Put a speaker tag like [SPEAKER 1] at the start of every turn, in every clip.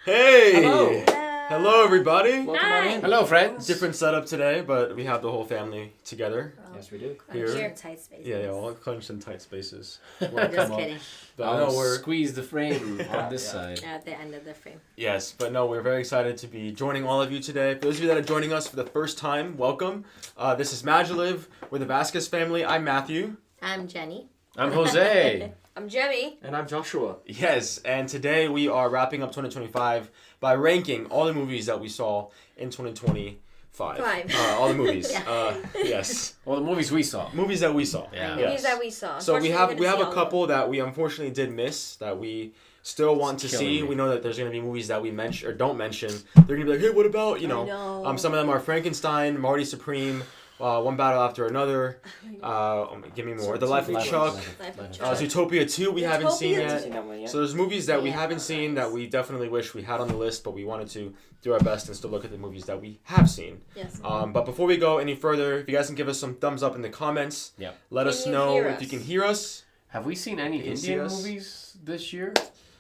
[SPEAKER 1] Hey!
[SPEAKER 2] Hello.
[SPEAKER 1] Hello, everybody.
[SPEAKER 2] Welcome on in.
[SPEAKER 3] Hello, friends.
[SPEAKER 1] Different setup today, but we have the whole family together.
[SPEAKER 2] Yes, we do.
[SPEAKER 1] Here.
[SPEAKER 4] Here. Tight spaces.
[SPEAKER 1] Yeah, all clenched in tight spaces.
[SPEAKER 4] Just kidding.
[SPEAKER 1] But
[SPEAKER 3] I'll
[SPEAKER 1] no, we're
[SPEAKER 3] squeeze the frame on this side.
[SPEAKER 4] At the end of the frame.
[SPEAKER 1] yes, but no, we're very excited to be joining all of you today. For those of you that are joining us for the first time, welcome. This is MaJeliv with the Vasquez family. I'm Matthew.
[SPEAKER 4] I'm Jenny.
[SPEAKER 3] I'm Jose.
[SPEAKER 4] I'm Jemmy.
[SPEAKER 2] And I'm Joshua.
[SPEAKER 1] Yes, and today we are wrapping up 2025 by ranking all the movies that we saw in 2025. All the movies.
[SPEAKER 4] Yeah.
[SPEAKER 1] Yes.
[SPEAKER 3] Well, the movies we saw.
[SPEAKER 1] Movies that we saw.
[SPEAKER 3] Yeah.
[SPEAKER 4] Movies that we saw.
[SPEAKER 1] So we have
[SPEAKER 4] Unfortunately,
[SPEAKER 1] a
[SPEAKER 4] we didn't see all
[SPEAKER 1] couple that we unfortunately did miss that we still want to
[SPEAKER 3] killing
[SPEAKER 1] see.
[SPEAKER 3] me.
[SPEAKER 1] We know that there's gonna be movies that we mention or don't mention. They're gonna be like, hey, what about
[SPEAKER 4] I know.
[SPEAKER 1] some of them are Frankenstein, Marty Supreme, One Battle After Another. Give me more. The Life of Chuck.
[SPEAKER 4] Life of Chuck.
[SPEAKER 1] Zootopia 2 we haven't seen
[SPEAKER 4] Zootopia
[SPEAKER 1] yet.
[SPEAKER 2] Seen that one yet?
[SPEAKER 1] So there's movies that we
[SPEAKER 4] Yeah.
[SPEAKER 1] haven't seen that we definitely wish we had on the list, but we wanted to do our best and still look at the movies that we have seen.
[SPEAKER 4] Yes.
[SPEAKER 1] But before we go any further, if you guys can give us some thumbs up in the comments,
[SPEAKER 3] Yep.
[SPEAKER 1] let
[SPEAKER 4] Can
[SPEAKER 1] us
[SPEAKER 4] you
[SPEAKER 1] know
[SPEAKER 4] hear
[SPEAKER 1] if
[SPEAKER 4] us?
[SPEAKER 1] you can hear us.
[SPEAKER 3] Have we seen any
[SPEAKER 1] Can you see
[SPEAKER 3] Indian
[SPEAKER 1] us?
[SPEAKER 3] movies this year?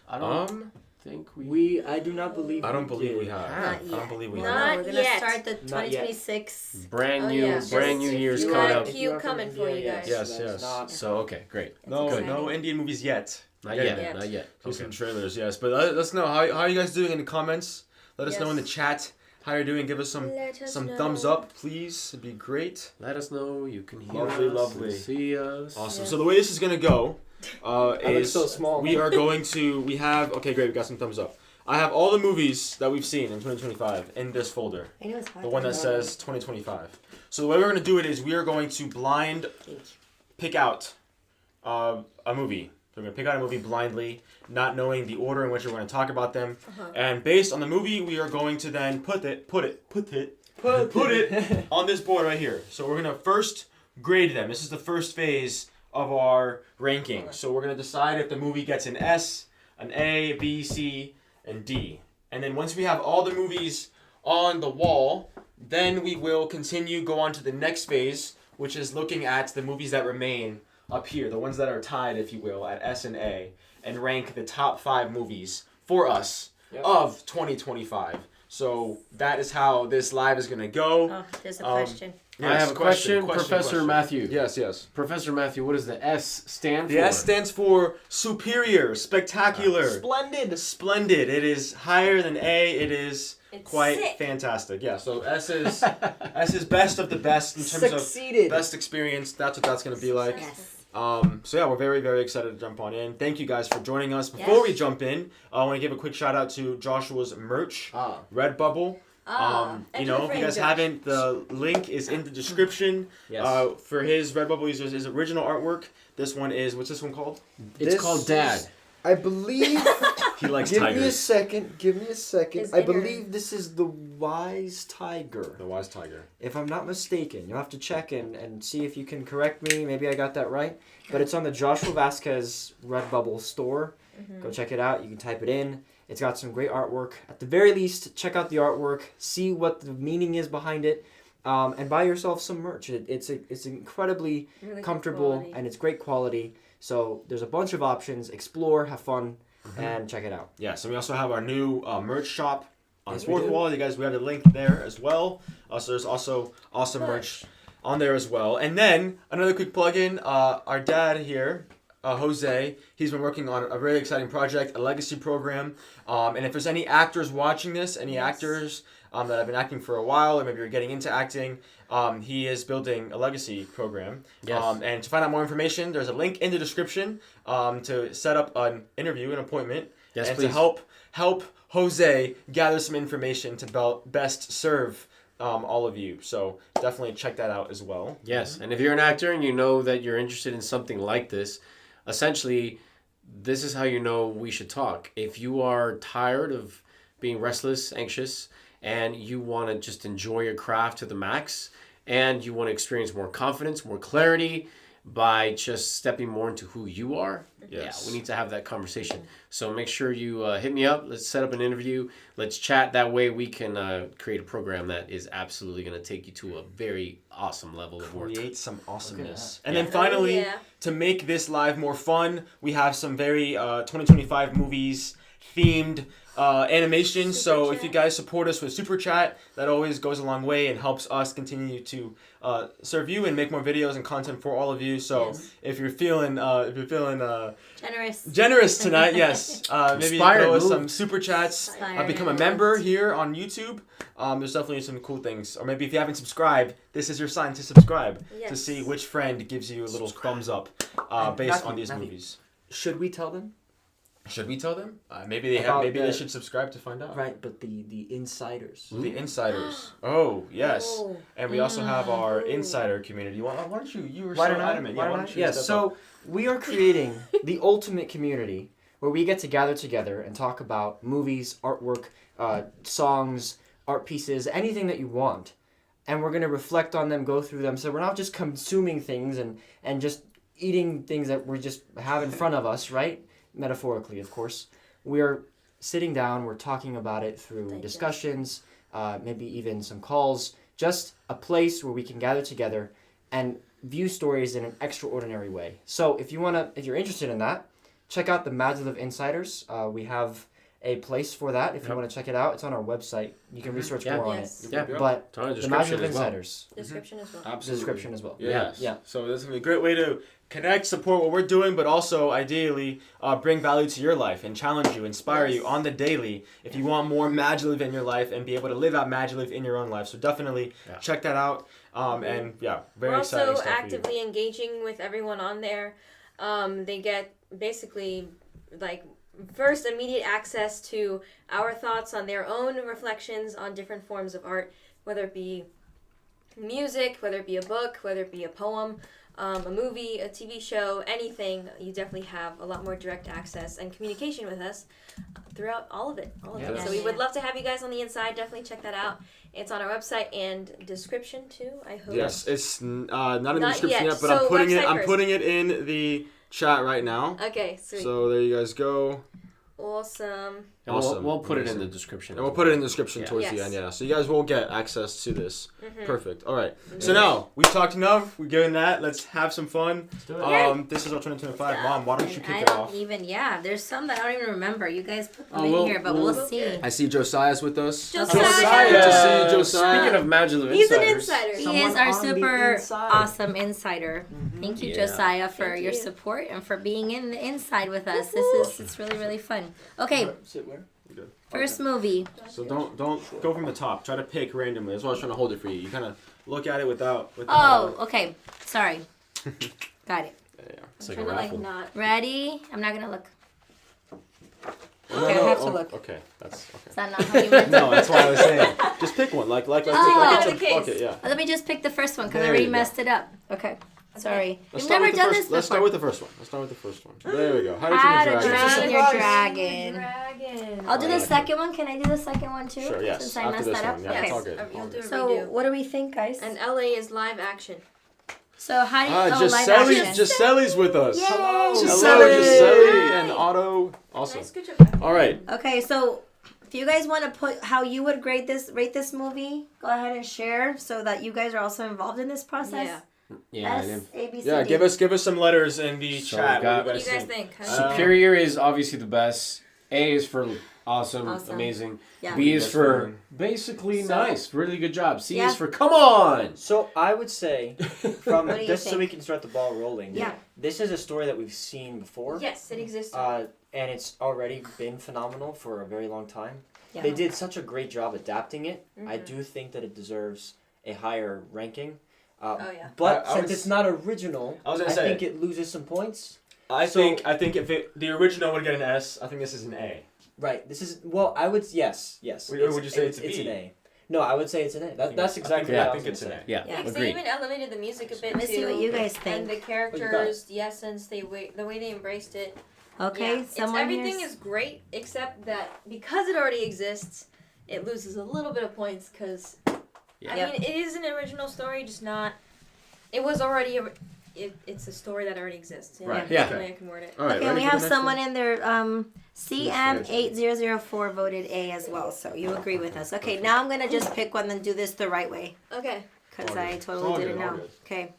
[SPEAKER 3] I don't think we.
[SPEAKER 2] I do not believe
[SPEAKER 1] I don't believe
[SPEAKER 2] did.
[SPEAKER 1] we have.
[SPEAKER 4] Not
[SPEAKER 1] I
[SPEAKER 4] yet.
[SPEAKER 1] don't believe we
[SPEAKER 4] Not
[SPEAKER 1] have.
[SPEAKER 4] We're gonna
[SPEAKER 5] yet.
[SPEAKER 4] start the
[SPEAKER 2] Not yet.
[SPEAKER 4] 2026.
[SPEAKER 3] Brand
[SPEAKER 4] Oh,
[SPEAKER 3] new,
[SPEAKER 4] yeah.
[SPEAKER 3] brand new
[SPEAKER 4] Just-
[SPEAKER 3] year's
[SPEAKER 4] you
[SPEAKER 3] coming
[SPEAKER 4] got
[SPEAKER 3] up.
[SPEAKER 4] a few coming for you guys.
[SPEAKER 1] Yes,
[SPEAKER 2] that's
[SPEAKER 1] yes.
[SPEAKER 2] not-
[SPEAKER 3] So okay, great.
[SPEAKER 1] No,
[SPEAKER 4] It's
[SPEAKER 1] no
[SPEAKER 4] exciting.
[SPEAKER 1] Indian movies yet.
[SPEAKER 3] Not
[SPEAKER 1] Yeah,
[SPEAKER 3] yet.
[SPEAKER 4] yeah.
[SPEAKER 3] Not yet.
[SPEAKER 1] Do some
[SPEAKER 3] Okay.
[SPEAKER 1] trailers, yes. But let us know how are you guys doing in the comments. Let us know in the
[SPEAKER 4] Yes.
[SPEAKER 1] chat how you're doing. Give us some thumbs up, please. It'd be great.
[SPEAKER 3] Let us know. You can hear
[SPEAKER 1] Lovely,
[SPEAKER 3] us.
[SPEAKER 1] lovely.
[SPEAKER 3] And see us.
[SPEAKER 1] Awesome.
[SPEAKER 4] Yeah.
[SPEAKER 1] So the way this is gonna go
[SPEAKER 2] I look
[SPEAKER 1] is
[SPEAKER 2] so small.
[SPEAKER 1] we are going to okay, great. We got some thumbs up. I have all the movies that we've seen in 2025 in this folder.
[SPEAKER 4] I know it's hard.
[SPEAKER 1] The one that says 2025. So the way we're going to do it is we are going to blind pick out a movie. So we're going to pick out a movie blindly, not knowing the order in which we're going to talk about them. And based on the movie, we are going to then put it on this board right here. So we're going to first grade them. This is the first phase of our ranking. So we're going to decide if the movie gets an S, an A, B, C, and D. And then once we have all the movies on the wall, then we will go on to the next phase, which is looking at the movies that remain up here, the ones that are tied, if you will, at S and A, and rank the top 5 movies for us of 2025. So that is how this live is going to go.
[SPEAKER 4] Oh, there's a question.
[SPEAKER 3] I have a question, Professor Matthew.
[SPEAKER 1] Yes, yes.
[SPEAKER 3] Professor Matthew, what does the S stand for?
[SPEAKER 1] The S stands for superior, spectacular, splendid. It is higher than A. It is
[SPEAKER 4] It's
[SPEAKER 1] quite
[SPEAKER 4] sick.
[SPEAKER 1] fantastic. Yeah. So S is best of the best in terms
[SPEAKER 2] Succeeded.
[SPEAKER 1] of best experience. That's what that's gonna be like.
[SPEAKER 4] Yes.
[SPEAKER 1] So yeah, we're very, very excited to jump on in. Thank you guys for joining us. Before we jump in, I want to give a quick shout out to Joshua's merch, REDBUBBLE. If you guys haven't, the link is in the description.
[SPEAKER 3] Yes.
[SPEAKER 1] For his Redbubble users, his original artwork. This one is, what's this one called?
[SPEAKER 3] It's called Dad.
[SPEAKER 2] I believe.
[SPEAKER 1] He likes
[SPEAKER 2] Give me a
[SPEAKER 1] tigers.
[SPEAKER 2] second.
[SPEAKER 4] It's
[SPEAKER 2] I
[SPEAKER 4] bigger.
[SPEAKER 2] believe this is the Wise Tiger.
[SPEAKER 1] The wise tiger.
[SPEAKER 2] If I'm not mistaken, you'll have to check and see if you can correct me. Maybe I got that right. But it's on the Joshua Vasquez Redbubble store. Go check it out. You can type it in. It's got some great artwork. At the very least, check out the artwork. See what the meaning is behind it. And buy yourself some merch. It's incredibly
[SPEAKER 4] Really good
[SPEAKER 2] comfortable
[SPEAKER 4] quality.
[SPEAKER 2] and it's great quality. So there's a bunch of options. Explore, have fun, and check it out.
[SPEAKER 1] Yeah, so we also have our new merch shop on
[SPEAKER 2] Yes,
[SPEAKER 1] the
[SPEAKER 2] we
[SPEAKER 1] fourth
[SPEAKER 2] do.
[SPEAKER 1] wall. You guys, we have the link there as well. So there's also awesome merch on there as well. And then another quick plug-in. Our dad here, Jose, he's been working on a really exciting project, a legacy program. And if there's any actors watching this, any actors that have been acting for a while, or maybe you're getting into acting, he is building a legacy program.
[SPEAKER 3] Yes.
[SPEAKER 1] And to find out more information, there's a link in the description to set up an interview, an appointment,
[SPEAKER 3] Yes,
[SPEAKER 1] and
[SPEAKER 3] please.
[SPEAKER 1] to help Jose gather some information to best serve all of you. So definitely check that out as well.
[SPEAKER 3] Yes, and if you're an actor and you know that you're interested in something like this, essentially, this is how you know we should talk. If you are tired of being restless, anxious, and you want to just enjoy your craft to the max, and you want to experience more confidence, more clarity by just stepping more into who you are,
[SPEAKER 1] Yes.
[SPEAKER 3] yeah, we need to have that conversation. So make sure you hit me up. Let's set up an interview. Let's chat. That way we can create a program that is absolutely going to take you to a very awesome level of work.
[SPEAKER 1] Create some awesomeness. And
[SPEAKER 3] Yeah.
[SPEAKER 1] then finally,
[SPEAKER 4] Oh, yeah.
[SPEAKER 1] to make this live more fun, we have some very 2025 movies themed animation. So
[SPEAKER 4] Super
[SPEAKER 1] if you
[SPEAKER 4] chat.
[SPEAKER 1] guys support us with super chat, that always goes a long way and helps us continue to serve you and make more videos and content for all of you. So
[SPEAKER 4] Yes.
[SPEAKER 1] if you're feeling
[SPEAKER 4] Generous.
[SPEAKER 1] generous tonight, yes, maybe
[SPEAKER 3] Inspired,
[SPEAKER 1] throw us
[SPEAKER 3] moved.
[SPEAKER 1] some super chats.
[SPEAKER 4] Inspired.
[SPEAKER 1] Become a member here on YouTube. There's definitely some cool things. Or maybe if you haven't subscribed, this is your sign to subscribe to
[SPEAKER 4] Yes.
[SPEAKER 1] see which friend gives you a little thumbs up based
[SPEAKER 2] Matthew,
[SPEAKER 1] on these
[SPEAKER 2] Matthew.
[SPEAKER 1] movies.
[SPEAKER 2] Should we tell them?
[SPEAKER 1] Should we tell them? Maybe they have.
[SPEAKER 2] About
[SPEAKER 1] Maybe they
[SPEAKER 2] the-
[SPEAKER 1] should subscribe to find out.
[SPEAKER 2] Right, but the insiders.
[SPEAKER 1] The insiders. Oh yes,
[SPEAKER 4] Oh.
[SPEAKER 1] and we also have our
[SPEAKER 4] Ooh.
[SPEAKER 1] insider community. Why don't you? You were
[SPEAKER 2] Why
[SPEAKER 1] so
[SPEAKER 2] don't I?
[SPEAKER 1] adamant.
[SPEAKER 2] Why
[SPEAKER 1] Yeah,
[SPEAKER 2] don't
[SPEAKER 1] why
[SPEAKER 2] I?
[SPEAKER 1] don't you
[SPEAKER 2] Yes.
[SPEAKER 1] step
[SPEAKER 2] So
[SPEAKER 1] up?
[SPEAKER 2] we are creating the ultimate community where we get to gather together and talk about movies, artwork, songs, art pieces, anything that you want, and we're gonna reflect on them, go through them. So we're not just consuming things and just eating things that we just have in front of us, right? Metaphorically, of course. We're sitting down. We're talking about it through
[SPEAKER 4] Digest.
[SPEAKER 2] discussions, maybe even some calls. Just a place where we can gather together and view stories in an extraordinary way. So if you're interested in that, check out the MaJeliv Insiders. We have a place for that. If you want to check it out, it's on our website. You can research
[SPEAKER 3] Yeah.
[SPEAKER 2] more
[SPEAKER 4] Yes.
[SPEAKER 2] on
[SPEAKER 3] Yeah.
[SPEAKER 2] it. But
[SPEAKER 3] It's on the
[SPEAKER 2] the
[SPEAKER 3] description
[SPEAKER 2] MaJeliv
[SPEAKER 3] as well.
[SPEAKER 2] Insiders,
[SPEAKER 4] Description as well.
[SPEAKER 2] the description as well.
[SPEAKER 1] Yes.
[SPEAKER 2] Yeah.
[SPEAKER 1] So this is gonna be a great way to connect, support what we're doing, but also ideally bring value to your life and challenge you, inspire
[SPEAKER 4] Yes.
[SPEAKER 1] you on the daily. If you want more MaJeliv in your life and be able to live out MaJeliv in your own life, so definitely check that out. And yeah, very
[SPEAKER 4] We're
[SPEAKER 1] exciting
[SPEAKER 4] also
[SPEAKER 1] stuff for you.
[SPEAKER 4] actively engaging with everyone on there. They get basically like first immediate access to our thoughts on their own reflections on different forms of art, whether it be music, whether it be a book, whether it be a poem, a movie, a TV show, anything. You definitely have a lot more direct access and communication with us throughout all of it.
[SPEAKER 3] Yeah.
[SPEAKER 4] So we would love to have you guys on the inside. Definitely check that out. It's on our website and description too, I hope.
[SPEAKER 1] Yes, it's not in the
[SPEAKER 4] Not
[SPEAKER 1] description
[SPEAKER 4] yet.
[SPEAKER 1] yet, but
[SPEAKER 4] So
[SPEAKER 1] I'm putting it.
[SPEAKER 4] website
[SPEAKER 1] I'm
[SPEAKER 4] first.
[SPEAKER 1] putting it in the chat right now.
[SPEAKER 4] Okay, sweet.
[SPEAKER 1] So there you guys go.
[SPEAKER 4] Awesome.
[SPEAKER 3] And
[SPEAKER 1] Awesome.
[SPEAKER 3] we'll put it in
[SPEAKER 1] Amazing.
[SPEAKER 3] the description.
[SPEAKER 1] And we'll put it in the description
[SPEAKER 3] Yeah.
[SPEAKER 1] towards the
[SPEAKER 4] Yes.
[SPEAKER 1] end, yeah. So you guys will get access to this.
[SPEAKER 4] Mm-hmm.
[SPEAKER 1] Perfect. All right. So now we've talked enough. We're doing that. Let's have some fun.
[SPEAKER 2] do it.
[SPEAKER 1] This is our 2025. Mom, why don't you
[SPEAKER 5] And
[SPEAKER 1] kick
[SPEAKER 5] I
[SPEAKER 1] it
[SPEAKER 5] don't
[SPEAKER 1] off?
[SPEAKER 5] even, there's some that I don't even remember. You guys put them
[SPEAKER 1] Oh,
[SPEAKER 5] in
[SPEAKER 1] we'll-
[SPEAKER 5] here, but
[SPEAKER 1] we'll-
[SPEAKER 5] we'll see.
[SPEAKER 1] I see Josiah's with us.
[SPEAKER 4] Josiah!
[SPEAKER 1] Good to see you, Josiah.
[SPEAKER 3] Speaking of MaJeliv
[SPEAKER 4] He's an
[SPEAKER 3] Insiders,
[SPEAKER 4] insider.
[SPEAKER 5] He
[SPEAKER 2] Someone
[SPEAKER 5] is our
[SPEAKER 2] on the
[SPEAKER 5] super
[SPEAKER 2] inside.
[SPEAKER 5] awesome insider. Thank you,
[SPEAKER 3] Yeah.
[SPEAKER 5] Josiah, for
[SPEAKER 4] Thank
[SPEAKER 5] your
[SPEAKER 4] you.
[SPEAKER 5] support and for being in the inside with us.
[SPEAKER 4] Woohoo.
[SPEAKER 5] It's really, really fun. Okay,
[SPEAKER 2] Sit where?
[SPEAKER 5] first movie.
[SPEAKER 1] So don't go from the top. Try to pick randomly. That's why I was trying to hold it for you. You kind of look at it without.
[SPEAKER 5] Oh, okay. Sorry. Got it.
[SPEAKER 1] Yeah.
[SPEAKER 3] it's like a
[SPEAKER 4] Trying to
[SPEAKER 3] raffle.
[SPEAKER 4] not.
[SPEAKER 5] Ready? I'm not gonna look.
[SPEAKER 1] No,
[SPEAKER 5] Okay, I have to look.
[SPEAKER 1] Okay, that's okay.
[SPEAKER 5] Is that not how you meant
[SPEAKER 1] No, that's why I was saying. Just pick one. Like
[SPEAKER 5] Oh.
[SPEAKER 1] it's
[SPEAKER 4] Look
[SPEAKER 1] a
[SPEAKER 4] at the case.
[SPEAKER 1] bucket. Yeah.
[SPEAKER 5] Let me just pick the first one because I
[SPEAKER 1] There
[SPEAKER 5] already
[SPEAKER 1] you go.
[SPEAKER 5] messed it up. Okay. Sorry.
[SPEAKER 1] Let's
[SPEAKER 5] We've
[SPEAKER 1] start
[SPEAKER 5] never
[SPEAKER 1] with the
[SPEAKER 5] done
[SPEAKER 1] first.
[SPEAKER 5] this
[SPEAKER 1] Let's start
[SPEAKER 5] before.
[SPEAKER 1] with the first one. Let's start with the first one. There we go. How to
[SPEAKER 5] How
[SPEAKER 1] Train
[SPEAKER 5] to
[SPEAKER 1] Your Dragon.
[SPEAKER 5] Train Your Dragon.
[SPEAKER 4] Dragon.
[SPEAKER 5] I'll do the
[SPEAKER 1] Alright.
[SPEAKER 5] second one. Can I do the second one too?
[SPEAKER 1] Sure. Yes.
[SPEAKER 5] Since I
[SPEAKER 1] After
[SPEAKER 5] messed
[SPEAKER 1] this
[SPEAKER 5] that up.
[SPEAKER 1] one. Yeah,
[SPEAKER 5] Okay.
[SPEAKER 1] it's all good.
[SPEAKER 4] You'll do a
[SPEAKER 5] So
[SPEAKER 4] redo.
[SPEAKER 5] what do we think, guys?
[SPEAKER 4] And LA is live action.
[SPEAKER 5] So how do you? live
[SPEAKER 1] Giselle's
[SPEAKER 5] action.
[SPEAKER 1] Giselle's with us.
[SPEAKER 5] Yay!
[SPEAKER 1] Hello,
[SPEAKER 5] Giselle.
[SPEAKER 1] Giselle and Otto. Awesome.
[SPEAKER 4] Nice, good job.
[SPEAKER 1] All right.
[SPEAKER 5] Okay, so if you guys want to put how you would rate this movie, go ahead and share so that you guys are also involved in this process.
[SPEAKER 4] Yeah.
[SPEAKER 3] Yeah, I
[SPEAKER 5] S
[SPEAKER 3] did.
[SPEAKER 5] A B C
[SPEAKER 1] Yeah.
[SPEAKER 5] D.
[SPEAKER 1] give us some letters in the
[SPEAKER 3] So
[SPEAKER 1] chat.
[SPEAKER 3] we got-
[SPEAKER 4] What do you guys think?
[SPEAKER 3] Superior is obviously the best. A is for awesome,
[SPEAKER 5] Awesome.
[SPEAKER 3] amazing.
[SPEAKER 5] Yeah.
[SPEAKER 3] B is
[SPEAKER 1] That's
[SPEAKER 3] for
[SPEAKER 1] fine.
[SPEAKER 3] basically
[SPEAKER 5] So-
[SPEAKER 3] nice, really good job. C
[SPEAKER 5] Yeah.
[SPEAKER 3] is for come on.
[SPEAKER 2] So I would say, from
[SPEAKER 5] What do you
[SPEAKER 2] just so
[SPEAKER 5] think?
[SPEAKER 2] we can start the ball rolling.
[SPEAKER 5] Yeah.
[SPEAKER 2] This is a story that we've seen before.
[SPEAKER 4] Yes, it exists.
[SPEAKER 2] And it's already been phenomenal for a very long time.
[SPEAKER 5] Yeah.
[SPEAKER 2] They did such a great job adapting it. I
[SPEAKER 4] Mhm.
[SPEAKER 2] do think that it deserves a higher ranking.
[SPEAKER 4] Oh, yeah.
[SPEAKER 2] But
[SPEAKER 1] I
[SPEAKER 2] since
[SPEAKER 1] was-
[SPEAKER 2] it's not original,
[SPEAKER 1] I was gonna say-
[SPEAKER 2] think it loses some points.
[SPEAKER 1] I
[SPEAKER 2] So-
[SPEAKER 1] think if the original would get an S, I think this is an A.
[SPEAKER 2] Right. This is I would yes.
[SPEAKER 1] Or would you say it's a
[SPEAKER 2] it's
[SPEAKER 1] B?
[SPEAKER 2] an A? No, I would say it's an A. That's exactly
[SPEAKER 3] yeah,
[SPEAKER 2] what
[SPEAKER 1] I
[SPEAKER 2] I
[SPEAKER 1] think
[SPEAKER 2] was
[SPEAKER 1] it's
[SPEAKER 2] gonna
[SPEAKER 1] an
[SPEAKER 2] say.
[SPEAKER 1] A.
[SPEAKER 3] Yeah,
[SPEAKER 4] Yeah, 'cause they
[SPEAKER 3] agreed.
[SPEAKER 4] even elevated the music a bit
[SPEAKER 5] Let me see
[SPEAKER 4] too.
[SPEAKER 5] what you guys
[SPEAKER 4] And
[SPEAKER 5] think.
[SPEAKER 4] the characters, the essence, the way they embraced it.
[SPEAKER 5] Okay,
[SPEAKER 4] Yeah,
[SPEAKER 5] someone
[SPEAKER 4] everything
[SPEAKER 5] here's-
[SPEAKER 4] is great except that because it already exists, it loses a little bit of points because I
[SPEAKER 5] Yep.
[SPEAKER 4] mean it is an original story, just not. It was already it's a story that already exists. You know?
[SPEAKER 1] Right,
[SPEAKER 4] That's
[SPEAKER 1] yeah.
[SPEAKER 4] the way I can word it.
[SPEAKER 1] All right.
[SPEAKER 5] Okay,
[SPEAKER 1] ready
[SPEAKER 5] we
[SPEAKER 1] for the
[SPEAKER 5] have
[SPEAKER 1] next
[SPEAKER 5] someone
[SPEAKER 1] one?
[SPEAKER 5] in there. CM8004 voted A as well, so you agree with us. Okay, now I'm gonna just pick one and do this the right way
[SPEAKER 4] Okay.
[SPEAKER 5] because
[SPEAKER 1] All
[SPEAKER 5] I
[SPEAKER 1] good.
[SPEAKER 5] totally
[SPEAKER 1] All
[SPEAKER 5] didn't
[SPEAKER 1] good, all
[SPEAKER 5] know.
[SPEAKER 1] good.
[SPEAKER 5] Okay.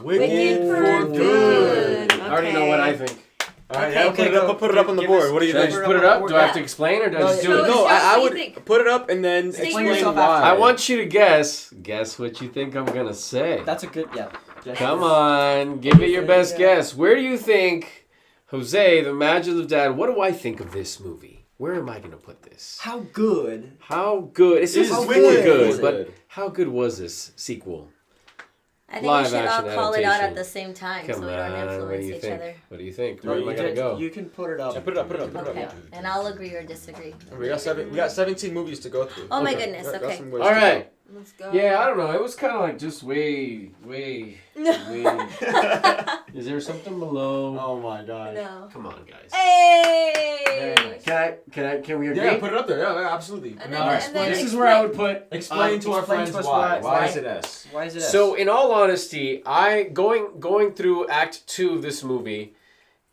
[SPEAKER 1] Wicked
[SPEAKER 4] for
[SPEAKER 1] for
[SPEAKER 4] good.
[SPEAKER 1] good.
[SPEAKER 3] I already know what I think.
[SPEAKER 1] All right,
[SPEAKER 5] Okay.
[SPEAKER 1] yeah,
[SPEAKER 2] Okay,
[SPEAKER 1] put it up on the
[SPEAKER 2] give
[SPEAKER 1] board.
[SPEAKER 2] us-
[SPEAKER 1] What do you
[SPEAKER 3] Should I
[SPEAKER 1] think?
[SPEAKER 3] just put it up? Do I have to explain or do I
[SPEAKER 1] No,
[SPEAKER 3] just do
[SPEAKER 4] no,
[SPEAKER 3] it?
[SPEAKER 4] no.
[SPEAKER 1] I
[SPEAKER 4] What do you
[SPEAKER 1] would
[SPEAKER 4] think?
[SPEAKER 1] put it up and then
[SPEAKER 4] Explain
[SPEAKER 1] explain
[SPEAKER 2] yourself
[SPEAKER 1] why.
[SPEAKER 2] after.
[SPEAKER 3] I want you to guess. Guess what you think I'm gonna say.
[SPEAKER 2] That's a good, yeah.
[SPEAKER 3] Come on, give it your best
[SPEAKER 2] Yeah.
[SPEAKER 3] guess. Where do you think, Jose, the MaJeliv dad? What do I think of this movie? Where am I gonna put this?
[SPEAKER 2] How good?
[SPEAKER 3] How good? It's
[SPEAKER 1] This
[SPEAKER 3] just
[SPEAKER 1] is
[SPEAKER 3] really
[SPEAKER 1] wicked
[SPEAKER 3] good,
[SPEAKER 1] good.
[SPEAKER 3] but how good was this sequel?
[SPEAKER 5] I think
[SPEAKER 3] Live
[SPEAKER 5] we should all
[SPEAKER 3] action
[SPEAKER 5] call it out
[SPEAKER 3] adaptation.
[SPEAKER 5] at the same time
[SPEAKER 3] Come
[SPEAKER 5] so we don't
[SPEAKER 3] on, what do
[SPEAKER 5] influence
[SPEAKER 3] you
[SPEAKER 5] each
[SPEAKER 3] think?
[SPEAKER 5] other.
[SPEAKER 3] What do you think?
[SPEAKER 2] No,
[SPEAKER 3] Where am I gonna go?
[SPEAKER 2] You can put it up.
[SPEAKER 1] Yeah, put it up.
[SPEAKER 5] Okay, and I'll agree or disagree.
[SPEAKER 1] We got 17 movies to go through.
[SPEAKER 5] Oh my
[SPEAKER 3] Okay.
[SPEAKER 5] goodness,
[SPEAKER 1] Got
[SPEAKER 5] okay.
[SPEAKER 1] some ways
[SPEAKER 3] All
[SPEAKER 1] to go.
[SPEAKER 3] right.
[SPEAKER 4] Let's go.
[SPEAKER 3] Yeah, I don't know. It was kind of like just way. Is there something below?
[SPEAKER 1] Oh my god.
[SPEAKER 4] No.
[SPEAKER 3] Come on, guys.
[SPEAKER 4] Hey!
[SPEAKER 2] Very nice.
[SPEAKER 3] Can we agree?
[SPEAKER 1] Yeah, put it up there. Yeah, absolutely.
[SPEAKER 4] And
[SPEAKER 1] Now,
[SPEAKER 4] then-
[SPEAKER 1] explain,
[SPEAKER 3] This is where I would put.
[SPEAKER 1] explain to our
[SPEAKER 2] explain
[SPEAKER 1] friends
[SPEAKER 2] to us
[SPEAKER 1] why.
[SPEAKER 2] why-
[SPEAKER 1] Why is it S?
[SPEAKER 2] Why is it S?
[SPEAKER 3] So, in all honesty, I going through Act 2 of this movie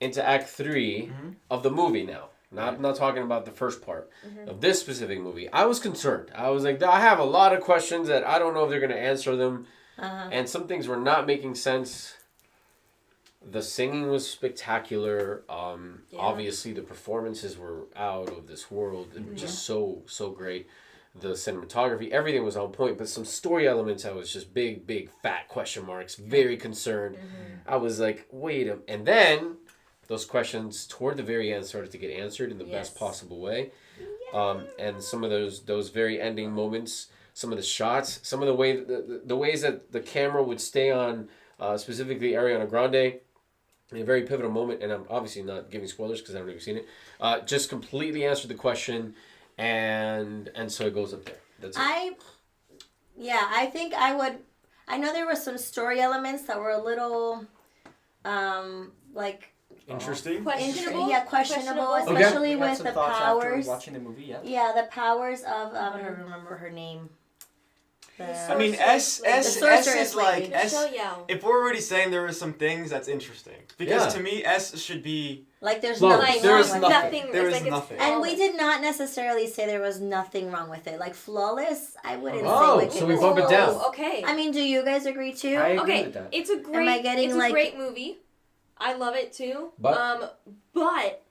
[SPEAKER 3] into Act 3 of the movie now. Not talking about the first part of this specific movie. I was concerned. I was like, I have a lot of questions that I don't know if they're going to answer them. And some things were not making sense. The singing was spectacular. Obviously, the performances were out of this world. They were just so great. The cinematography, everything was on point. But some story elements, I was just big fat question marks. Very concerned. I was like, wait a... And then those questions toward the very end started to get answered in the best possible way. And some of those very ending moments, some of the shots, some of the ways that the camera would stay on specifically Ariana Grande in a very pivotal moment, and I'm obviously not giving spoilers because I haven't even seen it, just completely answered the question, and so it goes up there. That's it.
[SPEAKER 5] I think I would. I know there were some story elements that were a little, like
[SPEAKER 1] Interesting.
[SPEAKER 4] Questionable?
[SPEAKER 5] questionable,
[SPEAKER 4] Okay.
[SPEAKER 5] especially
[SPEAKER 2] You had
[SPEAKER 5] with
[SPEAKER 2] some
[SPEAKER 5] the
[SPEAKER 2] thoughts after
[SPEAKER 5] powers.
[SPEAKER 2] watching the movie, yeah.
[SPEAKER 5] Yeah, the powers of I don't remember her name.
[SPEAKER 1] I mean, S
[SPEAKER 5] sorceress
[SPEAKER 1] is like
[SPEAKER 5] lady.
[SPEAKER 1] S.
[SPEAKER 4] Michelle Yeoh.
[SPEAKER 1] If we're already saying there are some things that's interesting, because
[SPEAKER 3] Yeah.
[SPEAKER 1] to me S should be.
[SPEAKER 5] Like there's
[SPEAKER 3] Flawless.
[SPEAKER 5] nothing
[SPEAKER 1] There
[SPEAKER 5] wrong
[SPEAKER 1] is
[SPEAKER 5] with
[SPEAKER 1] nothing.
[SPEAKER 5] it.
[SPEAKER 1] There
[SPEAKER 4] It's
[SPEAKER 1] is
[SPEAKER 4] like
[SPEAKER 1] nothing.
[SPEAKER 5] And we did not necessarily say there was nothing wrong with it. Like flawless, I wouldn't
[SPEAKER 3] Oh,
[SPEAKER 5] say. Like,
[SPEAKER 3] so
[SPEAKER 5] it
[SPEAKER 3] we
[SPEAKER 5] was
[SPEAKER 3] bump it down.
[SPEAKER 5] flawless.
[SPEAKER 4] Okay.
[SPEAKER 5] I mean, do you guys agree too?
[SPEAKER 2] I agree
[SPEAKER 4] Okay,
[SPEAKER 2] with that.
[SPEAKER 4] it's a great.
[SPEAKER 5] I getting,
[SPEAKER 4] it's a
[SPEAKER 5] like-
[SPEAKER 4] great movie. I love it too.
[SPEAKER 3] But-
[SPEAKER 4] But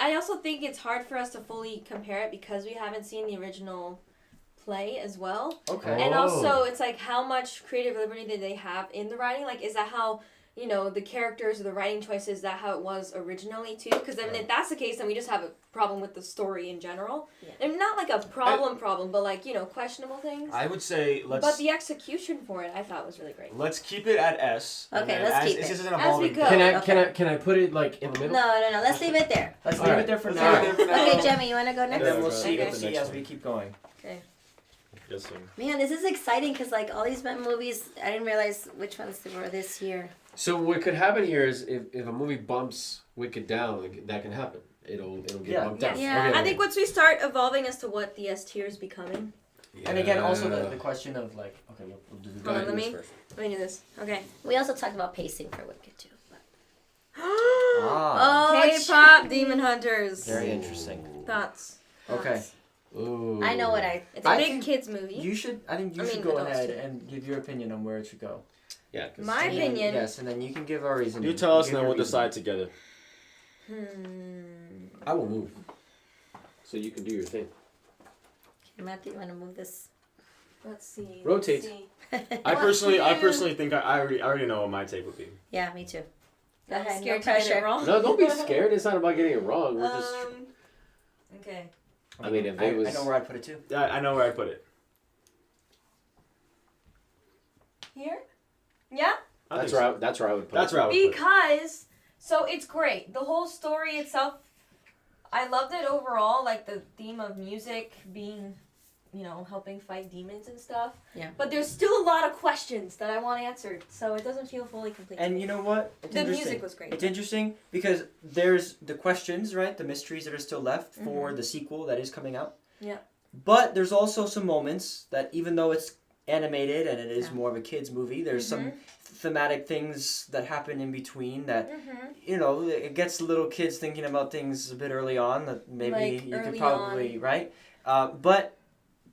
[SPEAKER 4] I also think it's hard for us to fully compare it because we haven't seen the original play as well.
[SPEAKER 2] Okay.
[SPEAKER 4] And
[SPEAKER 3] Oh.
[SPEAKER 4] also, it's like how much creative liberty did they have in the writing? Like, is that how the characters or the writing choices? Is that how it was originally too? Because then, if that's the case, then we just have a problem with the story in general.
[SPEAKER 5] Yeah.
[SPEAKER 4] And not like a problem, but like questionable things.
[SPEAKER 1] I would say
[SPEAKER 4] But
[SPEAKER 1] let's
[SPEAKER 4] the execution for it, I thought was really great.
[SPEAKER 1] keep it at S. and
[SPEAKER 5] Okay,
[SPEAKER 1] then
[SPEAKER 5] let's
[SPEAKER 1] as,
[SPEAKER 5] keep
[SPEAKER 1] This
[SPEAKER 5] it.
[SPEAKER 1] is an
[SPEAKER 4] As we
[SPEAKER 1] evolving
[SPEAKER 4] go.
[SPEAKER 1] thing.
[SPEAKER 3] Can I put it like in the middle?
[SPEAKER 5] No. Let's leave it there.
[SPEAKER 2] Let's
[SPEAKER 3] All
[SPEAKER 2] leave
[SPEAKER 3] right.
[SPEAKER 2] it there for
[SPEAKER 1] Let's
[SPEAKER 2] now.
[SPEAKER 1] leave it there for now.
[SPEAKER 5] Okay, Jemmy, you want to go
[SPEAKER 2] And
[SPEAKER 5] next?
[SPEAKER 2] then we'll
[SPEAKER 1] Okay.
[SPEAKER 2] see,
[SPEAKER 4] Okay.
[SPEAKER 2] as
[SPEAKER 1] Next
[SPEAKER 2] we keep going.
[SPEAKER 1] Yes, sir.
[SPEAKER 5] Man, this is exciting because like all these movies, I didn't realize which ones they were this year.
[SPEAKER 3] So what could happen here is if a movie bumps Wicked down, that can happen. It'll get
[SPEAKER 2] Yeah.
[SPEAKER 3] bumped down.
[SPEAKER 5] Yeah.
[SPEAKER 3] Okay.
[SPEAKER 4] I think once we start evolving as to what the S tier is becoming.
[SPEAKER 2] And again, also
[SPEAKER 3] Yeah.
[SPEAKER 2] the question of like, okay, we'll do
[SPEAKER 4] Hold on,
[SPEAKER 2] this
[SPEAKER 4] let me-
[SPEAKER 2] first.
[SPEAKER 4] Let me do this. Okay.
[SPEAKER 5] We also talked about pacing for Wicked too. But...
[SPEAKER 2] Ah,
[SPEAKER 5] Oh,
[SPEAKER 4] K-pop Demon Hunters.
[SPEAKER 2] very interesting.
[SPEAKER 4] Thoughts.
[SPEAKER 2] Okay.
[SPEAKER 3] Ooh.
[SPEAKER 5] I know what
[SPEAKER 4] It's a
[SPEAKER 2] I
[SPEAKER 4] big
[SPEAKER 2] think
[SPEAKER 4] kids movie.
[SPEAKER 2] I think you
[SPEAKER 4] I
[SPEAKER 2] should
[SPEAKER 4] mean,
[SPEAKER 2] go
[SPEAKER 4] adults
[SPEAKER 2] ahead
[SPEAKER 4] too.
[SPEAKER 2] and give your opinion on where it should go.
[SPEAKER 3] Yeah. 'cause-
[SPEAKER 4] My
[SPEAKER 2] And then-
[SPEAKER 4] opinion.
[SPEAKER 2] Yes, and then you can give our reason.
[SPEAKER 1] You tell us,
[SPEAKER 2] Give
[SPEAKER 1] and then
[SPEAKER 2] your
[SPEAKER 1] we'll
[SPEAKER 2] reason.
[SPEAKER 1] decide together.
[SPEAKER 3] I will move. So you can do your thing.
[SPEAKER 5] Matthew, you want to move this?
[SPEAKER 4] Let's see.
[SPEAKER 3] Rotate.
[SPEAKER 4] Let's see.
[SPEAKER 1] I
[SPEAKER 4] What
[SPEAKER 1] personally think I already know what my take would be.
[SPEAKER 5] Yeah, me too. Go
[SPEAKER 4] I'm
[SPEAKER 5] ahead,
[SPEAKER 4] scared
[SPEAKER 5] no
[SPEAKER 4] to get it
[SPEAKER 5] pressure.
[SPEAKER 4] wrong.
[SPEAKER 3] No, don't be scared. It's not about getting it wrong. We're just.
[SPEAKER 4] Okay.
[SPEAKER 3] I mean, if
[SPEAKER 2] I
[SPEAKER 3] it was.
[SPEAKER 2] I know where I'd put it too.
[SPEAKER 1] Yeah, I know where I put it.
[SPEAKER 4] Here? Yeah?
[SPEAKER 3] That's where I would put
[SPEAKER 1] That's
[SPEAKER 3] it.
[SPEAKER 1] where I would put it.
[SPEAKER 4] Because, so it's great. The whole story itself, I loved it overall. Like the theme of music being, helping fight demons and stuff.
[SPEAKER 5] Yeah.
[SPEAKER 4] But there's still a lot of questions that I want answered, so it doesn't feel fully complete.
[SPEAKER 2] And you know what? It's
[SPEAKER 4] the
[SPEAKER 2] interesting.
[SPEAKER 4] music was great.
[SPEAKER 2] It's interesting because there's the questions, right? The mysteries that are still left for the sequel that is coming out.
[SPEAKER 4] Yeah.
[SPEAKER 2] But there's also some moments that, even though it's animated and it is
[SPEAKER 5] Yeah.
[SPEAKER 2] more of a kids movie, there's some thematic things that happen in between that
[SPEAKER 4] Mm-hmm.
[SPEAKER 2] it gets little kids thinking about things a bit early on that maybe
[SPEAKER 4] Like
[SPEAKER 2] you could
[SPEAKER 4] early
[SPEAKER 2] probably right. But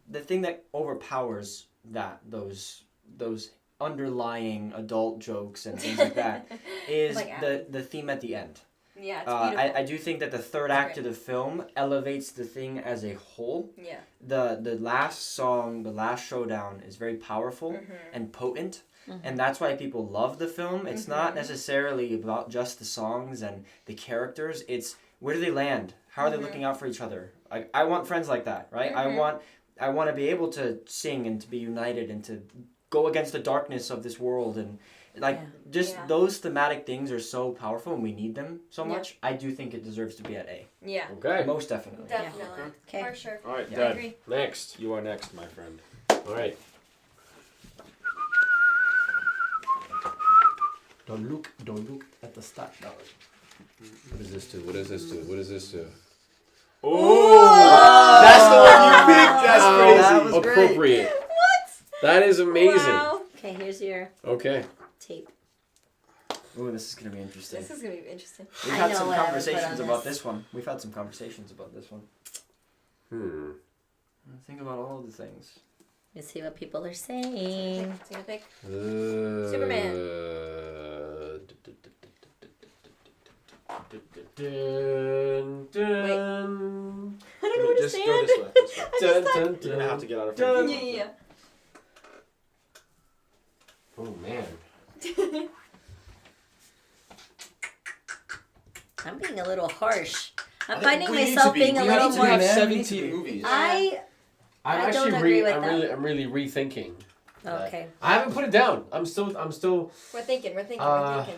[SPEAKER 2] the thing that overpowers those underlying adult jokes and things like that is
[SPEAKER 4] Like
[SPEAKER 2] the theme at the end.
[SPEAKER 4] Yeah, it's beautiful.
[SPEAKER 2] I do think that the third act of the film elevates the thing as a whole.
[SPEAKER 4] Yeah.
[SPEAKER 2] The last song, the last showdown, is very powerful and potent, and that's why people love the film. It's not necessarily about just the songs and the characters. It's where do they land? How are they looking out for each other? I want friends like that, right? I want to be able to sing and to be united and to go against the darkness of this world and those thematic things are so powerful and we need them so much. I do think it deserves to be at A.
[SPEAKER 4] Yeah.
[SPEAKER 3] Okay.
[SPEAKER 2] Most definitely.
[SPEAKER 4] Definitely.
[SPEAKER 5] Okay.
[SPEAKER 4] For sure.
[SPEAKER 1] All right,
[SPEAKER 4] I
[SPEAKER 1] Dad.
[SPEAKER 4] agree.
[SPEAKER 3] Next.
[SPEAKER 1] You are next, my friend.
[SPEAKER 3] All right.
[SPEAKER 2] Don't look at the start. No.
[SPEAKER 3] What does this do? What does this do? What does this do?
[SPEAKER 1] Oh! That's the one you picked. That's crazy.
[SPEAKER 2] That was great.
[SPEAKER 3] Appropriate. What? That is amazing.
[SPEAKER 4] Wow.
[SPEAKER 5] Okay, here's your
[SPEAKER 3] Okay.
[SPEAKER 5] tape.
[SPEAKER 2] Ooh, this is gonna be interesting.
[SPEAKER 4] This is gonna be interesting.
[SPEAKER 2] We've
[SPEAKER 5] I
[SPEAKER 2] had
[SPEAKER 5] know
[SPEAKER 2] some
[SPEAKER 5] what I would put
[SPEAKER 2] conversations
[SPEAKER 5] on
[SPEAKER 2] about
[SPEAKER 5] this.
[SPEAKER 2] this one. We've had some conversations about this one. Think about all the things.
[SPEAKER 5] Let's see what people are saying.
[SPEAKER 4] Take a pick.
[SPEAKER 3] Superman. Dun, dun.
[SPEAKER 4] I don't know where to
[SPEAKER 1] Just
[SPEAKER 4] stand.
[SPEAKER 1] go this way. This way.
[SPEAKER 3] Dun, dun,
[SPEAKER 1] You're gonna have to get out of
[SPEAKER 3] dun.
[SPEAKER 1] frame.
[SPEAKER 4] Yeah.
[SPEAKER 3] Oh man.
[SPEAKER 5] I'm being a little harsh. I'm
[SPEAKER 1] I think
[SPEAKER 5] finding
[SPEAKER 1] we need to
[SPEAKER 5] myself
[SPEAKER 1] be.
[SPEAKER 5] being a
[SPEAKER 1] We
[SPEAKER 5] little
[SPEAKER 1] need to
[SPEAKER 5] more.
[SPEAKER 1] have
[SPEAKER 2] man.
[SPEAKER 1] 17 movies.
[SPEAKER 5] I
[SPEAKER 3] I'm
[SPEAKER 5] don't
[SPEAKER 3] actually
[SPEAKER 5] agree with that.
[SPEAKER 3] I'm really rethinking.
[SPEAKER 5] okay.
[SPEAKER 3] I haven't put it down. I'm still.
[SPEAKER 4] We're thinking. We're thinking.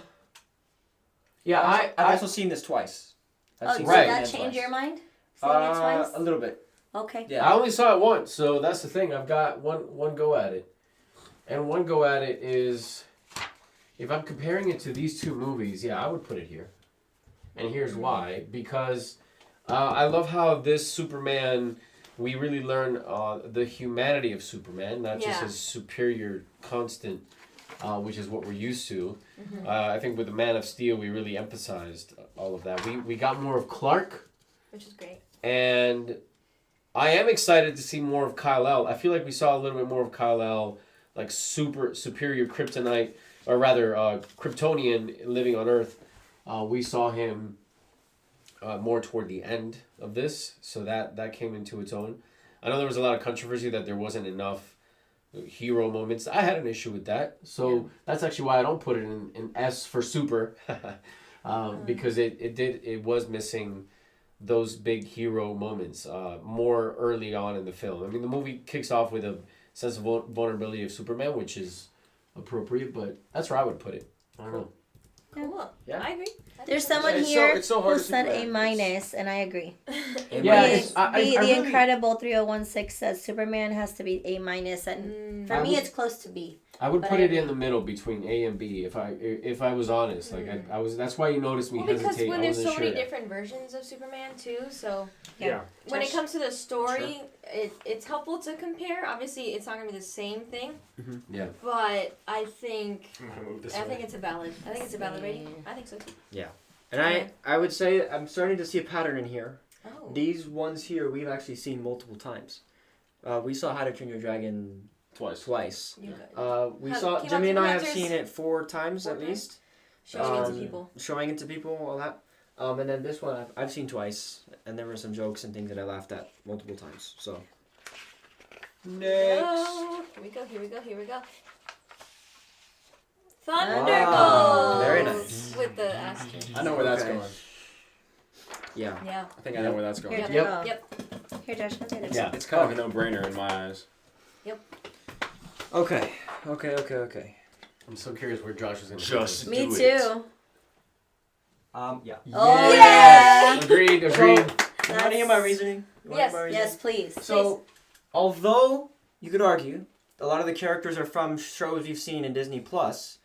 [SPEAKER 3] Yeah,
[SPEAKER 2] I've
[SPEAKER 3] I
[SPEAKER 2] also seen this twice. I've
[SPEAKER 5] Oh,
[SPEAKER 2] seen
[SPEAKER 5] did
[SPEAKER 3] Right.
[SPEAKER 5] that
[SPEAKER 2] Superman
[SPEAKER 5] change your
[SPEAKER 2] twice.
[SPEAKER 5] mind? Seeing it twice?
[SPEAKER 2] A little bit.
[SPEAKER 5] Okay.
[SPEAKER 2] Yeah.
[SPEAKER 3] I only saw it once, so that's the thing. I've got one go at it, and one go at it is, if I'm comparing it to these two movies, yeah, I would put it here, and here's why. Because I love how this Superman, we really learn the humanity of Superman, not just his superior constant, which is what we're used to. I think with the Man of Steel, we really emphasized all of that. We got more of Clark.
[SPEAKER 4] Which is great.
[SPEAKER 3] And I am excited to see more of Kal-El. I feel like we saw a little bit more of Kal-El, like superior kryptonite, or rather Kryptonian living on Earth. We saw him more toward the end of this, so that came into its own. I know there was a lot of controversy that there wasn't enough hero moments. I had an issue with that, so that's actually why I don't put it in S for super, because it was missing those big hero moments more early on in the film. I mean, the movie kicks off with a sense of vulnerability of Superman, which is appropriate, but that's where I would put it. I don't know.
[SPEAKER 4] Cool.
[SPEAKER 2] Yeah.
[SPEAKER 4] I agree.
[SPEAKER 5] There's someone
[SPEAKER 1] It's so-
[SPEAKER 5] here
[SPEAKER 1] it's so hard
[SPEAKER 5] who
[SPEAKER 1] to
[SPEAKER 5] said
[SPEAKER 1] Superman.
[SPEAKER 5] A minus, and I agree.
[SPEAKER 3] Yeah,
[SPEAKER 5] the
[SPEAKER 3] it's- I
[SPEAKER 5] the
[SPEAKER 3] really-
[SPEAKER 5] Incredible 3016 says Superman has to be A minus, and for
[SPEAKER 3] I
[SPEAKER 5] me,
[SPEAKER 3] would-
[SPEAKER 5] it's close to B.
[SPEAKER 3] I would
[SPEAKER 5] But
[SPEAKER 3] put
[SPEAKER 5] I
[SPEAKER 3] it
[SPEAKER 5] agree.
[SPEAKER 3] in the middle between A and B if I was honest. Like I was. That's why you noticed me
[SPEAKER 4] Well, because
[SPEAKER 3] hesitate.
[SPEAKER 4] when
[SPEAKER 3] I
[SPEAKER 4] there's
[SPEAKER 3] wasn't
[SPEAKER 4] so many
[SPEAKER 3] sure.
[SPEAKER 4] different versions of Superman too, so
[SPEAKER 1] Yeah.
[SPEAKER 4] when it comes to the story, it's helpful to compare. Obviously, it's not gonna be the same thing.
[SPEAKER 3] Yeah.
[SPEAKER 4] But I think
[SPEAKER 1] I'm gonna move this
[SPEAKER 4] I
[SPEAKER 1] way.
[SPEAKER 4] think it's a valid. I think it's a valid rating. I think so too.
[SPEAKER 2] And I would say I'm starting to see a pattern in here.
[SPEAKER 4] Oh.
[SPEAKER 2] These ones here we've actually seen multiple times. We saw How to Train Your Dragon twice.
[SPEAKER 4] You good.
[SPEAKER 2] We
[SPEAKER 4] How-
[SPEAKER 2] saw
[SPEAKER 4] Keep
[SPEAKER 2] Jimmy
[SPEAKER 4] Up
[SPEAKER 2] and I have
[SPEAKER 4] Dancers?
[SPEAKER 2] seen it 4 times
[SPEAKER 4] Four
[SPEAKER 2] at
[SPEAKER 4] times?
[SPEAKER 2] least.
[SPEAKER 4] Showing it to people.
[SPEAKER 2] Showing it to people, all that. And then this one I've seen twice, and there were some jokes and things that I laughed at multiple times. So.
[SPEAKER 4] No. Here we go. Here we go. Here we go. Thunderbolts.
[SPEAKER 2] Wow, very nice.
[SPEAKER 4] With the asterisk.
[SPEAKER 1] I know where that's
[SPEAKER 2] Okay.
[SPEAKER 1] going.
[SPEAKER 2] Yeah.
[SPEAKER 4] Yeah.
[SPEAKER 1] I think I know where that's going.
[SPEAKER 5] Here,
[SPEAKER 3] Yep.
[SPEAKER 4] Yep.
[SPEAKER 5] Here, Josh, look at it.
[SPEAKER 3] Yeah.
[SPEAKER 1] It's kind of a no-brainer in my eyes.
[SPEAKER 2] Okay.
[SPEAKER 3] I'm so curious where Josh is going to
[SPEAKER 1] Just
[SPEAKER 5] Me
[SPEAKER 1] do
[SPEAKER 5] too.
[SPEAKER 1] it.
[SPEAKER 2] Yeah.
[SPEAKER 5] Oh yeah.
[SPEAKER 3] Agreed.
[SPEAKER 2] So,
[SPEAKER 3] Agreed.
[SPEAKER 2] you want to hear my reasoning? You wanna
[SPEAKER 4] Yes,
[SPEAKER 2] hear my reasoning?
[SPEAKER 5] Yes, please.
[SPEAKER 2] So, although you could argue a lot of the characters are from shows you've seen in Disney Plus,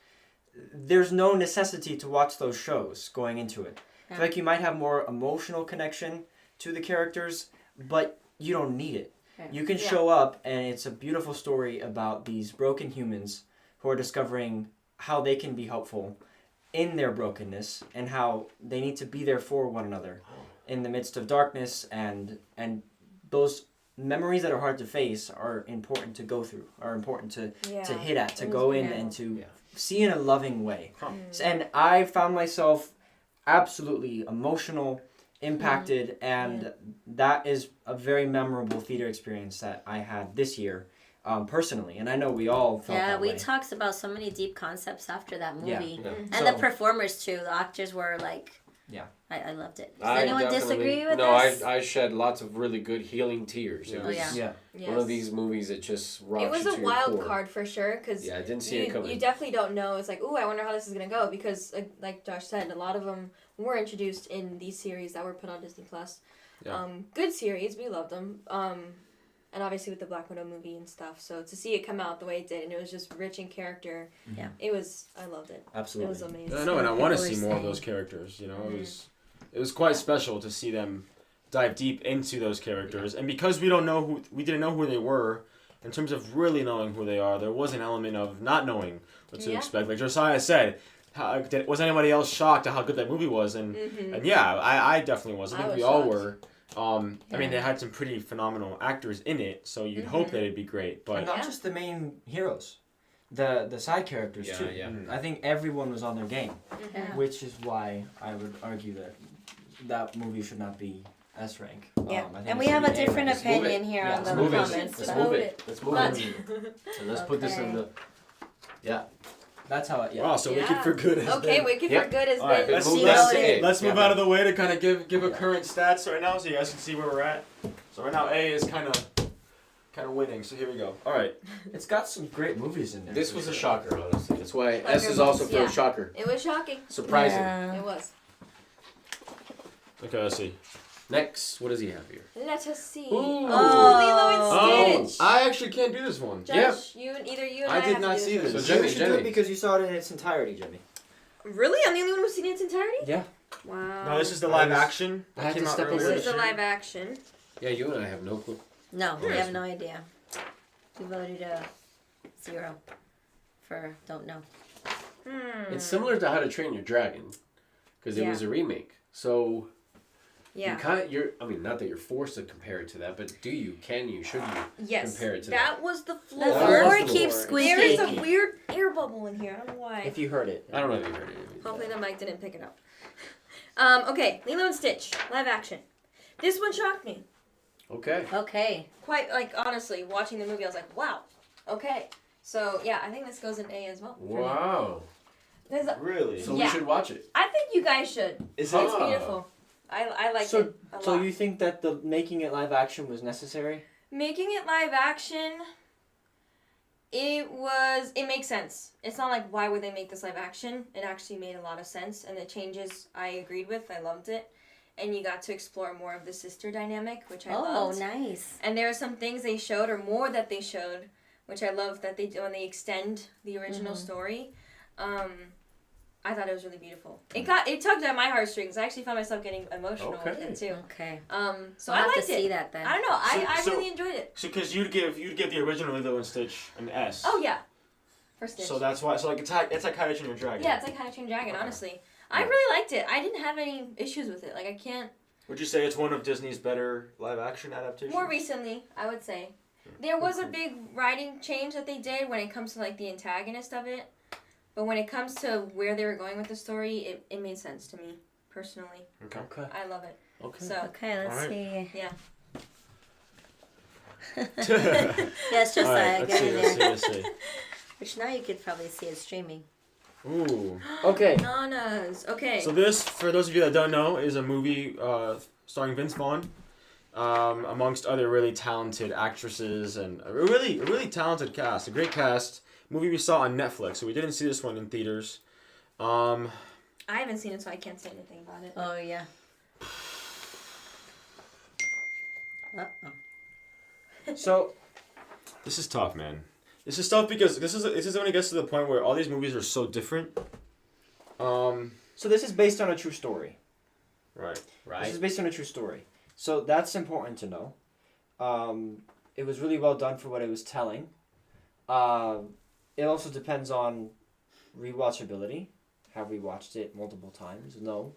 [SPEAKER 2] there's no necessity to watch those shows going into it. I feel like you might have more emotional connection to the characters, but you don't need it.
[SPEAKER 5] Yeah.
[SPEAKER 2] You can
[SPEAKER 4] Yeah.
[SPEAKER 2] show up, and it's a beautiful story about these broken humans who are discovering how they can be helpful in their brokenness and how they need to be there for one another in the midst of darkness, and those memories that are hard to face are important to go through, are important to hit at, to go in and to see in a loving way.
[SPEAKER 1] Huh.
[SPEAKER 2] And I found myself absolutely emotional, impacted, and that is a very memorable theater experience that I had this year, personally. And I know we all felt
[SPEAKER 5] Yeah,
[SPEAKER 2] that
[SPEAKER 5] we
[SPEAKER 2] way.
[SPEAKER 5] talked about so many deep concepts after that movie.
[SPEAKER 2] Yeah.
[SPEAKER 5] And
[SPEAKER 2] So-
[SPEAKER 5] the performers too. The actors were like,
[SPEAKER 2] Yeah.
[SPEAKER 5] I loved it. Does anyone disagree with
[SPEAKER 3] no,
[SPEAKER 5] this?
[SPEAKER 3] I shed lots of really good healing tears. It
[SPEAKER 1] Yeah.
[SPEAKER 3] was
[SPEAKER 2] Yeah.
[SPEAKER 4] Yes.
[SPEAKER 3] one of these movies that just rocks
[SPEAKER 4] It was
[SPEAKER 3] you
[SPEAKER 4] a
[SPEAKER 3] to your
[SPEAKER 4] wild
[SPEAKER 3] core.
[SPEAKER 4] card for sure because
[SPEAKER 3] Yeah, I didn't see it coming.
[SPEAKER 4] you definitely don't know. It's like, ooh, I wonder how this is gonna go because, like Josh said, a lot of them were introduced in these series that were put on Disney Plus.
[SPEAKER 3] Yeah.
[SPEAKER 4] Good series, we loved them. And obviously with the Black Widow movie and stuff. So to see it come out the way it did, and it was just rich in character.
[SPEAKER 5] Yeah.
[SPEAKER 4] I loved it.
[SPEAKER 2] Absolutely.
[SPEAKER 4] It was amazing.
[SPEAKER 1] I know, and I want to
[SPEAKER 5] People
[SPEAKER 1] see
[SPEAKER 5] were
[SPEAKER 1] more of
[SPEAKER 5] saying-
[SPEAKER 1] those characters. You know, it was quite special to see them dive deep into those characters, and because we didn't know who they were, in terms of really knowing who they are, there was an element of not knowing what to
[SPEAKER 4] Yeah.
[SPEAKER 1] expect. Like Josiah said, was anybody else shocked at how good that movie was? And yeah, I definitely was. I think
[SPEAKER 4] I was
[SPEAKER 1] we all
[SPEAKER 4] shocked.
[SPEAKER 1] were. I mean, they had some pretty phenomenal actors in it, so you'd hope that it'd be great. But
[SPEAKER 2] And not just the main heroes, the side characters
[SPEAKER 3] Yeah,
[SPEAKER 2] too.
[SPEAKER 3] yeah.
[SPEAKER 2] I think everyone was on their game,
[SPEAKER 5] Yeah.
[SPEAKER 2] which is why I would argue that movie should not be S rank.
[SPEAKER 5] Yeah.
[SPEAKER 2] I think
[SPEAKER 5] And
[SPEAKER 2] it
[SPEAKER 5] we
[SPEAKER 2] should
[SPEAKER 5] have
[SPEAKER 2] be
[SPEAKER 5] a different
[SPEAKER 2] rank.
[SPEAKER 5] opinion here
[SPEAKER 2] Yeah,
[SPEAKER 5] on
[SPEAKER 2] let's
[SPEAKER 5] the
[SPEAKER 2] move it.
[SPEAKER 5] comments.
[SPEAKER 3] Let's
[SPEAKER 5] so-
[SPEAKER 3] move it. Let's move
[SPEAKER 4] Not-
[SPEAKER 3] it. And let's put this in
[SPEAKER 5] Okay.
[SPEAKER 3] the. Yeah.
[SPEAKER 2] That's how it. Yeah.
[SPEAKER 1] wow, so
[SPEAKER 4] Yeah.
[SPEAKER 1] Wicked for Good is
[SPEAKER 4] Okay, Wicked
[SPEAKER 3] Yep.
[SPEAKER 4] for Good has
[SPEAKER 1] All right,
[SPEAKER 4] been
[SPEAKER 1] let's
[SPEAKER 3] move
[SPEAKER 1] move
[SPEAKER 3] that
[SPEAKER 4] noted.
[SPEAKER 3] to A.
[SPEAKER 1] Let's move
[SPEAKER 3] Yeah.
[SPEAKER 1] out of the way to kind of give a current stats right now, so you guys can see where we're at. So right now A is kind of winning. So here we go. All right.
[SPEAKER 2] It's got some great movies in there.
[SPEAKER 3] This
[SPEAKER 2] for
[SPEAKER 3] was a
[SPEAKER 2] sure.
[SPEAKER 3] shocker, honestly. That's why S is also for
[SPEAKER 4] Yeah.
[SPEAKER 3] a shocker.
[SPEAKER 4] It was shocking.
[SPEAKER 3] Surprising.
[SPEAKER 5] Yeah.
[SPEAKER 4] It was.
[SPEAKER 1] Okay, let's see.
[SPEAKER 3] Next, what does he have here?
[SPEAKER 4] Let us see.
[SPEAKER 3] Ooh.
[SPEAKER 4] Lilo and Stitch.
[SPEAKER 1] I actually can't do this one.
[SPEAKER 4] Josh, either you and I
[SPEAKER 1] I did
[SPEAKER 4] have
[SPEAKER 1] not
[SPEAKER 4] to do
[SPEAKER 1] see
[SPEAKER 4] this.
[SPEAKER 1] this.
[SPEAKER 3] So
[SPEAKER 2] You
[SPEAKER 3] Jenny,
[SPEAKER 2] should do
[SPEAKER 3] Jenny.
[SPEAKER 2] it because you saw it in its entirety, Jimmy.
[SPEAKER 4] Really? I'm the only one who's seen it in its entirety?
[SPEAKER 2] Yeah.
[SPEAKER 4] Wow.
[SPEAKER 1] No, this is the live action.
[SPEAKER 2] I had
[SPEAKER 1] Came
[SPEAKER 2] to
[SPEAKER 1] out
[SPEAKER 2] step
[SPEAKER 1] earlier
[SPEAKER 4] This
[SPEAKER 2] away.
[SPEAKER 4] is
[SPEAKER 1] this
[SPEAKER 4] the
[SPEAKER 1] year.
[SPEAKER 4] live action.
[SPEAKER 3] Yeah, you and I have no clue.
[SPEAKER 5] No, we
[SPEAKER 3] Yes.
[SPEAKER 5] have no idea. We voted 0 for don't know.
[SPEAKER 3] It's similar to How to Train Your Dragon, because it
[SPEAKER 4] Yeah.
[SPEAKER 3] was a remake. So
[SPEAKER 4] Yeah.
[SPEAKER 3] I mean, not that you're forced to compare it to that, but do you? Can you? Should you?
[SPEAKER 4] Yes.
[SPEAKER 3] Compare it to
[SPEAKER 4] that was the
[SPEAKER 5] The
[SPEAKER 4] floor.
[SPEAKER 3] That
[SPEAKER 5] floor
[SPEAKER 3] was the
[SPEAKER 5] keeps
[SPEAKER 3] floor.
[SPEAKER 4] There is
[SPEAKER 5] squeaking.
[SPEAKER 4] a weird air bubble in here. I don't know why.
[SPEAKER 2] If you heard it.
[SPEAKER 3] I don't know if you heard it.
[SPEAKER 4] Hopefully the mic didn't pick it up. Okay, Lilo and Stitch, live action. This one shocked me.
[SPEAKER 3] Okay.
[SPEAKER 5] Okay.
[SPEAKER 4] Quite, like, honestly, watching the movie, I was like, wow. Okay. So, yeah, I think this goes in A as well. for me.
[SPEAKER 3] Wow.
[SPEAKER 4] 'Cause
[SPEAKER 1] Really?
[SPEAKER 3] So
[SPEAKER 4] Yeah.
[SPEAKER 3] we should watch it.
[SPEAKER 4] I think you guys should.
[SPEAKER 1] Is
[SPEAKER 4] It's
[SPEAKER 3] Ah.
[SPEAKER 4] beautiful. I like
[SPEAKER 2] So,
[SPEAKER 4] it a lot.
[SPEAKER 2] so you think that the making it live action was necessary?
[SPEAKER 4] Making it live action, it makes sense. It's not like, why would they make this live action? It actually made a lot of sense, and the changes I agreed with. I loved it. And you got to explore more of the sister dynamic, which I
[SPEAKER 5] Oh,
[SPEAKER 4] loved.
[SPEAKER 5] nice.
[SPEAKER 4] And there are some things they showed, or more that they showed, which I love that they do when they extend the original story. I thought it was really beautiful. It tugged at my heartstrings. I actually found myself getting emotional with
[SPEAKER 3] Okay.
[SPEAKER 4] it too.
[SPEAKER 5] Okay.
[SPEAKER 4] So
[SPEAKER 5] I'll
[SPEAKER 4] I
[SPEAKER 5] have
[SPEAKER 4] liked
[SPEAKER 5] to see
[SPEAKER 4] it.
[SPEAKER 5] that then.
[SPEAKER 4] I don't know. I
[SPEAKER 1] So-
[SPEAKER 4] really enjoyed it.
[SPEAKER 1] So, because you'd give the original Lilo and Stitch an S.
[SPEAKER 4] Oh yeah, for Stitch.
[SPEAKER 1] So that's why. So like it's like How to Train Your Dragon.
[SPEAKER 4] Yeah, it's like How to Train Your Dragon. Honestly, I really liked it. I didn't have any issues with it. Like I can't.
[SPEAKER 1] Would you say it's one of Disney's better live action adaptations?
[SPEAKER 4] More recently, I would say. There was a big writing change that they did when it comes to like the antagonist of it. But when it comes to where they were going with the story, it made sense to me, personally.
[SPEAKER 1] Okay.
[SPEAKER 2] Okay.
[SPEAKER 4] I love it.
[SPEAKER 3] Okay.
[SPEAKER 4] So,
[SPEAKER 5] Okay, let's
[SPEAKER 1] Alright.
[SPEAKER 5] see.
[SPEAKER 4] yeah.
[SPEAKER 5] Yes, just
[SPEAKER 1] Alright, let's
[SPEAKER 5] get
[SPEAKER 1] see,
[SPEAKER 5] in
[SPEAKER 1] let's
[SPEAKER 5] there.
[SPEAKER 1] see, let's see.
[SPEAKER 5] Which now you could probably see it streaming.
[SPEAKER 1] Ooh.
[SPEAKER 2] Okay.
[SPEAKER 4] Nanas. Okay.
[SPEAKER 1] So this, for those of you that don't know, is a movie starring Vince Vaughn, amongst other really talented actresses and a really talented cast. A great cast. Movie we saw on Netflix, so we didn't see this one in theaters.
[SPEAKER 4] I haven't seen it, so I can't say anything about it.
[SPEAKER 5] Oh, yeah. Uh-oh.
[SPEAKER 2] So
[SPEAKER 1] This is tough, man. This is tough because this is when it gets to the point where all these movies are so different.
[SPEAKER 2] so this is based on a true story.
[SPEAKER 1] Right.
[SPEAKER 2] This
[SPEAKER 3] Right.
[SPEAKER 2] is based on a true story. So that's important to know. It was really well done for what it was telling. It also depends on rewatchability. Have we watched it multiple times? No.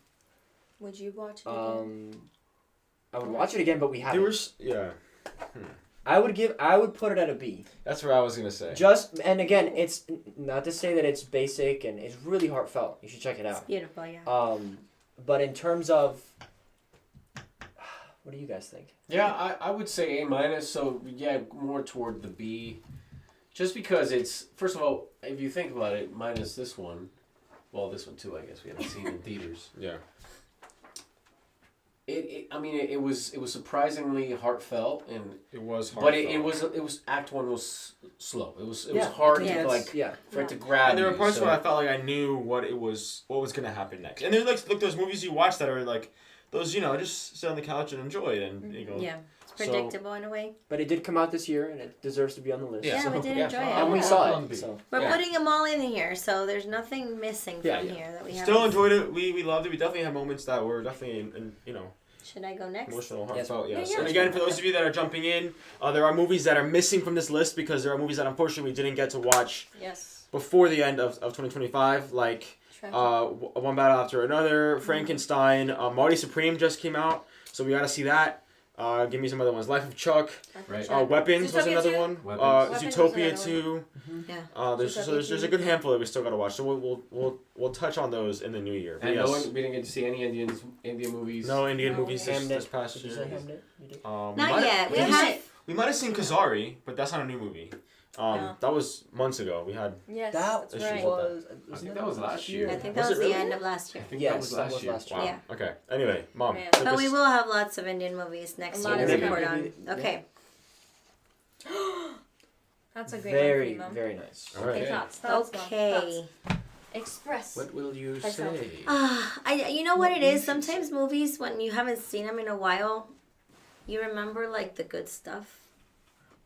[SPEAKER 4] Would you watch it again?
[SPEAKER 2] I would watch it again, but we haven't.
[SPEAKER 1] Yeah.
[SPEAKER 2] I would put it at a B.
[SPEAKER 1] That's what I was gonna say.
[SPEAKER 2] And again, it's not to say that it's basic and it's really heartfelt. You should check it
[SPEAKER 5] It's
[SPEAKER 2] out.
[SPEAKER 5] beautiful, yeah.
[SPEAKER 2] But in terms of, what do you guys think?
[SPEAKER 3] Yeah, I would say A-. So yeah, more toward the B, just because it's, first of all, if you think about it, minus this one, well, this one too, I guess we haven't seen in theaters.
[SPEAKER 1] Yeah.
[SPEAKER 3] It was surprisingly heartfelt, and
[SPEAKER 1] It was hard.
[SPEAKER 3] but it was Act 1 was slow. It was
[SPEAKER 2] Yeah.
[SPEAKER 3] hard
[SPEAKER 5] Yeah.
[SPEAKER 3] to like
[SPEAKER 2] Yeah.
[SPEAKER 3] for it to grab.
[SPEAKER 1] And there were
[SPEAKER 3] you,
[SPEAKER 1] parts
[SPEAKER 3] so-
[SPEAKER 1] where I felt like I knew what was gonna happen next. And there's like those movies you watch that are like those, just sit on the couch and enjoy it, and you go.
[SPEAKER 5] Yeah, it's
[SPEAKER 1] So-
[SPEAKER 5] predictable in a way.
[SPEAKER 2] But it did come out this year, and it deserves to be on the list.
[SPEAKER 1] Yeah.
[SPEAKER 5] Yeah, we did enjoy it.
[SPEAKER 2] And we
[SPEAKER 5] Yeah.
[SPEAKER 2] saw it. So.
[SPEAKER 5] We're
[SPEAKER 1] Yeah.
[SPEAKER 5] putting them all in here, so there's nothing missing from
[SPEAKER 2] Yeah.
[SPEAKER 5] here that we have.
[SPEAKER 1] Still enjoyed it. We loved it. We definitely had moments that were definitely
[SPEAKER 5] Should I go next?
[SPEAKER 1] emotional,
[SPEAKER 2] Yes.
[SPEAKER 1] heartfelt. Yes.
[SPEAKER 5] Yeah.
[SPEAKER 1] And again, for those of you that are jumping in, there are movies that are missing from this list because there are movies that unfortunately we didn't get to watch
[SPEAKER 4] Yes.
[SPEAKER 1] before the end of 2025, like One Battle After Another, Frankenstein, Marty Supreme just came out, so we gotta see that. Give me some other ones. Life of Chuck,
[SPEAKER 3] Right.
[SPEAKER 1] Weapons was
[SPEAKER 4] Zootopia
[SPEAKER 1] another
[SPEAKER 4] 2?
[SPEAKER 1] one.
[SPEAKER 3] Weapons.
[SPEAKER 4] Weapons was
[SPEAKER 1] Zootopia
[SPEAKER 4] another
[SPEAKER 1] 2.
[SPEAKER 5] Yeah.
[SPEAKER 1] There's a good handful that we still gotta watch. So we'll touch on those in the new year. But
[SPEAKER 3] And
[SPEAKER 1] yes,
[SPEAKER 3] we didn't get to see any Indian movies.
[SPEAKER 1] no Indian
[SPEAKER 4] No.
[SPEAKER 1] movies this
[SPEAKER 2] Hamnet.
[SPEAKER 1] past
[SPEAKER 2] Did you
[SPEAKER 1] year.
[SPEAKER 2] say Hamnet? You did?
[SPEAKER 5] Not yet. We
[SPEAKER 1] maybe
[SPEAKER 5] have.
[SPEAKER 1] we might have seen Kazari, but that's not a new movie.
[SPEAKER 4] No.
[SPEAKER 1] That was months ago. We had
[SPEAKER 4] Yes,
[SPEAKER 2] That
[SPEAKER 4] that's
[SPEAKER 1] issues
[SPEAKER 4] right.
[SPEAKER 1] with
[SPEAKER 3] I think that was last year.
[SPEAKER 5] I think
[SPEAKER 1] Was
[SPEAKER 5] that
[SPEAKER 1] it
[SPEAKER 5] was the
[SPEAKER 1] really?
[SPEAKER 5] end of last year.
[SPEAKER 3] I think
[SPEAKER 2] Yes,
[SPEAKER 3] that was last year.
[SPEAKER 2] last year.
[SPEAKER 1] wow.
[SPEAKER 5] Yeah.
[SPEAKER 1] Okay. Anyway, Mom.
[SPEAKER 4] Man.
[SPEAKER 1] took
[SPEAKER 5] But
[SPEAKER 1] us-
[SPEAKER 5] we will have lots of Indian movies next
[SPEAKER 4] A
[SPEAKER 5] year
[SPEAKER 4] lot
[SPEAKER 5] to
[SPEAKER 4] of
[SPEAKER 5] report
[SPEAKER 2] Indian
[SPEAKER 5] on.
[SPEAKER 2] movies.
[SPEAKER 5] Okay.
[SPEAKER 4] That's a great
[SPEAKER 2] Very,
[SPEAKER 4] one for you, Mom.
[SPEAKER 2] very nice.
[SPEAKER 1] All right.
[SPEAKER 4] Okay, thoughts, Mom,
[SPEAKER 5] Okay.
[SPEAKER 4] thoughts. Express.
[SPEAKER 3] What will you
[SPEAKER 4] Myself.
[SPEAKER 3] say?
[SPEAKER 5] You know what it is? Sometimes movies, when you haven't seen them in a while, you remember like the good stuff,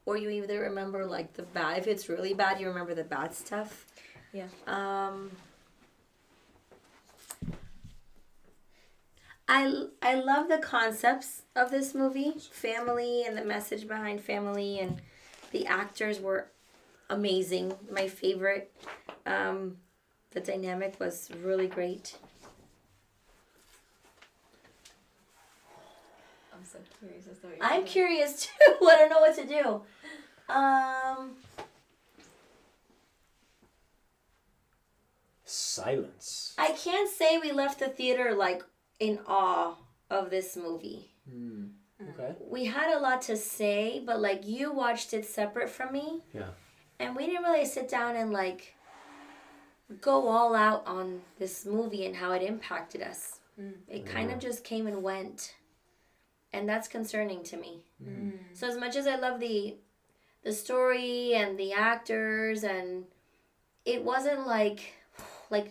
[SPEAKER 5] or you either remember like the bad. If it's really bad, you remember the bad stuff.
[SPEAKER 4] Yeah.
[SPEAKER 5] I love the concepts of this movie, family and the message behind family, and the actors were amazing. My favorite. The dynamic was really great.
[SPEAKER 4] I'm so curious as to what you're
[SPEAKER 5] I'm
[SPEAKER 4] thinking.
[SPEAKER 5] curious too. I don't know what to do.
[SPEAKER 2] Silence.
[SPEAKER 5] I can't say we left the theater like in awe of this movie.
[SPEAKER 2] Okay.
[SPEAKER 5] We had a lot to say, but like you watched it separate from me.
[SPEAKER 3] Yeah.
[SPEAKER 5] And we didn't really sit down and like go all out on this movie and how it impacted us. It kind of just came and went. And that's concerning to me. So as much as I love the story and the actors, and it wasn't like
[SPEAKER 3] It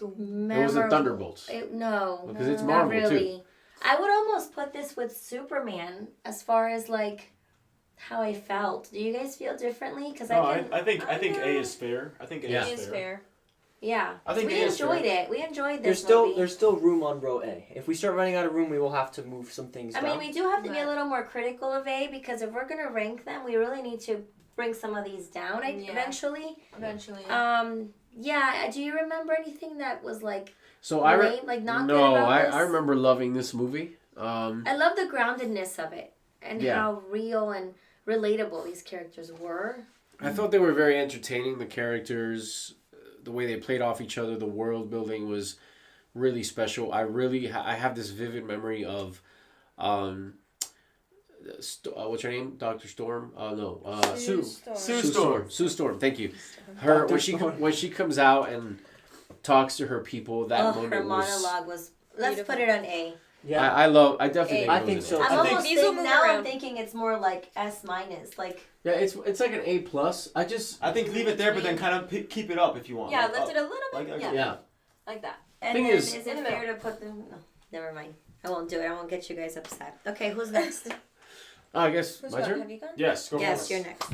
[SPEAKER 3] wasn't Thunderbolts.
[SPEAKER 5] No,
[SPEAKER 3] Because it's
[SPEAKER 5] not
[SPEAKER 3] Marvel, too.
[SPEAKER 5] really. I would almost put this with Superman as far as like how I felt. Do you guys feel differently? Because
[SPEAKER 1] No,
[SPEAKER 5] I can.
[SPEAKER 1] I think
[SPEAKER 5] know.
[SPEAKER 1] A is fair. I think A
[SPEAKER 3] Yeah.
[SPEAKER 4] It is fair.
[SPEAKER 5] Yeah,
[SPEAKER 1] I think
[SPEAKER 5] we
[SPEAKER 1] it is
[SPEAKER 5] enjoyed
[SPEAKER 1] fair.
[SPEAKER 5] it. We enjoyed
[SPEAKER 2] There's
[SPEAKER 5] this
[SPEAKER 2] still
[SPEAKER 5] movie.
[SPEAKER 2] there's still room on row A. If we start running out of room, we will have to move some things
[SPEAKER 5] I
[SPEAKER 2] down.
[SPEAKER 5] mean, we do have to be a
[SPEAKER 4] Right.
[SPEAKER 5] little more critical of A, because if we're gonna rank them, we really need to bring some of these down
[SPEAKER 4] Yeah.
[SPEAKER 5] eventually.
[SPEAKER 4] Eventually.
[SPEAKER 5] Yeah. Do you remember anything that was like
[SPEAKER 3] So
[SPEAKER 5] lame, like not good
[SPEAKER 3] no,
[SPEAKER 5] about this?
[SPEAKER 3] I remember loving this movie.
[SPEAKER 5] I love the groundedness of it and
[SPEAKER 3] Yeah.
[SPEAKER 5] how real and relatable these characters were.
[SPEAKER 3] I thought they were very entertaining. The characters, the way they played off each other, the world building was really special. I have this vivid memory of, what's her name? Dr. Storm?
[SPEAKER 2] Sue.
[SPEAKER 1] Sue Storm.
[SPEAKER 3] Sue Storm. Thank you. Her
[SPEAKER 2] Dr. Storm.
[SPEAKER 3] when she comes out and talks to her people, that moment
[SPEAKER 5] Her
[SPEAKER 3] was.
[SPEAKER 5] monologue was. Let's
[SPEAKER 4] Beautiful.
[SPEAKER 5] put it on A.
[SPEAKER 2] Yeah.
[SPEAKER 3] I definitely think
[SPEAKER 5] A.
[SPEAKER 3] it
[SPEAKER 2] I
[SPEAKER 3] goes
[SPEAKER 2] think
[SPEAKER 3] in
[SPEAKER 2] so.
[SPEAKER 3] there.
[SPEAKER 5] I'm
[SPEAKER 1] I think
[SPEAKER 5] almost
[SPEAKER 4] these will
[SPEAKER 5] think,
[SPEAKER 4] move
[SPEAKER 5] now I'm
[SPEAKER 4] around.
[SPEAKER 5] thinking it's more like S minus. Like
[SPEAKER 3] It's like an A plus.
[SPEAKER 1] I think leave it there, but then kind of keep it up if you want.
[SPEAKER 4] yeah,
[SPEAKER 1] Like,
[SPEAKER 4] lift
[SPEAKER 1] up.
[SPEAKER 4] it a little bit.
[SPEAKER 1] Like,
[SPEAKER 4] yeah.
[SPEAKER 3] Yeah.
[SPEAKER 4] Like that.
[SPEAKER 5] and
[SPEAKER 3] Thing
[SPEAKER 5] then
[SPEAKER 3] is-
[SPEAKER 5] is
[SPEAKER 4] In
[SPEAKER 5] it
[SPEAKER 4] the
[SPEAKER 5] fair to put them? No, never mind. I won't do it. I won't get you guys upset. Okay, who's next?
[SPEAKER 3] I guess
[SPEAKER 4] Who's
[SPEAKER 3] my
[SPEAKER 4] gone?
[SPEAKER 3] turn.
[SPEAKER 4] Have you gone?
[SPEAKER 1] Yes, go
[SPEAKER 5] Yes,
[SPEAKER 1] for
[SPEAKER 5] you're
[SPEAKER 1] it.
[SPEAKER 5] next.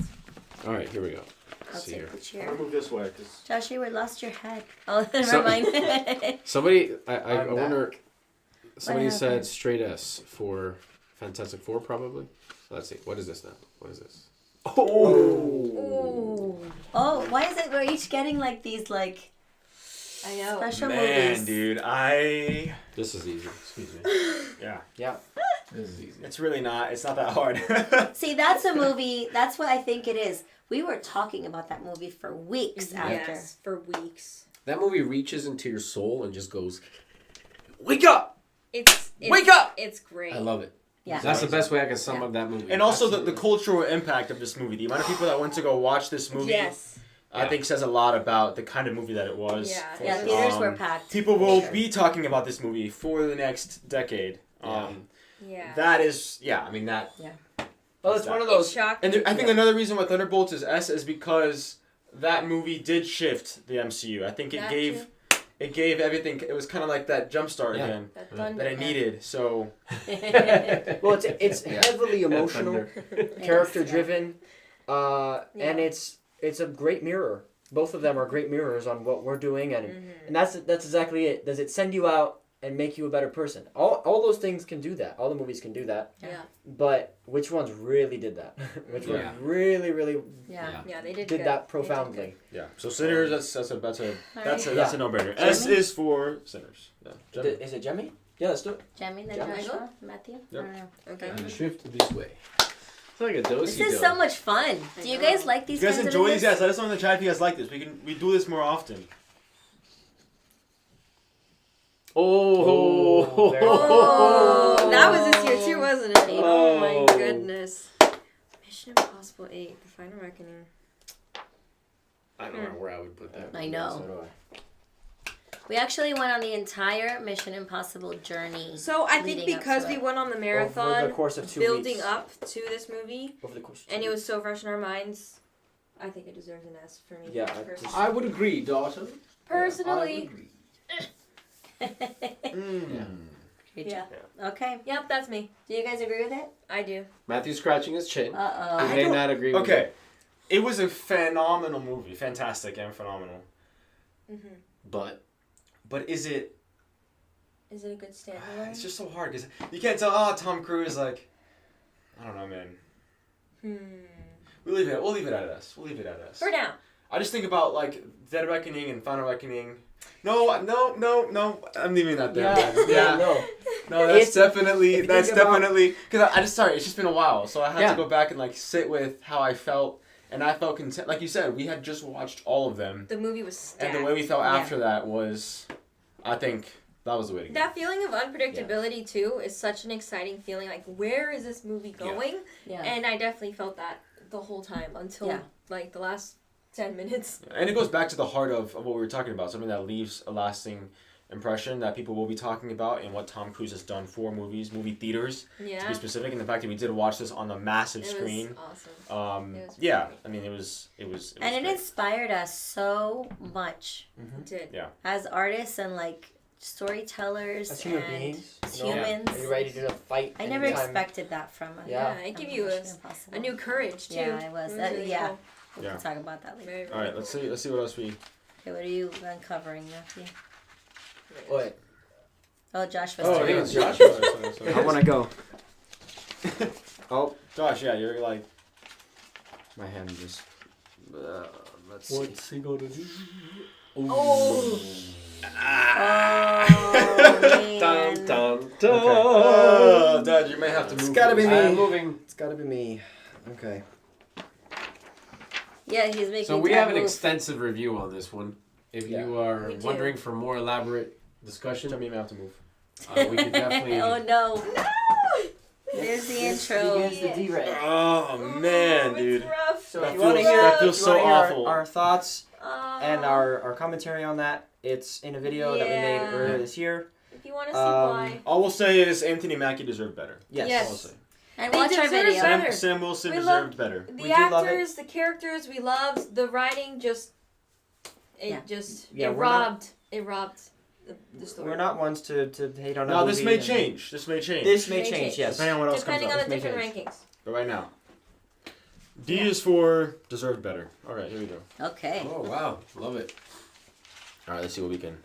[SPEAKER 3] All right, here we go.
[SPEAKER 5] I'll
[SPEAKER 3] Let's see
[SPEAKER 5] take
[SPEAKER 3] here.
[SPEAKER 5] the
[SPEAKER 1] I'm
[SPEAKER 5] chair.
[SPEAKER 1] gonna move this way, cause
[SPEAKER 5] Josh, you lost your head. Oh,
[SPEAKER 3] So-
[SPEAKER 5] never mind.
[SPEAKER 3] Somebody, I
[SPEAKER 2] I'm
[SPEAKER 3] wonder. Somebody
[SPEAKER 5] What
[SPEAKER 3] said
[SPEAKER 5] happened?
[SPEAKER 3] straight S for Fantastic Four, probably. Let's see. What is this now? What is this?
[SPEAKER 5] Ooh. Oh, why is it we're each getting like these like
[SPEAKER 4] I know.
[SPEAKER 5] special
[SPEAKER 1] man,
[SPEAKER 5] movies?
[SPEAKER 1] dude,
[SPEAKER 3] This is easy. Excuse me.
[SPEAKER 1] yeah,
[SPEAKER 2] Yeah.
[SPEAKER 3] This is easy.
[SPEAKER 1] it's really not. It's not that hard.
[SPEAKER 5] See, that's a movie. That's what I think it is. We were talking about that movie for weeks after.
[SPEAKER 4] Yes, for weeks.
[SPEAKER 3] That movie reaches into your soul and just goes.
[SPEAKER 1] wake up!
[SPEAKER 4] It's
[SPEAKER 1] Wake up!
[SPEAKER 4] It's great.
[SPEAKER 3] I love it.
[SPEAKER 5] Yeah.
[SPEAKER 3] That's the best way I can sum up that movie.
[SPEAKER 1] And also the
[SPEAKER 3] Absolutely.
[SPEAKER 1] cultural impact of this movie. The amount of people that went to go watch this movie,
[SPEAKER 4] Yes.
[SPEAKER 1] I think says a lot about the kind of movie that it was.
[SPEAKER 4] Yeah.
[SPEAKER 5] Yeah, theaters were packed.
[SPEAKER 1] People will
[SPEAKER 5] Sure.
[SPEAKER 1] be talking about this movie for the next decade.
[SPEAKER 4] Yeah.
[SPEAKER 1] That is, yeah, I mean that.
[SPEAKER 2] Well, it's one of
[SPEAKER 4] It's
[SPEAKER 2] those.
[SPEAKER 4] shocking.
[SPEAKER 1] And I think another reason why Thunderbolts is S is because that movie did shift the MCU. I think it
[SPEAKER 4] That
[SPEAKER 1] gave everything. It was kind of like that jump start
[SPEAKER 3] Yeah.
[SPEAKER 1] again
[SPEAKER 4] That thunder.
[SPEAKER 1] that it needed. So
[SPEAKER 2] Well, it's
[SPEAKER 3] Yeah.
[SPEAKER 2] heavily emotional, character driven, and
[SPEAKER 4] Yeah.
[SPEAKER 2] it's a great mirror. Both of them are great mirrors on what we're doing, and that's exactly it. Does it send you out and make you a better person? All those things can do that. All the movies can do that.
[SPEAKER 4] Yeah.
[SPEAKER 2] But which ones really did that? Which
[SPEAKER 3] Yeah.
[SPEAKER 2] ones really
[SPEAKER 5] Yeah.
[SPEAKER 4] Yeah, they did
[SPEAKER 2] did
[SPEAKER 4] good.
[SPEAKER 2] that
[SPEAKER 4] They did
[SPEAKER 2] profoundly?
[SPEAKER 1] yeah. So Sinners, that's a
[SPEAKER 2] Yeah.
[SPEAKER 1] no-brainer. S
[SPEAKER 5] Jimmy?
[SPEAKER 1] is for Sinners. Yeah. Jimmy.
[SPEAKER 2] Is it Jemmy? Yeah, let's do it.
[SPEAKER 5] Jamie, then
[SPEAKER 2] Jamie.
[SPEAKER 5] Joshua, Matthew.
[SPEAKER 1] Yep.
[SPEAKER 5] I don't know.
[SPEAKER 4] Okay.
[SPEAKER 3] And shift this way. It's like a
[SPEAKER 5] This
[SPEAKER 3] dosey
[SPEAKER 5] is so much fun.
[SPEAKER 4] I
[SPEAKER 5] Do you
[SPEAKER 4] know.
[SPEAKER 5] guys like
[SPEAKER 1] If
[SPEAKER 5] these
[SPEAKER 1] you guys
[SPEAKER 5] kinds
[SPEAKER 1] enjoy
[SPEAKER 5] of
[SPEAKER 1] these,
[SPEAKER 5] videos?
[SPEAKER 1] guys, let us know in the chat if you guys like this. We do this more often.
[SPEAKER 3] Oh,
[SPEAKER 2] very
[SPEAKER 4] Oh, that was this year too, wasn't it? Oh my
[SPEAKER 3] Oh.
[SPEAKER 4] goodness. Mission Impossible 8: The Final Reckoning.
[SPEAKER 3] I don't know where I would put that.
[SPEAKER 5] I know.
[SPEAKER 3] So do I.
[SPEAKER 5] We actually went on the entire Mission Impossible journey.
[SPEAKER 4] So I think
[SPEAKER 5] Leading up
[SPEAKER 4] because
[SPEAKER 5] to
[SPEAKER 4] we
[SPEAKER 5] it.
[SPEAKER 4] went on the
[SPEAKER 2] Over
[SPEAKER 4] marathon,
[SPEAKER 2] the course of 2
[SPEAKER 4] building
[SPEAKER 2] weeks.
[SPEAKER 4] up to this movie,
[SPEAKER 2] Over the course. Of 2
[SPEAKER 4] and it was
[SPEAKER 2] weeks.
[SPEAKER 4] so fresh in our minds, I think it deserves an S for me.
[SPEAKER 2] Yeah, I
[SPEAKER 4] Personally.
[SPEAKER 2] just-
[SPEAKER 3] I would agree, Dalton. I would
[SPEAKER 4] Personally.
[SPEAKER 3] agree.
[SPEAKER 5] Yeah. Okay.
[SPEAKER 4] Yep, that's me.
[SPEAKER 5] Do you guys agree with it?
[SPEAKER 4] I do.
[SPEAKER 3] Matthew's scratching his chin.
[SPEAKER 5] Uh
[SPEAKER 3] He may
[SPEAKER 5] oh.
[SPEAKER 3] not agree with
[SPEAKER 1] Okay,
[SPEAKER 3] it,
[SPEAKER 1] it was a phenomenal movie, fantastic and phenomenal.
[SPEAKER 3] but
[SPEAKER 1] But is it?
[SPEAKER 4] Is it a good standalone?
[SPEAKER 1] It's just so hard because you can't tell. Oh, Tom Cruise, like, I don't know, man. We'll leave it at S. We'll leave it at S.
[SPEAKER 4] For now.
[SPEAKER 1] I just think about like Dead Reckoning and Final Reckoning. No. I'm leaving that there.
[SPEAKER 2] Yeah, no.
[SPEAKER 1] No, that's
[SPEAKER 2] If
[SPEAKER 1] definitely
[SPEAKER 2] you think about-
[SPEAKER 1] because I just sorry, it's just been a while, so I had
[SPEAKER 2] Yeah.
[SPEAKER 1] to go back and like sit with how I felt, and I felt content. Like you said, we had just watched all of them,
[SPEAKER 4] The movie was stacked.
[SPEAKER 1] and the way we felt
[SPEAKER 5] Yeah.
[SPEAKER 1] after that was, I think that was the way to go.
[SPEAKER 4] That feeling of unpredictability too is such an exciting feeling. Like, where is this movie going?
[SPEAKER 5] Yeah.
[SPEAKER 4] And I definitely felt that the whole time until
[SPEAKER 5] Yeah.
[SPEAKER 4] like the last 10 minutes.
[SPEAKER 1] And it goes back to the heart of what we were talking about, something that leaves a lasting impression that people will be talking about and what Tom Cruise has done for movie theaters, to
[SPEAKER 4] Yeah.
[SPEAKER 1] be specific, and the fact that we did watch this on the massive
[SPEAKER 4] It
[SPEAKER 1] screen.
[SPEAKER 4] was awesome. It was
[SPEAKER 1] Yeah,
[SPEAKER 4] great.
[SPEAKER 1] I mean, it was
[SPEAKER 5] And it
[SPEAKER 1] great.
[SPEAKER 5] inspired us so much
[SPEAKER 4] It did.
[SPEAKER 1] Yeah.
[SPEAKER 5] as artists and like storytellers
[SPEAKER 2] As human
[SPEAKER 5] and
[SPEAKER 2] beings.
[SPEAKER 5] as
[SPEAKER 2] you know,
[SPEAKER 5] humans.
[SPEAKER 2] Are you ready to fight?
[SPEAKER 5] I never
[SPEAKER 2] anytime?
[SPEAKER 5] expected that from us.
[SPEAKER 2] Yeah.
[SPEAKER 4] It gave you a new courage too.
[SPEAKER 5] Yeah, it was.
[SPEAKER 4] really
[SPEAKER 5] Yeah.
[SPEAKER 4] cool.
[SPEAKER 5] We
[SPEAKER 1] Yeah.
[SPEAKER 5] can talk about that later.
[SPEAKER 4] Very,
[SPEAKER 1] All right,
[SPEAKER 4] very
[SPEAKER 1] let's
[SPEAKER 4] cool.
[SPEAKER 1] see what else we.
[SPEAKER 5] Okay, what are you uncovering, Matthew?
[SPEAKER 2] Wait.
[SPEAKER 5] Oh, Josh was
[SPEAKER 1] Oh, I
[SPEAKER 5] turning.
[SPEAKER 1] think it's Josh. Sorry.
[SPEAKER 2] I want to go. Oh,
[SPEAKER 1] Josh, yeah, you're like.
[SPEAKER 2] my hand just. Let's see.
[SPEAKER 3] what's he gonna do?
[SPEAKER 4] Oh.
[SPEAKER 5] Oh, man.
[SPEAKER 3] Dun, dun, dun.
[SPEAKER 1] Oh, Dad, you may have to move.
[SPEAKER 2] It's gotta be
[SPEAKER 1] for
[SPEAKER 2] me.
[SPEAKER 1] this.
[SPEAKER 3] I'm moving.
[SPEAKER 2] It's got to be me. Okay.
[SPEAKER 5] Yeah, he's making
[SPEAKER 3] So we
[SPEAKER 5] Ted
[SPEAKER 3] have an
[SPEAKER 5] move.
[SPEAKER 3] extensive review on this one. If
[SPEAKER 2] Yeah.
[SPEAKER 3] you are
[SPEAKER 4] We do.
[SPEAKER 3] wondering for more elaborate discussion,
[SPEAKER 1] Jimmy may have to move.
[SPEAKER 3] we could definitely.
[SPEAKER 5] Oh, no. There's the intro.
[SPEAKER 2] Begins the D-Ray.
[SPEAKER 1] Oh man, dude.
[SPEAKER 4] It's rough.
[SPEAKER 2] So
[SPEAKER 1] That
[SPEAKER 2] if you want to
[SPEAKER 1] feels-
[SPEAKER 2] hear,
[SPEAKER 1] that
[SPEAKER 2] if
[SPEAKER 1] feels
[SPEAKER 2] you
[SPEAKER 1] so
[SPEAKER 2] wanna hear
[SPEAKER 1] awful.
[SPEAKER 2] our thoughts
[SPEAKER 4] Oh.
[SPEAKER 2] and our commentary on that, it's in a video that we made
[SPEAKER 4] Yeah.
[SPEAKER 2] earlier this year.
[SPEAKER 4] If you want to see why.
[SPEAKER 1] All we'll say is Anthony Mackie deserved better.
[SPEAKER 2] Yes.
[SPEAKER 4] Yes.
[SPEAKER 1] All I'll say.
[SPEAKER 5] And
[SPEAKER 4] They
[SPEAKER 5] watch our
[SPEAKER 4] deserve
[SPEAKER 5] video.
[SPEAKER 4] better.
[SPEAKER 1] Sam Wilson
[SPEAKER 4] We
[SPEAKER 1] deserved better.
[SPEAKER 4] The
[SPEAKER 2] We do love it.
[SPEAKER 4] actors, the characters we loved, the writing just
[SPEAKER 5] Yeah.
[SPEAKER 2] Yeah,
[SPEAKER 4] it
[SPEAKER 2] we're not-
[SPEAKER 4] robbed the story.
[SPEAKER 2] We're not ones to hate on a
[SPEAKER 1] No, this
[SPEAKER 2] movie
[SPEAKER 1] may
[SPEAKER 2] and-
[SPEAKER 1] change. This may change.
[SPEAKER 2] This may
[SPEAKER 4] May
[SPEAKER 2] change,
[SPEAKER 4] change.
[SPEAKER 2] yes.
[SPEAKER 1] Depending on what else
[SPEAKER 4] depending
[SPEAKER 1] comes
[SPEAKER 4] on
[SPEAKER 1] up.
[SPEAKER 4] the
[SPEAKER 2] This may
[SPEAKER 4] different
[SPEAKER 2] change.
[SPEAKER 4] rankings.
[SPEAKER 1] But right now, D
[SPEAKER 5] Yeah.
[SPEAKER 1] is for deserved better. All right, here we go.
[SPEAKER 5] Okay.
[SPEAKER 3] Oh wow, love it.
[SPEAKER 1] All right, let's see what we can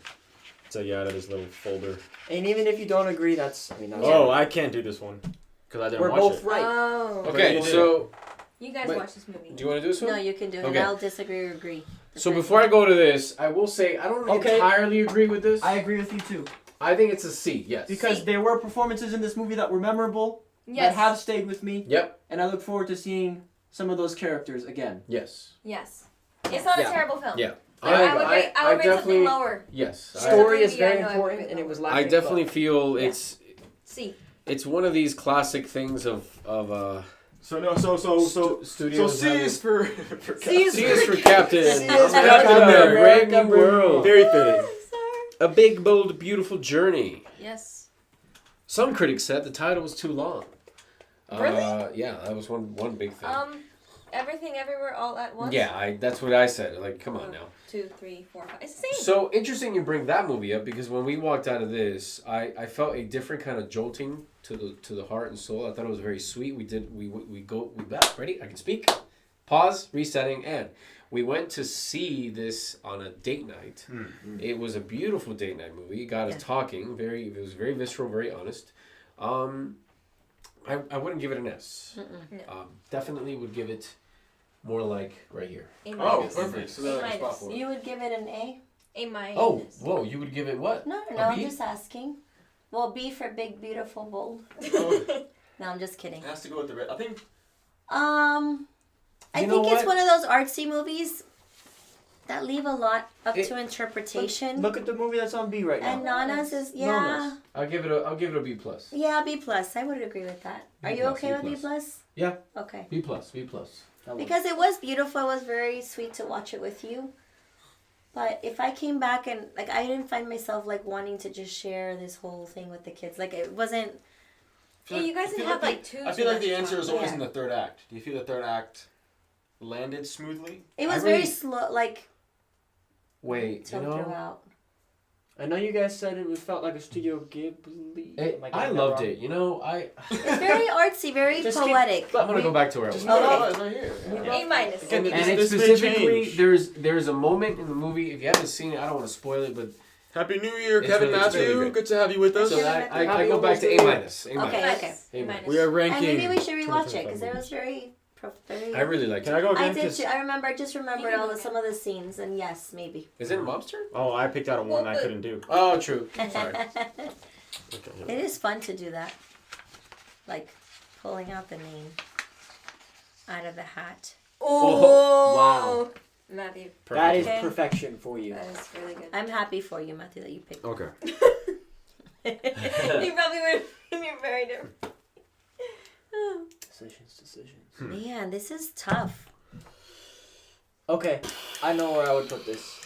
[SPEAKER 1] take out of this little folder.
[SPEAKER 2] And even if you don't agree, that's. I mean, that's
[SPEAKER 1] Oh, I can't do this one because I didn't
[SPEAKER 2] we're
[SPEAKER 1] watch
[SPEAKER 2] both
[SPEAKER 1] it.
[SPEAKER 2] right.
[SPEAKER 4] Oh.
[SPEAKER 1] Okay,
[SPEAKER 3] Okay,
[SPEAKER 1] you
[SPEAKER 3] so
[SPEAKER 4] You guys
[SPEAKER 3] Wait.
[SPEAKER 4] watch this movie.
[SPEAKER 3] do you want to do this one?
[SPEAKER 5] No, you can do it.
[SPEAKER 3] Okay.
[SPEAKER 5] And I'll disagree or agree.
[SPEAKER 3] So before I go to this, I will say I don't
[SPEAKER 2] Okay.
[SPEAKER 3] entirely agree with this.
[SPEAKER 2] I agree with you too.
[SPEAKER 3] I think it's a C. Yes.
[SPEAKER 2] Because there were performances in this movie that were memorable,
[SPEAKER 4] Yes.
[SPEAKER 2] that have stayed with me,
[SPEAKER 3] Yep.
[SPEAKER 2] and I look forward to seeing some of those characters again.
[SPEAKER 3] Yes.
[SPEAKER 4] Yes. It's not
[SPEAKER 2] Yeah.
[SPEAKER 4] a terrible film.
[SPEAKER 3] Yeah.
[SPEAKER 4] But I would rate something
[SPEAKER 3] definitely
[SPEAKER 4] lower.
[SPEAKER 3] yes.
[SPEAKER 4] Story-
[SPEAKER 2] Story is
[SPEAKER 4] movie,
[SPEAKER 2] very
[SPEAKER 4] I know I
[SPEAKER 2] important,
[SPEAKER 4] would
[SPEAKER 2] and it was
[SPEAKER 3] I
[SPEAKER 2] lacking.
[SPEAKER 3] definitely feel
[SPEAKER 4] Yeah.
[SPEAKER 3] it's
[SPEAKER 4] C.
[SPEAKER 3] one of these classic things of
[SPEAKER 1] So no, so
[SPEAKER 3] studios.
[SPEAKER 1] C is for
[SPEAKER 4] C is
[SPEAKER 3] C is for Captain.
[SPEAKER 1] C is for
[SPEAKER 3] Captain
[SPEAKER 1] Captain
[SPEAKER 3] America,
[SPEAKER 2] America,
[SPEAKER 3] brave new world.
[SPEAKER 1] very fitting.
[SPEAKER 3] A big, bold, beautiful journey.
[SPEAKER 4] Yes.
[SPEAKER 3] Some critics said the title was too long.
[SPEAKER 4] Really?
[SPEAKER 3] Yeah, that was one big thing.
[SPEAKER 4] Everything, everywhere, all at once.
[SPEAKER 3] Yeah, that's what I said. Like, come on now.
[SPEAKER 4] 2, 3, 4, 5. It's the same.
[SPEAKER 3] So interesting you bring that movie up because when we walked out of this, I felt a different kind of jolting to the heart and soul. I thought it was very sweet. We ready? I can speak. Pause, resetting, and we went to see this on a date night.
[SPEAKER 1] Mm-hmm.
[SPEAKER 3] It was a beautiful date night movie. It got us talking. It was very visceral, very honest. I wouldn't give it an S. Definitely would give it more like right here.
[SPEAKER 4] A
[SPEAKER 1] Oh,
[SPEAKER 4] minus.
[SPEAKER 1] perfect. So that's a spot for it.
[SPEAKER 5] You would give it an A?
[SPEAKER 4] A minus.
[SPEAKER 3] Oh, whoa! You would give it what?
[SPEAKER 5] No,
[SPEAKER 3] A
[SPEAKER 5] I'm
[SPEAKER 3] B?
[SPEAKER 5] just asking. Well, B for big, beautiful, bold. No, I'm just kidding.
[SPEAKER 1] It has to go with the red. I think.
[SPEAKER 5] I
[SPEAKER 3] You know
[SPEAKER 5] think it's
[SPEAKER 3] what?
[SPEAKER 5] one of those artsy movies that leave a lot up
[SPEAKER 3] It-
[SPEAKER 5] to interpretation.
[SPEAKER 2] Look at the movie that's on B right now.
[SPEAKER 5] And Nana's is
[SPEAKER 2] Nana's.
[SPEAKER 3] I'll give it a B plus.
[SPEAKER 5] yeah, B plus. I would agree with that. Are
[SPEAKER 3] B
[SPEAKER 5] you
[SPEAKER 3] plus,
[SPEAKER 5] okay
[SPEAKER 3] B
[SPEAKER 5] with B
[SPEAKER 3] plus.
[SPEAKER 5] plus?
[SPEAKER 3] Yeah.
[SPEAKER 5] Okay.
[SPEAKER 3] B plus. B plus.
[SPEAKER 2] That was-
[SPEAKER 5] Because it was beautiful. It was very sweet to watch it with you. But if I came back and like I didn't find myself like wanting to just share this whole thing with the kids. Like it wasn't.
[SPEAKER 4] Yeah, you guys
[SPEAKER 1] I feel
[SPEAKER 4] didn't have
[SPEAKER 1] like
[SPEAKER 4] like two.
[SPEAKER 1] I feel like the answer is always
[SPEAKER 5] Yeah.
[SPEAKER 1] in the third act. Do you feel the third act landed smoothly?
[SPEAKER 5] It was
[SPEAKER 3] I really-
[SPEAKER 5] very slow. Like
[SPEAKER 3] Wait,
[SPEAKER 5] till
[SPEAKER 3] you know,
[SPEAKER 5] throughout.
[SPEAKER 2] I know you guys said it felt like a Studio Ghibli. Am I
[SPEAKER 3] I
[SPEAKER 2] getting that
[SPEAKER 3] loved
[SPEAKER 2] wrong?
[SPEAKER 3] it. You know,
[SPEAKER 5] It's very artsy, very
[SPEAKER 2] Just keep-
[SPEAKER 5] poetic.
[SPEAKER 3] I'm gonna go back to where I was.
[SPEAKER 2] Just-
[SPEAKER 1] No,
[SPEAKER 5] Okay.
[SPEAKER 1] no, it's right here.
[SPEAKER 4] A minus.
[SPEAKER 1] Again,
[SPEAKER 3] And it's
[SPEAKER 1] this may
[SPEAKER 3] specifically
[SPEAKER 1] change.
[SPEAKER 3] there's a moment in the movie. If you haven't seen it, I don't want to spoil it, but
[SPEAKER 1] Happy New Year,
[SPEAKER 3] It's
[SPEAKER 1] Kevin
[SPEAKER 3] really- it's
[SPEAKER 1] Matthew.
[SPEAKER 3] really good.
[SPEAKER 1] Good to have you with us.
[SPEAKER 3] so
[SPEAKER 5] Kevin
[SPEAKER 3] that,
[SPEAKER 5] Matthew.
[SPEAKER 3] I go back to A minus. A minus.
[SPEAKER 5] Okay, okay.
[SPEAKER 3] A minus.
[SPEAKER 1] We are ranking.
[SPEAKER 5] And maybe we should rewatch it
[SPEAKER 1] 2025
[SPEAKER 5] because it was
[SPEAKER 1] movies.
[SPEAKER 5] very, very.
[SPEAKER 3] I really like
[SPEAKER 1] Can I
[SPEAKER 3] it.
[SPEAKER 1] go
[SPEAKER 5] I
[SPEAKER 1] again?
[SPEAKER 5] did
[SPEAKER 1] 'Cause-
[SPEAKER 5] too. I remember. I just remembered
[SPEAKER 4] can
[SPEAKER 5] all
[SPEAKER 4] go
[SPEAKER 5] the, some of the scenes, and yes, maybe.
[SPEAKER 3] Is it a mobster?
[SPEAKER 1] Oh, I picked out a one I couldn't do.
[SPEAKER 3] Oh, true. Sorry.
[SPEAKER 5] It is fun to do that, like pulling out the name out of the hat.
[SPEAKER 4] Oh,
[SPEAKER 2] Wow.
[SPEAKER 4] Matthew,
[SPEAKER 2] That is
[SPEAKER 5] Okay.
[SPEAKER 2] perfection for you.
[SPEAKER 4] that is really good.
[SPEAKER 5] I'm happy for you, Matthew, that you picked.
[SPEAKER 1] Okay.
[SPEAKER 4] You probably would have been very different.
[SPEAKER 2] Decisions.
[SPEAKER 5] Man, this is tough.
[SPEAKER 2] Okay, I know where I would put this.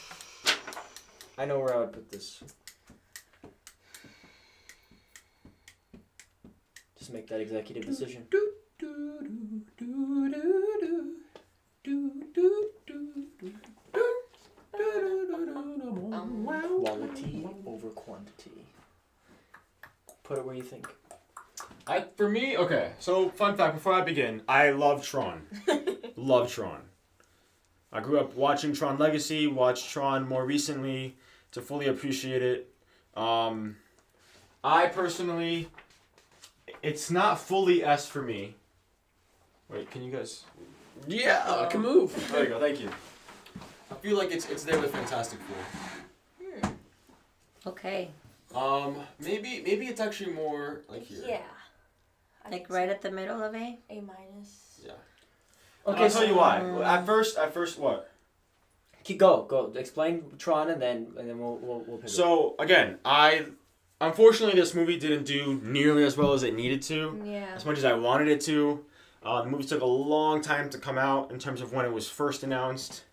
[SPEAKER 2] Just make that executive decision. Quality over quantity. Put it where you think.
[SPEAKER 1] For me, okay. So, fun fact before I begin, I love Tron. Love Tron. I grew up watching Tron Legacy, watched Tron more recently to fully appreciate it. I personally, it's not fully S for me. Wait, can you guys?
[SPEAKER 3] Yeah, I can move.
[SPEAKER 1] There you go. Thank you. I feel like it's there with Fantastic Four.
[SPEAKER 5] Okay,
[SPEAKER 1] Maybe it's actually more like here.
[SPEAKER 4] Yeah.
[SPEAKER 5] like right at the middle of A.
[SPEAKER 4] A minus.
[SPEAKER 1] Yeah.
[SPEAKER 2] Okay,
[SPEAKER 1] I'll tell you why. At first, what?
[SPEAKER 2] Go. Explain Tron and then we'll pick it up.
[SPEAKER 1] So again, unfortunately this movie didn't do nearly as well as it needed to,
[SPEAKER 4] Yeah.
[SPEAKER 1] as much as I wanted it to. The movie took a long time to come out in terms of when it was first announced.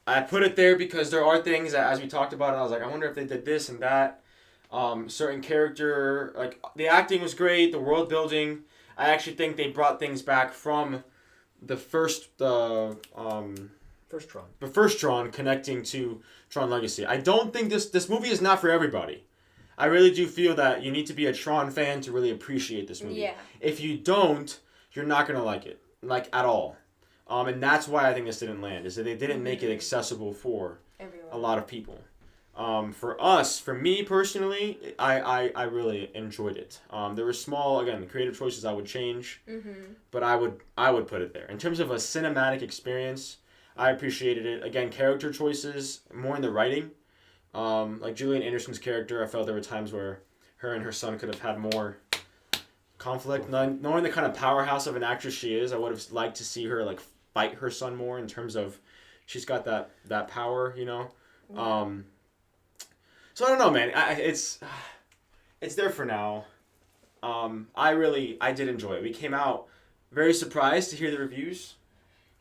[SPEAKER 1] I put it there because there are things that, as we talked about, I was like, I wonder if they did this and that. Certain character, like the acting was great, the world building. I actually think they brought things back from the first Tron connecting to Tron Legacy. I don't think this movie is not for everybody. I really do feel that you need to be a Tron fan to really appreciate this movie.
[SPEAKER 4] Yeah.
[SPEAKER 1] If you don't, you're not gonna like it, like at all. And that's why I think this didn't land, is that they didn't make it accessible for
[SPEAKER 4] Everyone.
[SPEAKER 1] a lot of people. For me personally, I really enjoyed it. There were small, again, creative choices I would change, but I would put it there. In terms of a cinematic experience, I appreciated it. Again, character choices, more in the writing. Like Gillian Anderson's character, I felt there were times where her and her son could have had more conflict. Knowing the kind of powerhouse of an actress she is, I would have liked to see her like fight her son more in terms of she's got that power, you know. So I don't know, man. It's there for now. I did enjoy it. We came out very surprised to hear the reviews.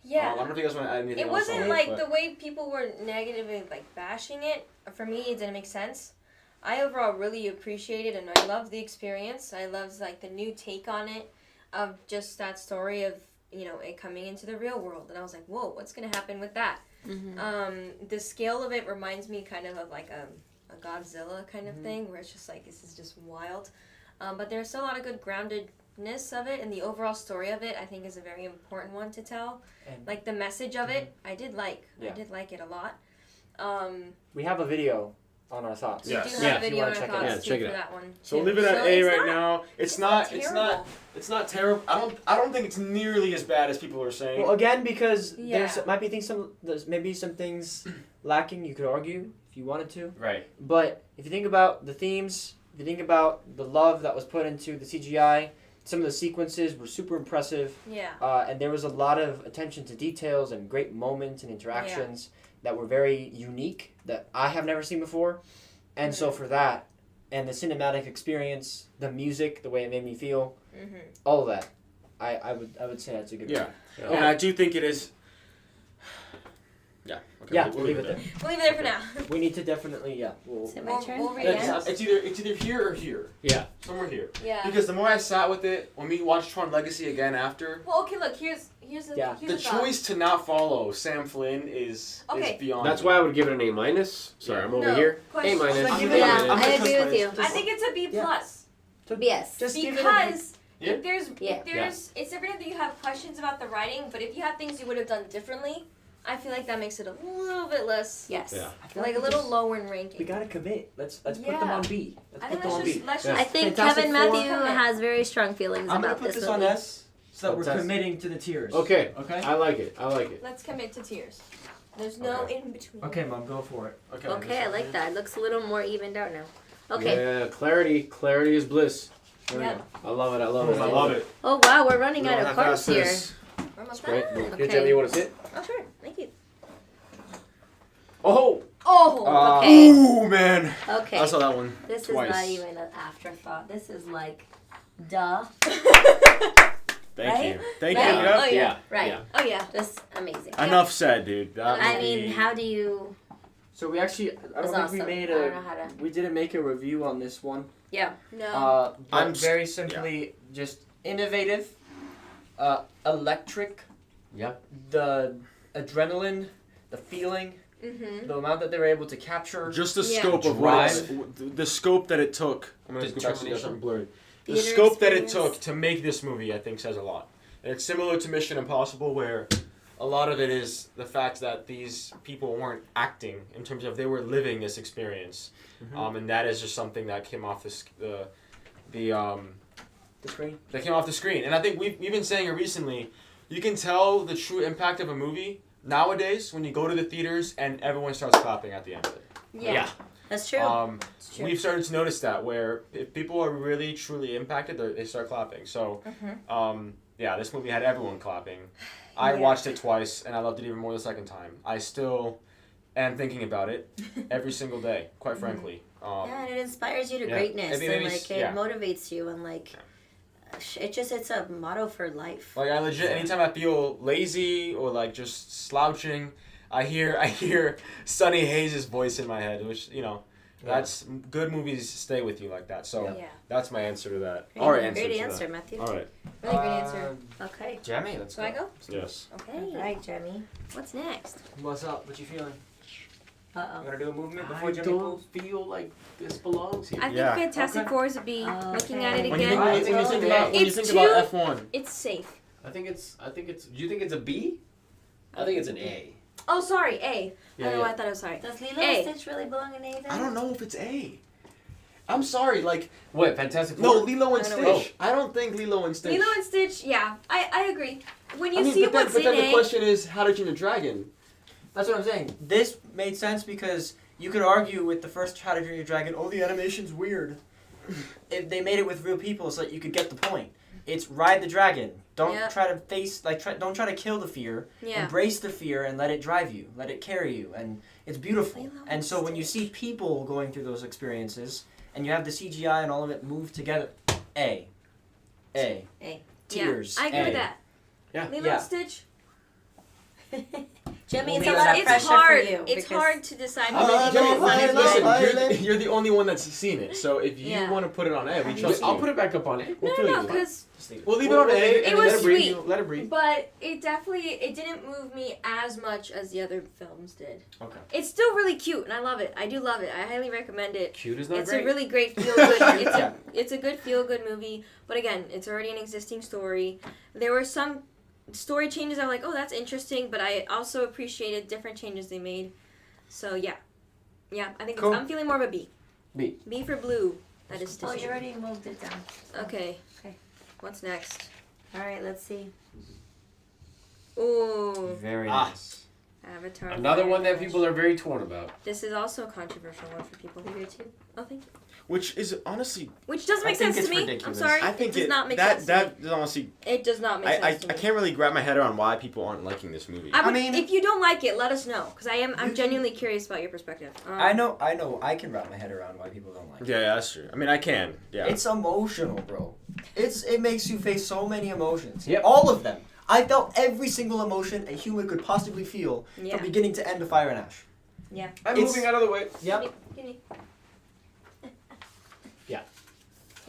[SPEAKER 4] Yeah.
[SPEAKER 1] I don't know if you guys want to add anything
[SPEAKER 4] It
[SPEAKER 1] else
[SPEAKER 4] wasn't
[SPEAKER 1] on
[SPEAKER 4] like
[SPEAKER 1] but...
[SPEAKER 4] the way people were negatively like bashing it. For me, it didn't make sense. I overall really appreciated and I loved the experience. I loved like the new take on it, of just that story of it coming into the real world, and I was like, whoa, what's gonna happen with that? The scale of it reminds me kind of like a Godzilla kind of thing, where it's just like this is just wild. But there's still a lot of good groundedness of it, and the overall story of it, I think, is a very important one to tell.
[SPEAKER 2] And
[SPEAKER 4] like the message of it, I did like it a lot.
[SPEAKER 2] we have a video on our thoughts.
[SPEAKER 4] We do
[SPEAKER 1] Yes.
[SPEAKER 4] have a
[SPEAKER 2] If you
[SPEAKER 4] video
[SPEAKER 2] wanna
[SPEAKER 4] on our
[SPEAKER 2] check it
[SPEAKER 4] thoughts
[SPEAKER 3] out. Yeah,
[SPEAKER 4] too
[SPEAKER 3] check it
[SPEAKER 4] for
[SPEAKER 3] out.
[SPEAKER 4] that one.
[SPEAKER 1] So we'll
[SPEAKER 4] too.
[SPEAKER 1] leave it at
[SPEAKER 4] So
[SPEAKER 1] A
[SPEAKER 4] it's
[SPEAKER 1] right
[SPEAKER 4] not-
[SPEAKER 1] now. It's not terrible. I don't think it's nearly as bad as people are saying.
[SPEAKER 2] Well, again, because
[SPEAKER 4] Yeah.
[SPEAKER 2] there's might be there's maybe some things lacking. You could argue if you wanted to.
[SPEAKER 1] Right.
[SPEAKER 2] But if you think about the themes, if you think about the love that was put into the CGI, some of the sequences were super impressive.
[SPEAKER 4] Yeah.
[SPEAKER 2] And there was a lot of attention to details and great moments and interactions that were very unique that I have never seen before. And so for that, and the cinematic experience, the music, the way it made me feel, all of that, I would say that's a good
[SPEAKER 1] Yeah.
[SPEAKER 2] one.
[SPEAKER 1] And I do think it is. Yeah. Okay.
[SPEAKER 2] Yeah, we'll leave it there.
[SPEAKER 4] We'll leave it there for now.
[SPEAKER 2] We need to definitely, we'll...
[SPEAKER 5] Is it my
[SPEAKER 4] We'll-
[SPEAKER 5] turn?
[SPEAKER 4] we'll read
[SPEAKER 5] Yeah.
[SPEAKER 4] it.
[SPEAKER 1] It's either here or here.
[SPEAKER 3] Yeah.
[SPEAKER 1] Somewhere here.
[SPEAKER 4] Yeah.
[SPEAKER 1] Because the more I sat with it, when we watched Tron Legacy again after,
[SPEAKER 4] Well, okay, look, here's the
[SPEAKER 2] Yeah.
[SPEAKER 1] the
[SPEAKER 4] here's thought.
[SPEAKER 1] choice to not follow Sam Flynn is
[SPEAKER 4] Okay.
[SPEAKER 1] beyond.
[SPEAKER 3] That's
[SPEAKER 1] me.
[SPEAKER 3] why I would give it an A minus. Sorry, I'm over
[SPEAKER 4] No,
[SPEAKER 3] here.
[SPEAKER 4] question.
[SPEAKER 3] A minus.
[SPEAKER 1] I'm gonna-
[SPEAKER 5] Yeah,
[SPEAKER 1] I'm gonna
[SPEAKER 5] I agree
[SPEAKER 1] put
[SPEAKER 5] with you.
[SPEAKER 4] I think it's a B
[SPEAKER 2] Yeah.
[SPEAKER 4] plus.
[SPEAKER 5] Yes.
[SPEAKER 2] Just give it a...
[SPEAKER 4] Because
[SPEAKER 1] Yeah.
[SPEAKER 4] if there's
[SPEAKER 5] Yeah.
[SPEAKER 4] it's different if you have questions about the writing, but if you have things you would have done differently, I feel like that makes it a little bit less,
[SPEAKER 5] Yes.
[SPEAKER 3] Yeah.
[SPEAKER 2] I feel
[SPEAKER 4] like a
[SPEAKER 2] we
[SPEAKER 4] little
[SPEAKER 2] just-
[SPEAKER 4] lower in
[SPEAKER 2] We
[SPEAKER 4] ranking.
[SPEAKER 2] gotta commit. Let's put them
[SPEAKER 4] Yeah.
[SPEAKER 2] on B. Let's
[SPEAKER 4] I
[SPEAKER 2] put
[SPEAKER 4] think
[SPEAKER 2] them on B.
[SPEAKER 4] let's
[SPEAKER 3] Yeah.
[SPEAKER 5] I
[SPEAKER 4] just
[SPEAKER 5] think
[SPEAKER 2] Fantastic
[SPEAKER 5] Kevin
[SPEAKER 2] Four.
[SPEAKER 5] Matthew has very strong feelings
[SPEAKER 2] I'm gonna
[SPEAKER 5] about
[SPEAKER 2] put
[SPEAKER 5] this
[SPEAKER 2] this
[SPEAKER 5] movie.
[SPEAKER 2] on S so that we're
[SPEAKER 3] Fantastic.
[SPEAKER 2] committing to the tiers.
[SPEAKER 3] Okay.
[SPEAKER 2] Okay?
[SPEAKER 3] I like it. I like it.
[SPEAKER 4] let's commit to tears. There's no
[SPEAKER 1] Okay.
[SPEAKER 4] in between.
[SPEAKER 2] Okay, Mom, go for it.
[SPEAKER 5] Okay, I like that. It looks a little more evened out now. Okay.
[SPEAKER 3] Yeah, clarity is bliss.
[SPEAKER 2] There we
[SPEAKER 4] Yep.
[SPEAKER 2] go.
[SPEAKER 3] I love it. I love it.
[SPEAKER 1] I love it.
[SPEAKER 5] Oh wow, we're running
[SPEAKER 3] We
[SPEAKER 5] out
[SPEAKER 3] don't
[SPEAKER 5] of
[SPEAKER 3] have to
[SPEAKER 5] cards
[SPEAKER 3] ask
[SPEAKER 5] here.
[SPEAKER 3] this.
[SPEAKER 4] We're almost
[SPEAKER 3] Great.
[SPEAKER 4] done.
[SPEAKER 3] Here,
[SPEAKER 5] Okay.
[SPEAKER 3] Jenny, you want to sit?
[SPEAKER 4] Oh sure, thank you.
[SPEAKER 3] Oh!
[SPEAKER 4] Oh,
[SPEAKER 5] Okay.
[SPEAKER 1] Ooh, man.
[SPEAKER 5] Okay.
[SPEAKER 1] I saw that one.
[SPEAKER 5] This
[SPEAKER 1] twice.
[SPEAKER 5] is not even an afterthought. This is like, duh.
[SPEAKER 1] Thank
[SPEAKER 5] Right?
[SPEAKER 1] you. Thank
[SPEAKER 5] Right?
[SPEAKER 1] you.
[SPEAKER 4] Oh
[SPEAKER 1] Yep.
[SPEAKER 4] yeah.
[SPEAKER 5] Right.
[SPEAKER 3] Yeah.
[SPEAKER 4] Oh yeah.
[SPEAKER 5] Just amazing.
[SPEAKER 1] Enough said, dude. That
[SPEAKER 5] I
[SPEAKER 1] was
[SPEAKER 5] mean,
[SPEAKER 1] the-
[SPEAKER 5] how do you?
[SPEAKER 2] So we actually, I
[SPEAKER 5] It's
[SPEAKER 2] don't think
[SPEAKER 5] awesome.
[SPEAKER 2] we made
[SPEAKER 5] I don't know how to.
[SPEAKER 2] we didn't make a review on this one.
[SPEAKER 5] Yeah.
[SPEAKER 4] No.
[SPEAKER 2] But
[SPEAKER 1] I'm
[SPEAKER 2] very simply just innovative, electric.
[SPEAKER 3] Yep.
[SPEAKER 2] The adrenaline, the feeling, the amount that they were able to capture.
[SPEAKER 1] Just the
[SPEAKER 4] Yeah.
[SPEAKER 1] scope of
[SPEAKER 3] Drive.
[SPEAKER 1] the scope that it took. I'm gonna go back to the
[SPEAKER 3] Determination.
[SPEAKER 1] something blurry. The
[SPEAKER 5] Theater
[SPEAKER 1] scope that it
[SPEAKER 5] experience.
[SPEAKER 1] took to make this movie, I think, says a lot. And it's similar to Mission Impossible, where a lot of it is the fact that these people weren't acting in terms of they were living this experience, and that is just something that came off the
[SPEAKER 2] screen.
[SPEAKER 1] that came off the screen. And I think we've been saying it recently. You can tell the true impact of a movie nowadays when you go to the theaters and everyone starts clapping at the end of it.
[SPEAKER 4] Yeah.
[SPEAKER 5] That's true. It's true.
[SPEAKER 1] We've started to notice that where if people are really truly impacted, they start clapping. So, yeah, this movie had everyone clapping. I watched it twice and I loved it even more the second time. I still am thinking about it every single day, quite frankly.
[SPEAKER 5] Yeah, and it inspires you to
[SPEAKER 1] yeah.
[SPEAKER 5] greatness,
[SPEAKER 1] Maybe
[SPEAKER 5] and
[SPEAKER 1] it's-
[SPEAKER 5] like it
[SPEAKER 1] yeah.
[SPEAKER 5] motivates you, and like it's a motto for life.
[SPEAKER 1] Like I legit, anytime I feel lazy or like just slouching, I hear Sonny Hayes' voice in my head, which that's good movies stay with you like that. So
[SPEAKER 4] Yeah.
[SPEAKER 1] that's my answer to that.
[SPEAKER 5] Great,
[SPEAKER 1] Our
[SPEAKER 5] great
[SPEAKER 1] answer to
[SPEAKER 5] answer,
[SPEAKER 1] that.
[SPEAKER 5] Matthew.
[SPEAKER 1] All right.
[SPEAKER 4] Really great answer.
[SPEAKER 5] Okay.
[SPEAKER 2] Jamie, let's
[SPEAKER 4] Do I go?
[SPEAKER 1] Yes.
[SPEAKER 5] Okay. All right, Jeremy. What's next?
[SPEAKER 2] What's up? What you feeling?
[SPEAKER 5] Uh
[SPEAKER 2] You gonna do a movement
[SPEAKER 3] I
[SPEAKER 2] before Jamie
[SPEAKER 3] don't
[SPEAKER 2] pulls?
[SPEAKER 3] feel like this belongs here.
[SPEAKER 4] I think
[SPEAKER 1] Yeah.
[SPEAKER 4] Fantastic
[SPEAKER 2] Okay.
[SPEAKER 4] Four is a B. Looking at it
[SPEAKER 5] Okay.
[SPEAKER 1] When you
[SPEAKER 4] again,
[SPEAKER 1] think, when you think about when you
[SPEAKER 4] It's
[SPEAKER 1] think
[SPEAKER 4] too-
[SPEAKER 1] about F1,
[SPEAKER 4] it's safe.
[SPEAKER 3] I think it's. Do you think it's a B? I think it's an A.
[SPEAKER 4] Oh, sorry, A. I don't know why I
[SPEAKER 1] yeah.
[SPEAKER 4] thought it was sorry.
[SPEAKER 5] Does Lilo
[SPEAKER 4] A.
[SPEAKER 5] and Stitch really belong in A then?
[SPEAKER 1] I don't know if it's A. I'm sorry, like
[SPEAKER 3] What? Fantastic Four?
[SPEAKER 1] no Lilo and
[SPEAKER 4] I don't know.
[SPEAKER 1] Stitch. I don't think Lilo and Stitch.
[SPEAKER 4] Lilo and Stitch, yeah, I agree. When you
[SPEAKER 1] I mean,
[SPEAKER 4] see
[SPEAKER 1] but then,
[SPEAKER 4] what's
[SPEAKER 1] but then
[SPEAKER 4] in
[SPEAKER 1] the
[SPEAKER 4] A,
[SPEAKER 1] question is, how did you Train Your Dragon?
[SPEAKER 2] That's what I'm saying. This made sense because you could argue with the first How to Train Your Dragon, oh, the animation's weird. if they made it with real people so that you could get the point. It's ride the dragon. Don't
[SPEAKER 4] Yeah.
[SPEAKER 2] try to face don't try to kill the fear.
[SPEAKER 4] Yeah.
[SPEAKER 2] Embrace the fear and let it drive you. Let it carry you, and it's beautiful.
[SPEAKER 5] Lilo
[SPEAKER 2] And so when you
[SPEAKER 5] Stitch.
[SPEAKER 2] see people going through those experiences, and you have the CGI and all of it move together, A. Tears.
[SPEAKER 4] Yeah, I agree with
[SPEAKER 2] A.
[SPEAKER 4] that.
[SPEAKER 3] Yeah.
[SPEAKER 4] Lilo
[SPEAKER 2] Yeah.
[SPEAKER 4] and Stitch.
[SPEAKER 5] Jimmy,
[SPEAKER 2] Well,
[SPEAKER 5] it's a
[SPEAKER 2] maybe
[SPEAKER 5] lot of
[SPEAKER 4] It's
[SPEAKER 5] pressure
[SPEAKER 4] hard.
[SPEAKER 5] for you.
[SPEAKER 4] It's
[SPEAKER 5] because-
[SPEAKER 4] hard to decide.
[SPEAKER 1] I mean,
[SPEAKER 2] Oh,
[SPEAKER 1] Jimmy,
[SPEAKER 2] no, I
[SPEAKER 1] listen,
[SPEAKER 2] love
[SPEAKER 1] you're,
[SPEAKER 2] Ireland.
[SPEAKER 1] you're the only one that's seen it. So if you
[SPEAKER 4] Yeah.
[SPEAKER 1] want to put it on A, we trust
[SPEAKER 3] I'll
[SPEAKER 1] you.
[SPEAKER 3] put it back up on it.
[SPEAKER 1] We'll
[SPEAKER 4] no,
[SPEAKER 1] feel
[SPEAKER 4] no,
[SPEAKER 1] you.
[SPEAKER 4] because
[SPEAKER 2] Just leave it.
[SPEAKER 1] We'll leave it on A.
[SPEAKER 4] It
[SPEAKER 1] and
[SPEAKER 4] was
[SPEAKER 1] let it breathe.
[SPEAKER 4] sweet.
[SPEAKER 1] Let it breathe.
[SPEAKER 4] but it didn't move me as much as the other films did.
[SPEAKER 1] Okay.
[SPEAKER 4] It's still really cute, and I love it. I do love it. I highly recommend it.
[SPEAKER 3] Cute is not
[SPEAKER 4] It's
[SPEAKER 3] great.
[SPEAKER 4] a really great feel good.
[SPEAKER 2] Yeah.
[SPEAKER 4] It's a good feel good movie. But again, it's already an existing story. There were some story changes I'm like, oh, that's interesting. But I also appreciated different changes they made. So yeah, I think
[SPEAKER 2] Cool.
[SPEAKER 4] I'm feeling more of a B.
[SPEAKER 2] B.
[SPEAKER 4] B for blue. That is
[SPEAKER 5] Oh,
[SPEAKER 4] Stitch.
[SPEAKER 5] you already moved it down.
[SPEAKER 4] Okay.
[SPEAKER 5] Okay.
[SPEAKER 4] What's next?
[SPEAKER 5] All right, let's see.
[SPEAKER 4] Ooh,
[SPEAKER 2] Very
[SPEAKER 1] Ah.
[SPEAKER 2] nice.
[SPEAKER 4] Avatar.
[SPEAKER 3] Another one that
[SPEAKER 4] Fire
[SPEAKER 3] people are very torn about.
[SPEAKER 4] Rush. This is also a controversial one for people.
[SPEAKER 5] You do too.
[SPEAKER 4] Oh, thank you.
[SPEAKER 1] Which is honestly,
[SPEAKER 4] Which doesn't
[SPEAKER 2] I
[SPEAKER 4] make
[SPEAKER 2] think
[SPEAKER 4] sense
[SPEAKER 2] it's
[SPEAKER 4] to me.
[SPEAKER 2] ridiculous.
[SPEAKER 4] I'm sorry.
[SPEAKER 1] I think
[SPEAKER 4] it does not make
[SPEAKER 1] that
[SPEAKER 4] sense. to me.
[SPEAKER 1] that is honestly,
[SPEAKER 4] It does not make
[SPEAKER 1] I
[SPEAKER 4] sense to me.
[SPEAKER 1] can't really grab my head around why people aren't liking this movie.
[SPEAKER 4] I would,
[SPEAKER 2] mean-
[SPEAKER 4] if you don't like it, let us know, because I'm genuinely curious about your perspective.
[SPEAKER 2] I know. I can wrap my head around why people don't like it.
[SPEAKER 1] Yeah, that's true. I mean, I can. Yeah.
[SPEAKER 2] It's emotional, bro. It makes you face so many emotions.
[SPEAKER 3] Yep.
[SPEAKER 2] All of them. I felt every single emotion a human could possibly feel
[SPEAKER 4] Yeah.
[SPEAKER 2] from beginning to end of Fire and Ash.
[SPEAKER 3] I'm
[SPEAKER 2] It's-
[SPEAKER 3] moving out of the way.
[SPEAKER 2] Yep.
[SPEAKER 5] Yeah.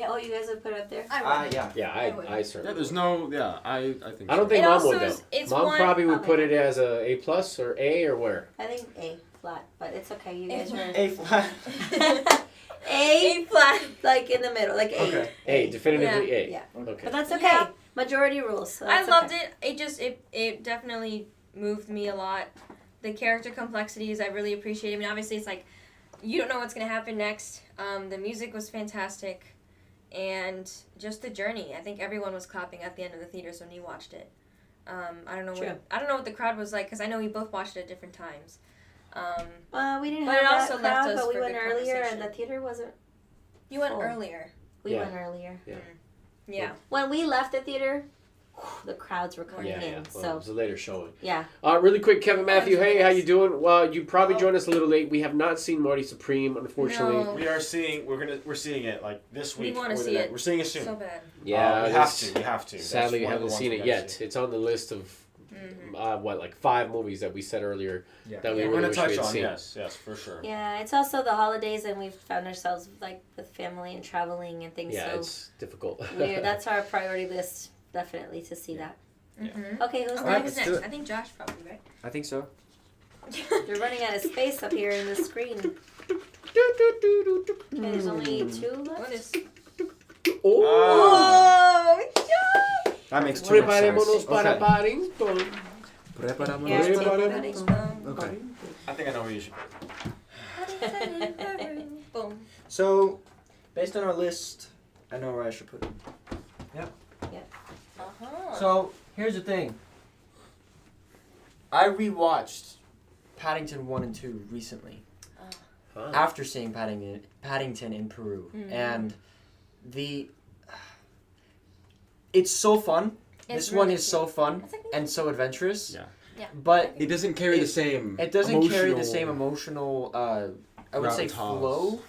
[SPEAKER 5] Oh, you guys would put it up there.
[SPEAKER 2] Yeah.
[SPEAKER 3] Yeah,
[SPEAKER 4] I would.
[SPEAKER 3] I certainly.
[SPEAKER 1] yeah, there's no. Yeah, I think.
[SPEAKER 3] I don't
[SPEAKER 1] so.
[SPEAKER 3] think
[SPEAKER 4] It
[SPEAKER 3] Mom
[SPEAKER 4] also
[SPEAKER 3] would though.
[SPEAKER 4] is- it's
[SPEAKER 3] Mom
[SPEAKER 4] one-
[SPEAKER 3] probably would
[SPEAKER 5] okay.
[SPEAKER 3] put it as a A plus or A or where.
[SPEAKER 5] I think A flat, but it's okay. You
[SPEAKER 4] A
[SPEAKER 5] guys
[SPEAKER 4] flat.
[SPEAKER 2] A flat.
[SPEAKER 5] are A
[SPEAKER 4] flat.
[SPEAKER 5] like in the middle, like A.
[SPEAKER 2] Okay.
[SPEAKER 3] A, definitively A.
[SPEAKER 5] Yeah.
[SPEAKER 3] Okay.
[SPEAKER 5] But that's okay.
[SPEAKER 4] Yeah.
[SPEAKER 5] Majority rules. So
[SPEAKER 4] I
[SPEAKER 5] that's
[SPEAKER 4] loved
[SPEAKER 5] okay.
[SPEAKER 4] it. It definitely moved me a lot. The character complexities I really appreciate. I mean, obviously it's like you don't know what's gonna happen next. The music was fantastic, and just the journey. I think everyone was clapping at the end of the theaters when you watched it. I don't know
[SPEAKER 5] True.
[SPEAKER 4] what what the crowd was like, because I know we both watched it at different times.
[SPEAKER 5] We didn't
[SPEAKER 4] But
[SPEAKER 5] have
[SPEAKER 4] it
[SPEAKER 5] that
[SPEAKER 4] also left
[SPEAKER 5] crowd,
[SPEAKER 4] us
[SPEAKER 5] but we
[SPEAKER 4] for
[SPEAKER 5] went
[SPEAKER 4] good
[SPEAKER 5] earlier, and
[SPEAKER 4] conversation.
[SPEAKER 5] the theater wasn't.
[SPEAKER 4] You went
[SPEAKER 5] Full.
[SPEAKER 4] earlier.
[SPEAKER 5] We
[SPEAKER 3] Yeah.
[SPEAKER 5] went earlier.
[SPEAKER 4] Yeah.
[SPEAKER 5] When we left the theater, the crowds were coming
[SPEAKER 3] Yeah,
[SPEAKER 5] in.
[SPEAKER 3] yeah. Well, it
[SPEAKER 5] So
[SPEAKER 3] was a later showing.
[SPEAKER 5] yeah.
[SPEAKER 3] Really quick, Kevin Matthew.
[SPEAKER 4] That's
[SPEAKER 3] Hey, how
[SPEAKER 4] nice.
[SPEAKER 3] you doing? Well, you probably
[SPEAKER 4] Oh.
[SPEAKER 3] joined us a little late. We have not seen Marty Supreme, unfortunately.
[SPEAKER 4] No.
[SPEAKER 1] We are seeing. We're seeing it like this
[SPEAKER 4] We
[SPEAKER 1] week.
[SPEAKER 4] wanna
[SPEAKER 1] or the
[SPEAKER 4] see
[SPEAKER 1] next-
[SPEAKER 4] it
[SPEAKER 1] We're seeing it soon.
[SPEAKER 4] So bad.
[SPEAKER 3] Yeah,
[SPEAKER 1] we have to. We have to. That's
[SPEAKER 3] Sadly, we
[SPEAKER 1] one of the
[SPEAKER 3] haven't
[SPEAKER 1] ones
[SPEAKER 3] seen
[SPEAKER 1] we
[SPEAKER 3] it
[SPEAKER 1] gotta
[SPEAKER 3] yet.
[SPEAKER 1] see.
[SPEAKER 3] It's on the list of
[SPEAKER 4] Mm-hmm.
[SPEAKER 3] like 5 movies that we said earlier
[SPEAKER 2] Yeah.
[SPEAKER 3] that we
[SPEAKER 1] We're
[SPEAKER 3] really
[SPEAKER 1] gonna
[SPEAKER 3] wish
[SPEAKER 1] touch
[SPEAKER 3] we had
[SPEAKER 1] on.
[SPEAKER 3] seen.
[SPEAKER 1] Yes, for sure.
[SPEAKER 5] Yeah, it's also the holidays, and we've found ourselves like with family and traveling and things.
[SPEAKER 3] Yeah,
[SPEAKER 5] So
[SPEAKER 3] it's difficult.
[SPEAKER 5] that's our priority list, definitely, to see that.
[SPEAKER 4] Mm-hmm.
[SPEAKER 5] Okay, who's
[SPEAKER 4] Okay,
[SPEAKER 2] Alright,
[SPEAKER 4] who's
[SPEAKER 2] let's do
[SPEAKER 4] next?
[SPEAKER 2] it.
[SPEAKER 4] I think Josh probably, right?
[SPEAKER 2] I think so.
[SPEAKER 5] You're running out of space up here in the screen. Okay, there's only 2 left.
[SPEAKER 4] What is?
[SPEAKER 3] Oh!
[SPEAKER 4] Oh,
[SPEAKER 2] That makes too much
[SPEAKER 3] Preparémonos
[SPEAKER 2] sense.
[SPEAKER 3] para
[SPEAKER 2] Okay.
[SPEAKER 3] Paddington.
[SPEAKER 5] Yeah,
[SPEAKER 2] Preparémonos.
[SPEAKER 5] take
[SPEAKER 2] Okay.
[SPEAKER 1] I think I know where you should.
[SPEAKER 4] Boom.
[SPEAKER 2] So, based on our list, I know where I should put it.
[SPEAKER 4] Uh-huh.
[SPEAKER 2] So, here's the thing. I rewatched Paddington 1 and 2 recently
[SPEAKER 3] Huh.
[SPEAKER 2] after seeing Paddington in Peru.
[SPEAKER 4] Mhm.
[SPEAKER 2] And it's so fun.
[SPEAKER 4] It's
[SPEAKER 2] This one
[SPEAKER 4] really
[SPEAKER 2] is so fun
[SPEAKER 5] That's like
[SPEAKER 2] and so adventurous.
[SPEAKER 1] Yeah.
[SPEAKER 4] Yeah.
[SPEAKER 2] But
[SPEAKER 1] It doesn't carry
[SPEAKER 2] It-
[SPEAKER 1] the same.
[SPEAKER 2] it doesn't carry the
[SPEAKER 1] emotional-
[SPEAKER 2] same emotional, I would say,
[SPEAKER 1] Gravitas.
[SPEAKER 2] flow.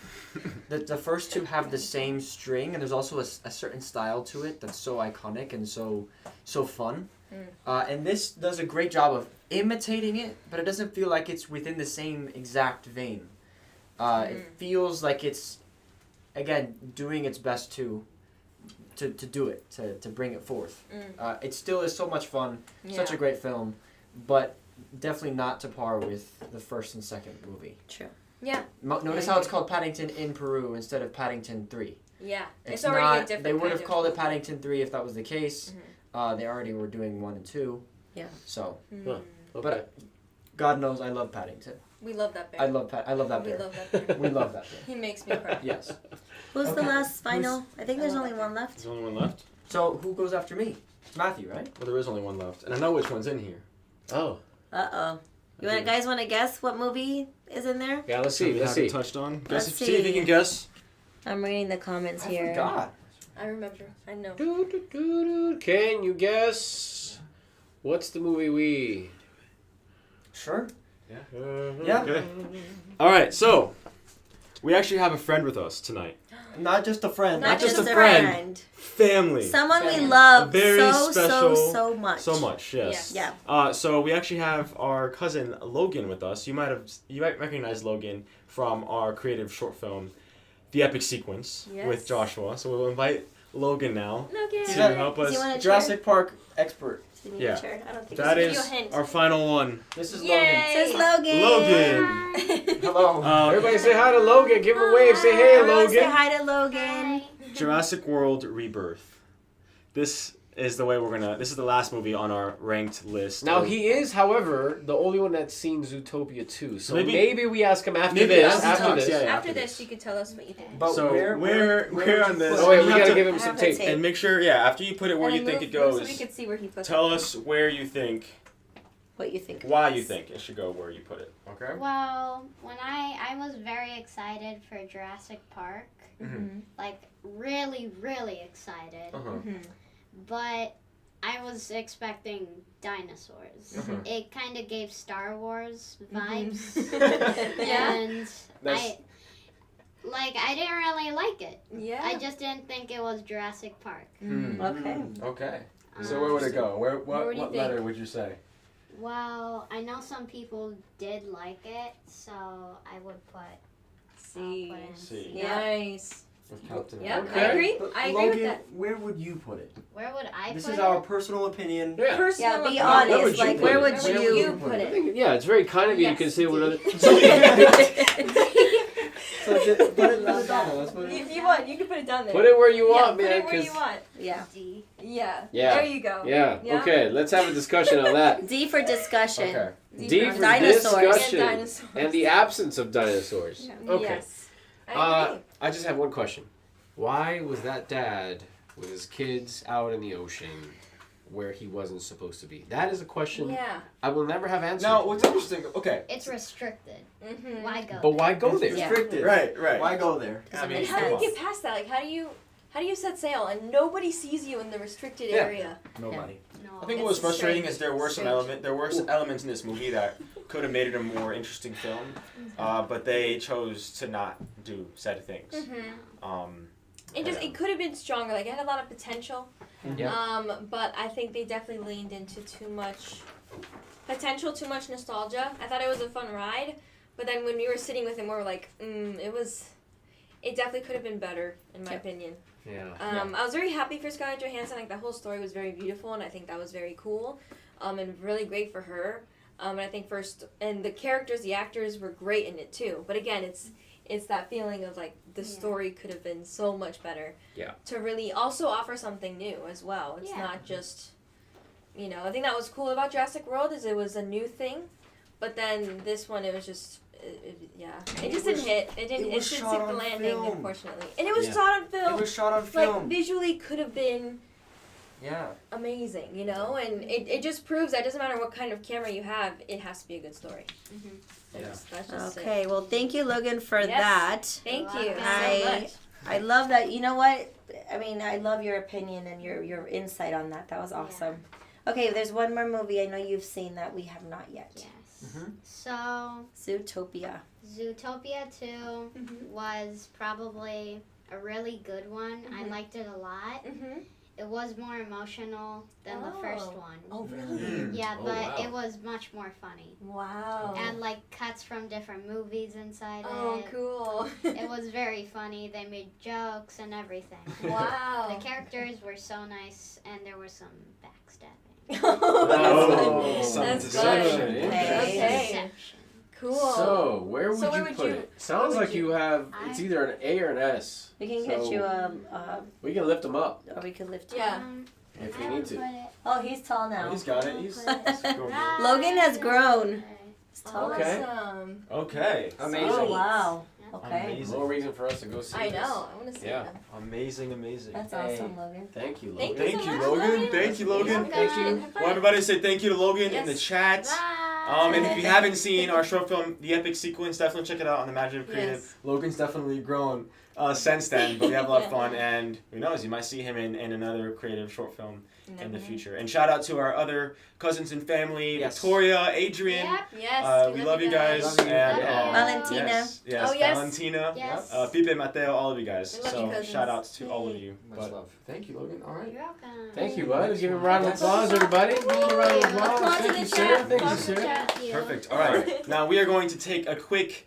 [SPEAKER 2] The first two have the same string, and there's also a certain style to it that's so iconic and so fun. And this does a great job of imitating it, but it doesn't feel like it's within the same exact vein. It feels like it's, again, doing its best to do it, to bring it forth. It still is so much fun, such a great film, but definitely not to par with the first and second movie.
[SPEAKER 5] True.
[SPEAKER 4] Yeah.
[SPEAKER 2] Notice how it's called Paddington in Peru instead of Paddington 3.
[SPEAKER 4] Yeah.
[SPEAKER 2] It's
[SPEAKER 4] already
[SPEAKER 2] not,
[SPEAKER 4] a different
[SPEAKER 2] they would
[SPEAKER 4] kind
[SPEAKER 2] have
[SPEAKER 4] of-
[SPEAKER 2] called it Paddington 3 if that was the case.
[SPEAKER 4] Mhm.
[SPEAKER 2] They already were doing 1 and 2.
[SPEAKER 5] Yeah.
[SPEAKER 2] So,
[SPEAKER 3] Huh. Okay.
[SPEAKER 2] but God knows I love Paddington.
[SPEAKER 4] We love that bear.
[SPEAKER 2] I love that
[SPEAKER 4] We
[SPEAKER 2] bear.
[SPEAKER 4] love that bear.
[SPEAKER 2] We love that bear.
[SPEAKER 4] He makes me cry.
[SPEAKER 2] Yes.
[SPEAKER 5] Who's the
[SPEAKER 2] Okay.
[SPEAKER 5] last final? I think there's
[SPEAKER 4] I love
[SPEAKER 5] only
[SPEAKER 4] that.
[SPEAKER 5] one left.
[SPEAKER 1] There's only one left.
[SPEAKER 2] So, who goes after me? It's Matthew, right?
[SPEAKER 1] Well, there is only one left, and I know which one's in here.
[SPEAKER 3] Oh.
[SPEAKER 5] Uh-oh. You
[SPEAKER 1] Okay.
[SPEAKER 5] guys want to guess what movie is in there?
[SPEAKER 3] Yeah, let's see.
[SPEAKER 1] We
[SPEAKER 3] Let's
[SPEAKER 1] haven't
[SPEAKER 3] see.
[SPEAKER 1] touched on.
[SPEAKER 5] Let's
[SPEAKER 1] See if you
[SPEAKER 5] see.
[SPEAKER 1] can guess.
[SPEAKER 5] I'm reading the comments
[SPEAKER 2] I
[SPEAKER 5] here.
[SPEAKER 2] forgot.
[SPEAKER 4] I remember. I know.
[SPEAKER 3] Can you guess what's the movie we?
[SPEAKER 2] Sure.
[SPEAKER 1] Yeah.
[SPEAKER 2] Yeah.
[SPEAKER 1] Okay. All right. So we actually have a friend with us tonight.
[SPEAKER 2] Not just a friend.
[SPEAKER 1] Not just a friend. Family.
[SPEAKER 5] Someone we
[SPEAKER 2] Family.
[SPEAKER 5] love
[SPEAKER 1] A very
[SPEAKER 5] so
[SPEAKER 1] special-
[SPEAKER 5] much.
[SPEAKER 1] So much. Yes.
[SPEAKER 5] Yeah.
[SPEAKER 1] So we actually have our cousin Logan with us. You might recognize Logan from our creative short film, The Epic Sequence,
[SPEAKER 4] Yes.
[SPEAKER 1] with Joshua. So we'll invite Logan now
[SPEAKER 4] Logan.
[SPEAKER 1] to
[SPEAKER 2] that-
[SPEAKER 1] help
[SPEAKER 5] Does
[SPEAKER 1] us.
[SPEAKER 5] he want a
[SPEAKER 2] Jurassic Park expert.
[SPEAKER 5] chair? Does he need
[SPEAKER 1] Yeah.
[SPEAKER 5] a chair? I don't think
[SPEAKER 1] That
[SPEAKER 5] so.
[SPEAKER 1] is
[SPEAKER 4] Give you a hint.
[SPEAKER 1] our final one.
[SPEAKER 2] This is
[SPEAKER 4] Yay.
[SPEAKER 5] Says Logan.
[SPEAKER 1] Logan.
[SPEAKER 2] Hello.
[SPEAKER 3] Everybody say hi to Logan. Give him a wave. Say hey,
[SPEAKER 5] Everyone say
[SPEAKER 3] Logan.
[SPEAKER 5] hi to Logan.
[SPEAKER 1] Jurassic World Rebirth. This is the way we're gonna. This is the last movie on our ranked list.
[SPEAKER 3] Now he is, however, the only one that's seen Zootopia 2. So
[SPEAKER 1] Maybe-
[SPEAKER 3] maybe we ask him after
[SPEAKER 1] maybe
[SPEAKER 3] this.
[SPEAKER 1] after
[SPEAKER 3] After
[SPEAKER 1] this,
[SPEAKER 3] this.
[SPEAKER 1] yeah.
[SPEAKER 4] After this, you could tell us what you think.
[SPEAKER 2] But
[SPEAKER 1] So where
[SPEAKER 2] would
[SPEAKER 1] on
[SPEAKER 2] you
[SPEAKER 1] this?
[SPEAKER 2] put
[SPEAKER 3] Oh wait,
[SPEAKER 1] You
[SPEAKER 3] we
[SPEAKER 1] have
[SPEAKER 3] gotta
[SPEAKER 1] to-
[SPEAKER 3] give him
[SPEAKER 5] I
[SPEAKER 3] some
[SPEAKER 5] have the
[SPEAKER 3] tape.
[SPEAKER 5] tape.
[SPEAKER 1] And make sure, yeah, after you put it where
[SPEAKER 4] And
[SPEAKER 1] you think
[SPEAKER 4] move-
[SPEAKER 1] it goes,
[SPEAKER 4] so we could see where he puts
[SPEAKER 1] tell
[SPEAKER 4] it.
[SPEAKER 1] us where you think,
[SPEAKER 5] What you think?
[SPEAKER 1] why you think it should go where you put it. Okay.
[SPEAKER 6] Well, when I was very excited for Jurassic Park, like really excited,
[SPEAKER 1] Uh-huh.
[SPEAKER 6] but I was expecting dinosaurs.
[SPEAKER 1] Uh-huh.
[SPEAKER 6] It kind of gave Star Wars vibes,
[SPEAKER 4] Yeah.
[SPEAKER 6] and
[SPEAKER 1] That's-
[SPEAKER 6] I didn't really like it.
[SPEAKER 4] Yeah.
[SPEAKER 6] I just didn't think it was Jurassic Park.
[SPEAKER 5] Okay.
[SPEAKER 1] Okay.
[SPEAKER 6] Um,
[SPEAKER 1] So where would it go? Where
[SPEAKER 4] Where would you
[SPEAKER 1] what
[SPEAKER 4] think?
[SPEAKER 1] letter would you say?
[SPEAKER 6] Well, I know some people did like it, so I would put.
[SPEAKER 4] C.
[SPEAKER 1] C.
[SPEAKER 4] Nice.
[SPEAKER 1] With Captain
[SPEAKER 4] Yep,
[SPEAKER 1] America.
[SPEAKER 4] I agree.
[SPEAKER 2] But
[SPEAKER 4] I agree
[SPEAKER 2] Logan,
[SPEAKER 4] with that.
[SPEAKER 2] where would you put it?
[SPEAKER 6] Where would I
[SPEAKER 2] This
[SPEAKER 6] put
[SPEAKER 2] is
[SPEAKER 6] it?
[SPEAKER 2] our personal opinion.
[SPEAKER 3] Yeah.
[SPEAKER 4] Personal
[SPEAKER 5] Yeah, be
[SPEAKER 4] opinion.
[SPEAKER 3] Where would
[SPEAKER 5] honest.
[SPEAKER 3] you
[SPEAKER 5] Like,
[SPEAKER 3] put
[SPEAKER 5] where
[SPEAKER 3] it?
[SPEAKER 5] would
[SPEAKER 2] Where would
[SPEAKER 5] you
[SPEAKER 2] you
[SPEAKER 5] put
[SPEAKER 3] I
[SPEAKER 5] it?
[SPEAKER 3] think, yeah, it's very kind of you to
[SPEAKER 4] Yes,
[SPEAKER 3] consider what other.
[SPEAKER 2] So just put it down there. Let's put it.
[SPEAKER 4] If you want, you can put it down there.
[SPEAKER 3] Put it where you
[SPEAKER 4] Yeah,
[SPEAKER 3] want,
[SPEAKER 4] put
[SPEAKER 3] man.
[SPEAKER 4] it where you
[SPEAKER 3] 'cause-
[SPEAKER 4] want.
[SPEAKER 5] Yeah.
[SPEAKER 6] D.
[SPEAKER 4] Yeah.
[SPEAKER 3] Yeah.
[SPEAKER 4] There you go.
[SPEAKER 3] Yeah.
[SPEAKER 4] Yeah.
[SPEAKER 3] Okay. Let's have a discussion on that.
[SPEAKER 5] D for discussion.
[SPEAKER 1] Okay.
[SPEAKER 3] D for
[SPEAKER 5] Dinosaurs.
[SPEAKER 3] discussion
[SPEAKER 4] And dinosaurs.
[SPEAKER 3] and the absence of dinosaurs. Okay.
[SPEAKER 4] Yes. I agree.
[SPEAKER 3] I just have one question. Why was that dad with his kids out in the ocean where he wasn't supposed to be? That is a question
[SPEAKER 4] Yeah.
[SPEAKER 3] I will never have answered.
[SPEAKER 1] Now, what's interesting? Okay.
[SPEAKER 6] It's restricted.
[SPEAKER 4] Mm-hmm.
[SPEAKER 6] Why go?
[SPEAKER 3] But why go
[SPEAKER 2] It's
[SPEAKER 3] there?
[SPEAKER 5] Yeah.
[SPEAKER 2] restricted.
[SPEAKER 1] Right.
[SPEAKER 2] Why go there?
[SPEAKER 1] I mean,
[SPEAKER 4] And how do you
[SPEAKER 1] come on.
[SPEAKER 4] get past that? Like, how do you set sail and nobody sees you in the restricted
[SPEAKER 3] Yeah.
[SPEAKER 4] area?
[SPEAKER 2] Nobody.
[SPEAKER 6] No.
[SPEAKER 1] I think what
[SPEAKER 4] It's
[SPEAKER 1] was frustrating
[SPEAKER 4] strange.
[SPEAKER 1] is there were some elements in this movie that could have made it a more interesting film, but they chose to not do said things.
[SPEAKER 4] It could have been stronger. Like, it had a lot of potential.
[SPEAKER 3] Yeah.
[SPEAKER 4] But I think they definitely leaned into too much potential, too much nostalgia. I thought it was a fun ride, but then when we were sitting with him, we were like, it definitely could have been better, in my opinion.
[SPEAKER 3] Yeah.
[SPEAKER 4] I was very happy for Scarlett Johansson. Like, the whole story was very beautiful, and I think that was very cool, and really great for her. And I think and the characters, the actors were great in it too. But again, it's that feeling of like the story could have been so much better.
[SPEAKER 3] Yeah.
[SPEAKER 4] To really also offer something new as well. It's not just, I think that was cool about Jurassic World is it was a new thing, but then this one it was just. It just didn't hit. It didn't
[SPEAKER 2] was
[SPEAKER 4] stick
[SPEAKER 2] shot
[SPEAKER 4] the
[SPEAKER 2] on
[SPEAKER 4] landing,
[SPEAKER 2] film.
[SPEAKER 4] unfortunately. And it was
[SPEAKER 3] Yeah.
[SPEAKER 4] shot on film.
[SPEAKER 2] It was shot on film.
[SPEAKER 4] Like, visually could have been
[SPEAKER 2] Yeah.
[SPEAKER 4] amazing, and it just proves that it doesn't matter what kind of camera you have, it has to be a good story. That's just
[SPEAKER 5] Okay.
[SPEAKER 4] it.
[SPEAKER 5] Well, thank you, Logan, for
[SPEAKER 4] Yes.
[SPEAKER 5] that.
[SPEAKER 4] Thank you so
[SPEAKER 5] I-
[SPEAKER 4] much.
[SPEAKER 5] I love that. You know what? I mean, I love your opinion and your insight on that. That was awesome. Okay, there's one more movie I know you've seen that we have not yet.
[SPEAKER 6] Yes.
[SPEAKER 2] Mhm.
[SPEAKER 6] So
[SPEAKER 5] Zootopia.
[SPEAKER 6] Zootopia 2 was probably a really good one. I liked it a lot. It was more emotional than the first one.
[SPEAKER 4] Oh, really?
[SPEAKER 6] Yeah,
[SPEAKER 3] Oh,
[SPEAKER 6] but
[SPEAKER 3] wow.
[SPEAKER 6] it was much more funny.
[SPEAKER 4] Wow.
[SPEAKER 6] And like cuts from different movies inside
[SPEAKER 4] Oh,
[SPEAKER 6] it.
[SPEAKER 4] cool.
[SPEAKER 6] It was very funny. They made jokes and everything.
[SPEAKER 4] Wow.
[SPEAKER 6] The characters were so nice, and there was some backstabbing.
[SPEAKER 1] Oh, some
[SPEAKER 4] That's
[SPEAKER 3] deception.
[SPEAKER 4] good.
[SPEAKER 5] Okay.
[SPEAKER 6] Deception.
[SPEAKER 4] Cool.
[SPEAKER 3] So where would
[SPEAKER 4] So
[SPEAKER 3] you
[SPEAKER 4] where would
[SPEAKER 3] put
[SPEAKER 4] you-
[SPEAKER 3] it? Sounds
[SPEAKER 4] would
[SPEAKER 3] like you have. It's
[SPEAKER 6] I-
[SPEAKER 3] either an A or an S.
[SPEAKER 5] We can get
[SPEAKER 3] So
[SPEAKER 5] you
[SPEAKER 3] We can lift them up
[SPEAKER 5] or we can lift you.
[SPEAKER 4] Yeah.
[SPEAKER 3] if
[SPEAKER 6] I
[SPEAKER 3] you
[SPEAKER 6] would
[SPEAKER 3] need to.
[SPEAKER 6] put it.
[SPEAKER 5] Oh, he's tall now.
[SPEAKER 1] He's got it. He's go.
[SPEAKER 5] Logan has grown. He's tall.
[SPEAKER 3] Okay.
[SPEAKER 4] Awesome.
[SPEAKER 1] Okay.
[SPEAKER 2] Amazing.
[SPEAKER 5] Oh wow. Okay.
[SPEAKER 1] Amazing.
[SPEAKER 3] More reason for us to go see
[SPEAKER 4] I
[SPEAKER 3] this.
[SPEAKER 4] know. I want to see
[SPEAKER 3] Yeah.
[SPEAKER 4] them.
[SPEAKER 1] Amazing.
[SPEAKER 5] That's
[SPEAKER 2] Hey.
[SPEAKER 5] awesome, Logan.
[SPEAKER 3] Thank you, Logan.
[SPEAKER 4] Thank
[SPEAKER 1] Thank
[SPEAKER 4] so
[SPEAKER 1] you,
[SPEAKER 4] much,
[SPEAKER 1] Logan. Thank you, Logan.
[SPEAKER 6] You're
[SPEAKER 3] Thank you.
[SPEAKER 6] welcome.
[SPEAKER 1] Well, everybody say thank you to Logan in the
[SPEAKER 4] Yes.
[SPEAKER 1] chat. And if you haven't seen our short film, The Epic Sequence, definitely check it out on the MaJeliv Creative.
[SPEAKER 4] Yes.
[SPEAKER 1] Logan's definitely grown since then, but we have a lot of fun, and who knows, you might see him in another creative short film in the future. And shout out to our other cousins and family,
[SPEAKER 2] Yes.
[SPEAKER 1] Victoria, Adrian.
[SPEAKER 6] Yep.
[SPEAKER 4] Yes.
[SPEAKER 1] We love you guys.
[SPEAKER 2] Love you.
[SPEAKER 1] And,
[SPEAKER 5] Valentina.
[SPEAKER 1] Yes,
[SPEAKER 4] Oh, yes.
[SPEAKER 1] Valentina.
[SPEAKER 6] Yes.
[SPEAKER 1] Pipe, Mateo, all of you guys.
[SPEAKER 4] We love you,
[SPEAKER 1] So
[SPEAKER 4] cousins.
[SPEAKER 1] shout outs to all of you.
[SPEAKER 2] Much
[SPEAKER 1] But
[SPEAKER 2] love.
[SPEAKER 1] thank you, Logan. All right.
[SPEAKER 6] You're welcome.
[SPEAKER 3] Thank you, bud. Give him a round of applause, everybody. Give him a round of applause.
[SPEAKER 4] Applause
[SPEAKER 3] Thank
[SPEAKER 4] in
[SPEAKER 3] you,
[SPEAKER 4] the
[SPEAKER 3] sir.
[SPEAKER 4] chat.
[SPEAKER 3] Thank you,
[SPEAKER 4] Applause in the
[SPEAKER 3] sir.
[SPEAKER 4] chat.
[SPEAKER 6] Thank you.
[SPEAKER 1] Perfect. All right. Now we are going to take a quick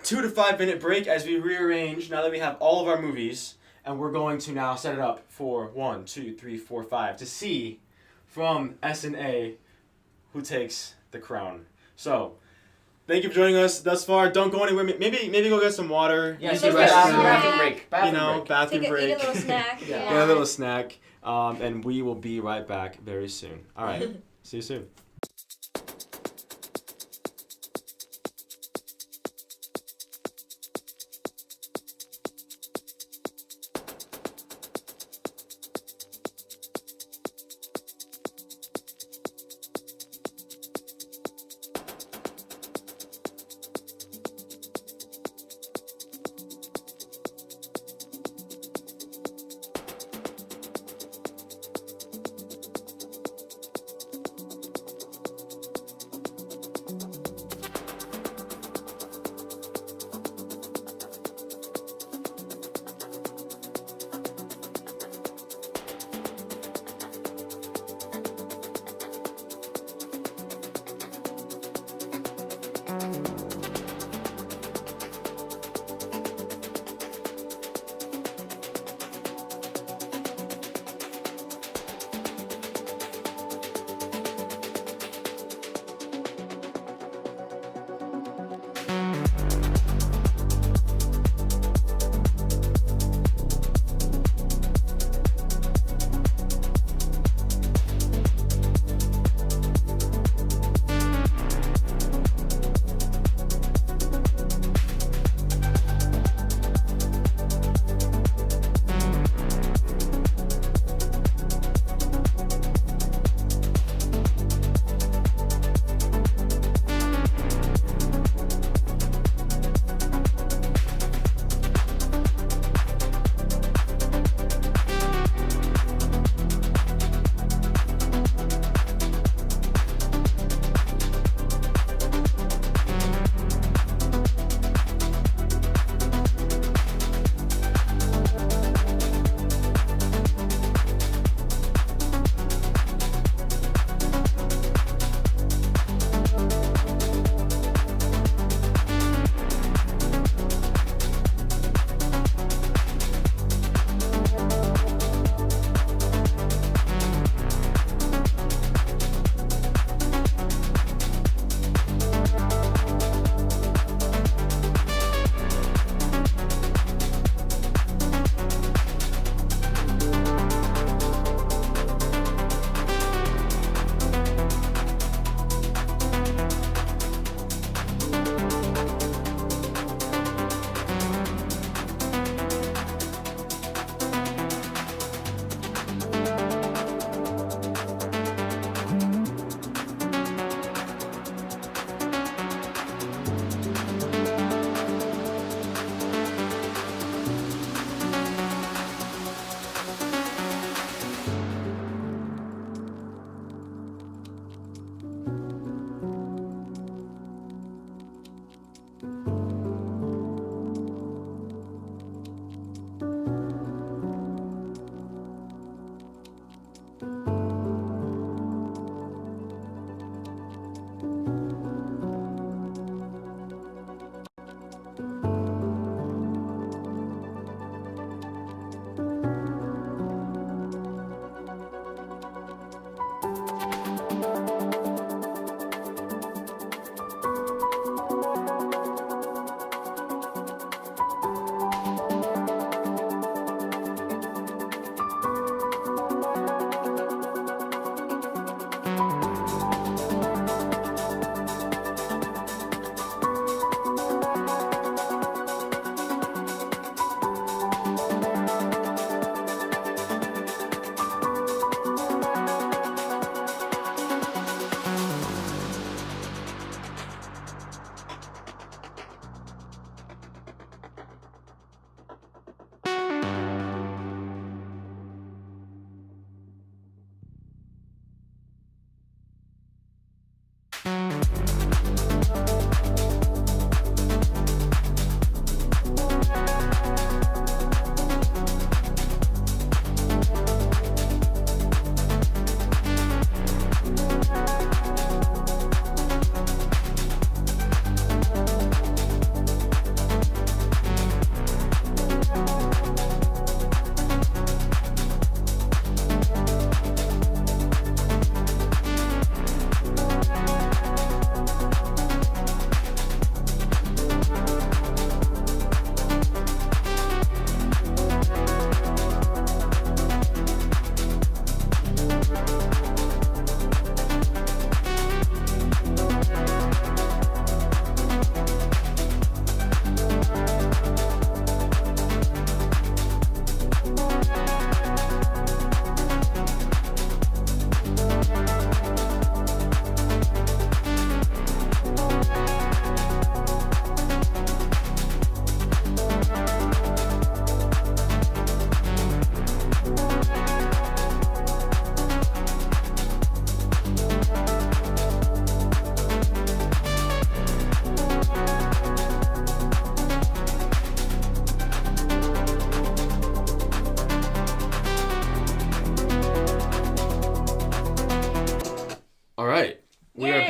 [SPEAKER 1] 2 to 5 minute break as we rearrange. Now that we have all of our movies, and we're going to now set it up for 1, 2, 3, 4, 5 to see from S&A who takes the crown. So, thank you for joining us thus far. Don't go anywhere. Maybe go get some water.
[SPEAKER 2] Yes,
[SPEAKER 1] use
[SPEAKER 4] you
[SPEAKER 1] the
[SPEAKER 4] guys
[SPEAKER 1] restroom.
[SPEAKER 4] can-
[SPEAKER 3] Bathroom break.
[SPEAKER 1] You know, bathroom
[SPEAKER 4] Eat a
[SPEAKER 1] break.
[SPEAKER 4] little snack.
[SPEAKER 2] Yeah.
[SPEAKER 1] Get a little snack. And we will be right back very soon. All right. See you soon.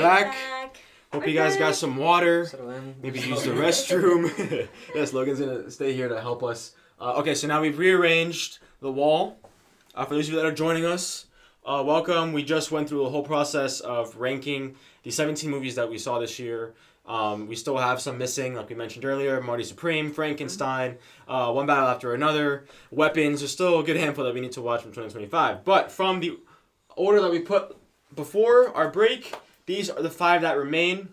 [SPEAKER 1] back. Hope you guys got some water.
[SPEAKER 2] Settle in.
[SPEAKER 1] Maybe use the restroom. Yes, Logan's gonna stay here to help us. Okay, so now we've rearranged the wall. For those of you that are joining us, welcome. We just went through the whole process of ranking the 17 movies that we saw this year. We still have some missing, like we mentioned earlier. Marty Supreme, Frankenstein, One Battle After Another, Weapons. There's still a good handful that we need to watch from 2025. But from the order that we put before our break, these are the 5 that remain.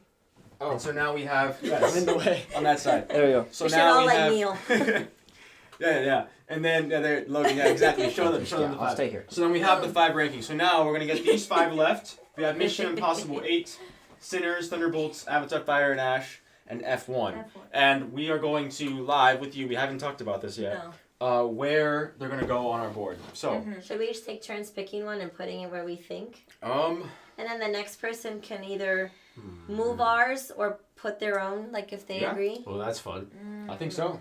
[SPEAKER 1] Oh. And so now we have
[SPEAKER 2] I'm in the way.
[SPEAKER 1] on that side.
[SPEAKER 2] There we go.
[SPEAKER 1] So
[SPEAKER 5] We should
[SPEAKER 1] now
[SPEAKER 5] all
[SPEAKER 1] we
[SPEAKER 5] like
[SPEAKER 1] have.
[SPEAKER 5] Neil.
[SPEAKER 1] Yeah. And then there, Logan. Yeah, exactly. Show them the 5.
[SPEAKER 2] I'll stay here.
[SPEAKER 1] So then we have the 5 rankings. So now we're gonna get these 5 left. We have Mission Impossible 8, Sinners, Thunderbolts, Avatar: Fire and Ash, and F1. And we are going to live with you. We haven't talked about this yet.
[SPEAKER 5] No.
[SPEAKER 1] Where they're gonna go on our board. So,
[SPEAKER 5] Should we just take turns picking one and putting it where we think?
[SPEAKER 1] um,
[SPEAKER 5] And then the next person can either move ours or put their own, like if they
[SPEAKER 1] Yeah.
[SPEAKER 5] agree.
[SPEAKER 3] Well, that's fun.
[SPEAKER 1] I think so.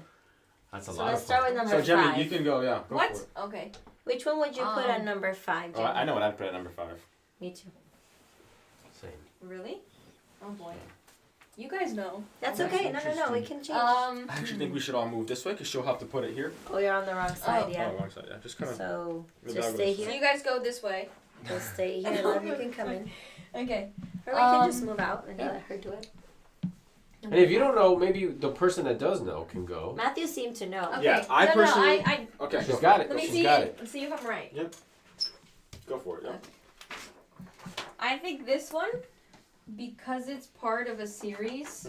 [SPEAKER 3] That's a
[SPEAKER 5] So
[SPEAKER 3] lot
[SPEAKER 5] let's
[SPEAKER 3] of
[SPEAKER 5] start
[SPEAKER 3] fun.
[SPEAKER 5] with number
[SPEAKER 1] So Jimmy,
[SPEAKER 5] 5.
[SPEAKER 1] you can go. Yeah. Go
[SPEAKER 4] What?
[SPEAKER 1] For it.
[SPEAKER 4] Okay.
[SPEAKER 5] Which one would you put at number 5,
[SPEAKER 1] Oh,
[SPEAKER 5] Jimmy?
[SPEAKER 1] I know what I'd put at number 5.
[SPEAKER 5] Me too.
[SPEAKER 3] Same.
[SPEAKER 4] Really? Oh boy. You guys know.
[SPEAKER 5] That's
[SPEAKER 1] That's
[SPEAKER 5] okay. No. We
[SPEAKER 1] interesting.
[SPEAKER 5] can change.
[SPEAKER 1] I actually think we should all move this way because she'll have to put it here.
[SPEAKER 5] Oh, you're on the wrong side, yeah.
[SPEAKER 1] Oh, wrong side. Yeah, just kind of.
[SPEAKER 5] So
[SPEAKER 1] Maybe
[SPEAKER 5] just
[SPEAKER 1] I'll
[SPEAKER 5] stay
[SPEAKER 1] go
[SPEAKER 4] So
[SPEAKER 5] here.
[SPEAKER 4] you guys go this way.
[SPEAKER 5] Just stay here. Love, you can come in.
[SPEAKER 4] Okay.
[SPEAKER 5] Or we can just move out and let her do it.
[SPEAKER 3] And if you don't know, maybe the person that does know can go.
[SPEAKER 5] Matthew seemed to know.
[SPEAKER 4] Okay.
[SPEAKER 1] Yeah, I
[SPEAKER 4] no,
[SPEAKER 1] personally-
[SPEAKER 4] No, I
[SPEAKER 1] Okay.
[SPEAKER 3] She's got it.
[SPEAKER 4] let me
[SPEAKER 3] She's
[SPEAKER 4] see.
[SPEAKER 3] got it.
[SPEAKER 4] Let's see if I'm right.
[SPEAKER 1] Go for it. Yeah.
[SPEAKER 4] I think this one, because it's part of a series,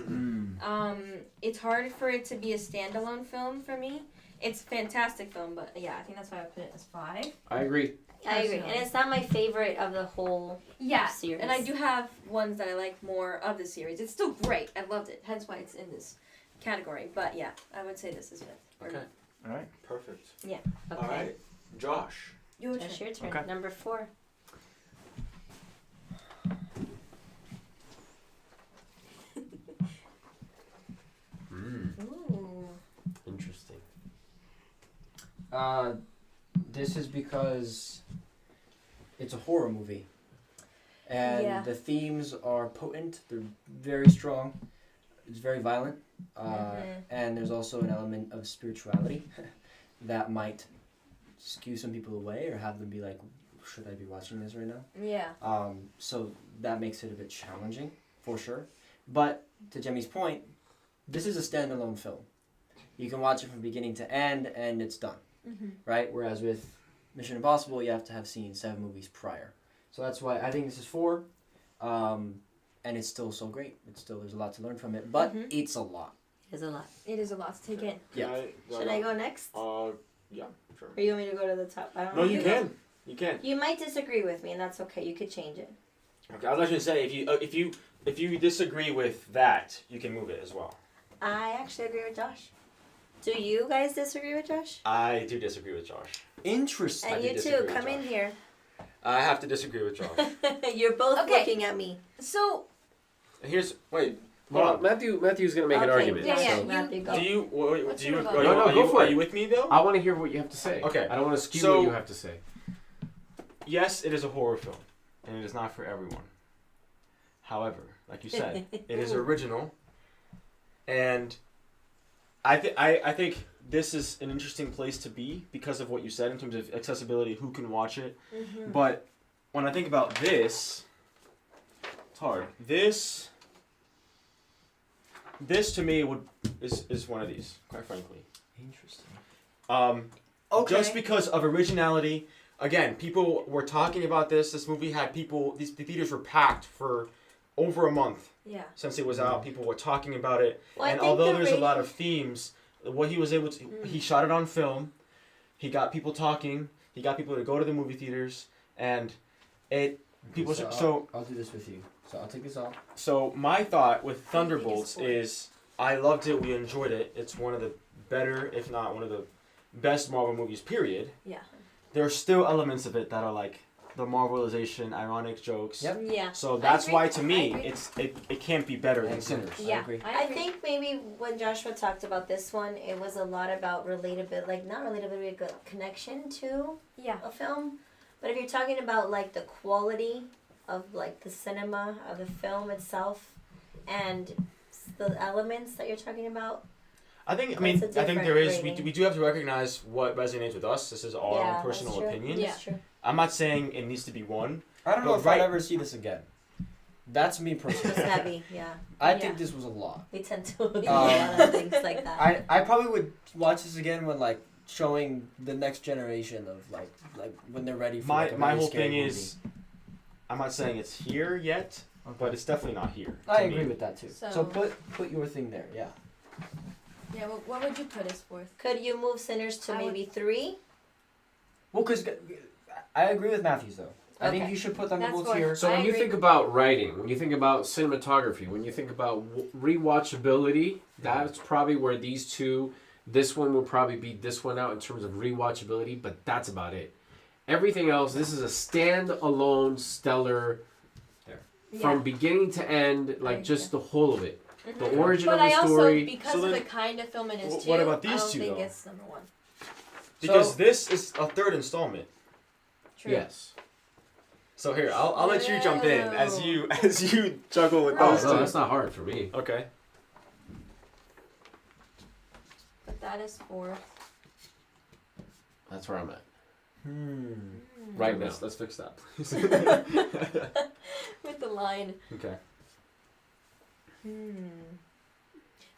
[SPEAKER 4] it's hard for it to be a standalone film for me. It's a fantastic film, but yeah, I think that's why I put it as 5.
[SPEAKER 3] I agree.
[SPEAKER 5] I agree. And it's not my favorite of the whole
[SPEAKER 4] Yeah,
[SPEAKER 5] series.
[SPEAKER 4] and I do have ones that I like more of the series. It's still great. I loved it. Hence why it's in this category. But yeah, I would say this is 5th.
[SPEAKER 1] Okay.
[SPEAKER 2] All right.
[SPEAKER 1] Perfect.
[SPEAKER 5] Okay.
[SPEAKER 1] All right, Josh.
[SPEAKER 4] Your
[SPEAKER 5] That's
[SPEAKER 4] turn.
[SPEAKER 5] your turn.
[SPEAKER 2] Okay.
[SPEAKER 5] Number 4. Ooh.
[SPEAKER 3] Interesting.
[SPEAKER 2] This is because it's a horror movie. And
[SPEAKER 4] Yeah.
[SPEAKER 2] the themes are potent. They're very strong. It's very violent. And there's also an element of spirituality that might skew some people away or have them be like, should I be watching this right now?
[SPEAKER 4] Yeah.
[SPEAKER 2] So that makes it a bit challenging, for sure. But to Jemmy's point, this is a standalone film. You can watch it from beginning to end, and it's done, right? Whereas with Mission Impossible, you have to have seen 7 movies prior. So that's why I think this is 4, and it's still so great. There's a lot to learn from it, but it's a lot.
[SPEAKER 5] It's a lot.
[SPEAKER 4] It is a lot to take in.
[SPEAKER 2] Yeah.
[SPEAKER 5] Should I go next?
[SPEAKER 1] Yeah, sure.
[SPEAKER 5] Or you want me to go to the top? I don't
[SPEAKER 1] No,
[SPEAKER 5] know.
[SPEAKER 1] you can. You can.
[SPEAKER 5] You might disagree with me, and that's okay. You could change it.
[SPEAKER 1] Okay, I was actually gonna say if you disagree with that, you can move it as well.
[SPEAKER 5] I actually agree with Josh. Do you guys disagree with Josh?
[SPEAKER 1] I do disagree with Josh.
[SPEAKER 2] Interesting.
[SPEAKER 1] I
[SPEAKER 5] And
[SPEAKER 1] do
[SPEAKER 5] you
[SPEAKER 1] disagree
[SPEAKER 5] too.
[SPEAKER 1] with
[SPEAKER 5] Come in
[SPEAKER 1] Josh.
[SPEAKER 5] here.
[SPEAKER 1] I have to disagree with Josh.
[SPEAKER 5] You're both
[SPEAKER 4] Okay.
[SPEAKER 5] looking at me.
[SPEAKER 4] So,
[SPEAKER 1] Here's wait.
[SPEAKER 3] Well,
[SPEAKER 1] Hold on.
[SPEAKER 3] Matthew's gonna make an
[SPEAKER 5] Okay,
[SPEAKER 3] argument.
[SPEAKER 4] Yeah, yeah.
[SPEAKER 3] So
[SPEAKER 5] Matthew, go.
[SPEAKER 1] Do you wait,
[SPEAKER 4] Let's
[SPEAKER 1] do you
[SPEAKER 4] move on.
[SPEAKER 1] are
[SPEAKER 3] No,
[SPEAKER 1] you,
[SPEAKER 3] go
[SPEAKER 1] are
[SPEAKER 3] for
[SPEAKER 1] you,
[SPEAKER 3] it.
[SPEAKER 1] Are you with me though?
[SPEAKER 3] I want to hear what you have to say.
[SPEAKER 1] Okay.
[SPEAKER 3] I don't want to skew
[SPEAKER 1] So-
[SPEAKER 3] what you have to say.
[SPEAKER 1] Yes, it is a horror film, and it is not for everyone. However, like you said, it is original, and I think this is an interesting place to be because of what you said in terms of accessibility, who can watch it. But when I think about this, it's hard. This to me is one of these, quite frankly.
[SPEAKER 2] Interesting. Okay.
[SPEAKER 1] Just because of originality. Again, people were talking about this. This movie had people. The theaters were packed for over a month
[SPEAKER 4] yeah.
[SPEAKER 1] since it was out. People were talking about it,
[SPEAKER 5] Well, I
[SPEAKER 1] and
[SPEAKER 5] think
[SPEAKER 1] although
[SPEAKER 5] the
[SPEAKER 1] there's a
[SPEAKER 5] rating-
[SPEAKER 1] lot of themes, what he was able to, he shot it on film. He got people talking. He got people to go to the movie theaters, and it people. So
[SPEAKER 2] I'll do this with you. So I'll take this off.
[SPEAKER 1] so my thought with
[SPEAKER 4] think
[SPEAKER 1] Thunderbolts
[SPEAKER 4] it's
[SPEAKER 1] is I loved it. We enjoyed it. It's one of the better, if not one of the best Marvel movies. Period.
[SPEAKER 4] Yeah.
[SPEAKER 1] There are still elements of it that are like the Marvelization, ironic jokes.
[SPEAKER 2] Yep.
[SPEAKER 4] Yeah.
[SPEAKER 1] So that's
[SPEAKER 4] agree.
[SPEAKER 1] why to
[SPEAKER 4] I
[SPEAKER 1] me
[SPEAKER 4] agree.
[SPEAKER 1] it can't be better than Sinners.
[SPEAKER 4] Yeah.
[SPEAKER 2] agree.
[SPEAKER 5] I think maybe when Joshua talked about this one, it was a lot about relatability, like not relatability, but connection to
[SPEAKER 4] Yeah.
[SPEAKER 5] a film. But if you're talking about like the quality of like the cinema of the film itself, and the elements that you're talking about.
[SPEAKER 1] I think
[SPEAKER 5] That's a
[SPEAKER 1] there
[SPEAKER 5] different
[SPEAKER 1] is
[SPEAKER 5] rating.
[SPEAKER 1] we do have to recognize what resonates with us. This is our
[SPEAKER 5] Yeah,
[SPEAKER 1] own personal
[SPEAKER 5] that's true.
[SPEAKER 1] opinion.
[SPEAKER 4] Yeah.
[SPEAKER 5] That's true.
[SPEAKER 1] I'm not saying it needs to be one.
[SPEAKER 2] I don't know
[SPEAKER 1] But
[SPEAKER 2] if
[SPEAKER 1] right-
[SPEAKER 2] I'd ever see this again. That's me
[SPEAKER 5] It's
[SPEAKER 2] personally.
[SPEAKER 5] heavy, yeah.
[SPEAKER 2] I
[SPEAKER 4] Yeah.
[SPEAKER 2] think this was a lot.
[SPEAKER 5] We tend to look at a lot of things like that.
[SPEAKER 2] I probably would watch this again when like showing the next generation of like when they're ready for
[SPEAKER 1] My
[SPEAKER 2] like, a
[SPEAKER 1] my
[SPEAKER 2] very
[SPEAKER 1] whole
[SPEAKER 2] scary
[SPEAKER 1] thing
[SPEAKER 2] movie.
[SPEAKER 1] is, I'm not saying it's here yet, but it's definitely not here.
[SPEAKER 2] I
[SPEAKER 1] to
[SPEAKER 2] agree
[SPEAKER 1] me.
[SPEAKER 2] with that too.
[SPEAKER 4] So-
[SPEAKER 2] So put your thing there, yeah.
[SPEAKER 4] Yeah, what would you put as fourth?
[SPEAKER 5] Could you move Sinners to
[SPEAKER 4] I would-
[SPEAKER 5] maybe 3?
[SPEAKER 2] Well, because I agree with Matthews though. I think
[SPEAKER 5] Okay.
[SPEAKER 2] you should put them
[SPEAKER 4] That's
[SPEAKER 2] both
[SPEAKER 4] what-
[SPEAKER 2] here.
[SPEAKER 3] So
[SPEAKER 4] I
[SPEAKER 3] when you
[SPEAKER 4] agree.
[SPEAKER 3] think about writing, when you think about cinematography, when you think about rewatchability, that's probably where these two, this one will probably beat this one out in terms of rewatchability, but that's about it. Everything else, this is a stand-alone stellar from beginning to end, like just the whole of it. The origin
[SPEAKER 4] But
[SPEAKER 3] of the
[SPEAKER 4] I also,
[SPEAKER 3] story.
[SPEAKER 4] because
[SPEAKER 1] So
[SPEAKER 4] of
[SPEAKER 1] then-
[SPEAKER 4] the kind of film it is too,
[SPEAKER 1] what about these
[SPEAKER 4] I don't
[SPEAKER 1] two,
[SPEAKER 4] think
[SPEAKER 1] though?
[SPEAKER 4] it's number one.
[SPEAKER 1] Because
[SPEAKER 2] So-
[SPEAKER 1] this is a third installment.
[SPEAKER 4] True.
[SPEAKER 3] Yes.
[SPEAKER 1] So here, I'll let you jump in as you juggle with
[SPEAKER 3] Oh,
[SPEAKER 1] those
[SPEAKER 3] no,
[SPEAKER 1] two.
[SPEAKER 3] that's not hard for me.
[SPEAKER 1] Okay.
[SPEAKER 4] But that is fourth.
[SPEAKER 3] That's where I'm at.
[SPEAKER 2] Hmm.
[SPEAKER 3] Right now.
[SPEAKER 1] Let's fix that, please.
[SPEAKER 4] With the line.
[SPEAKER 1] Okay.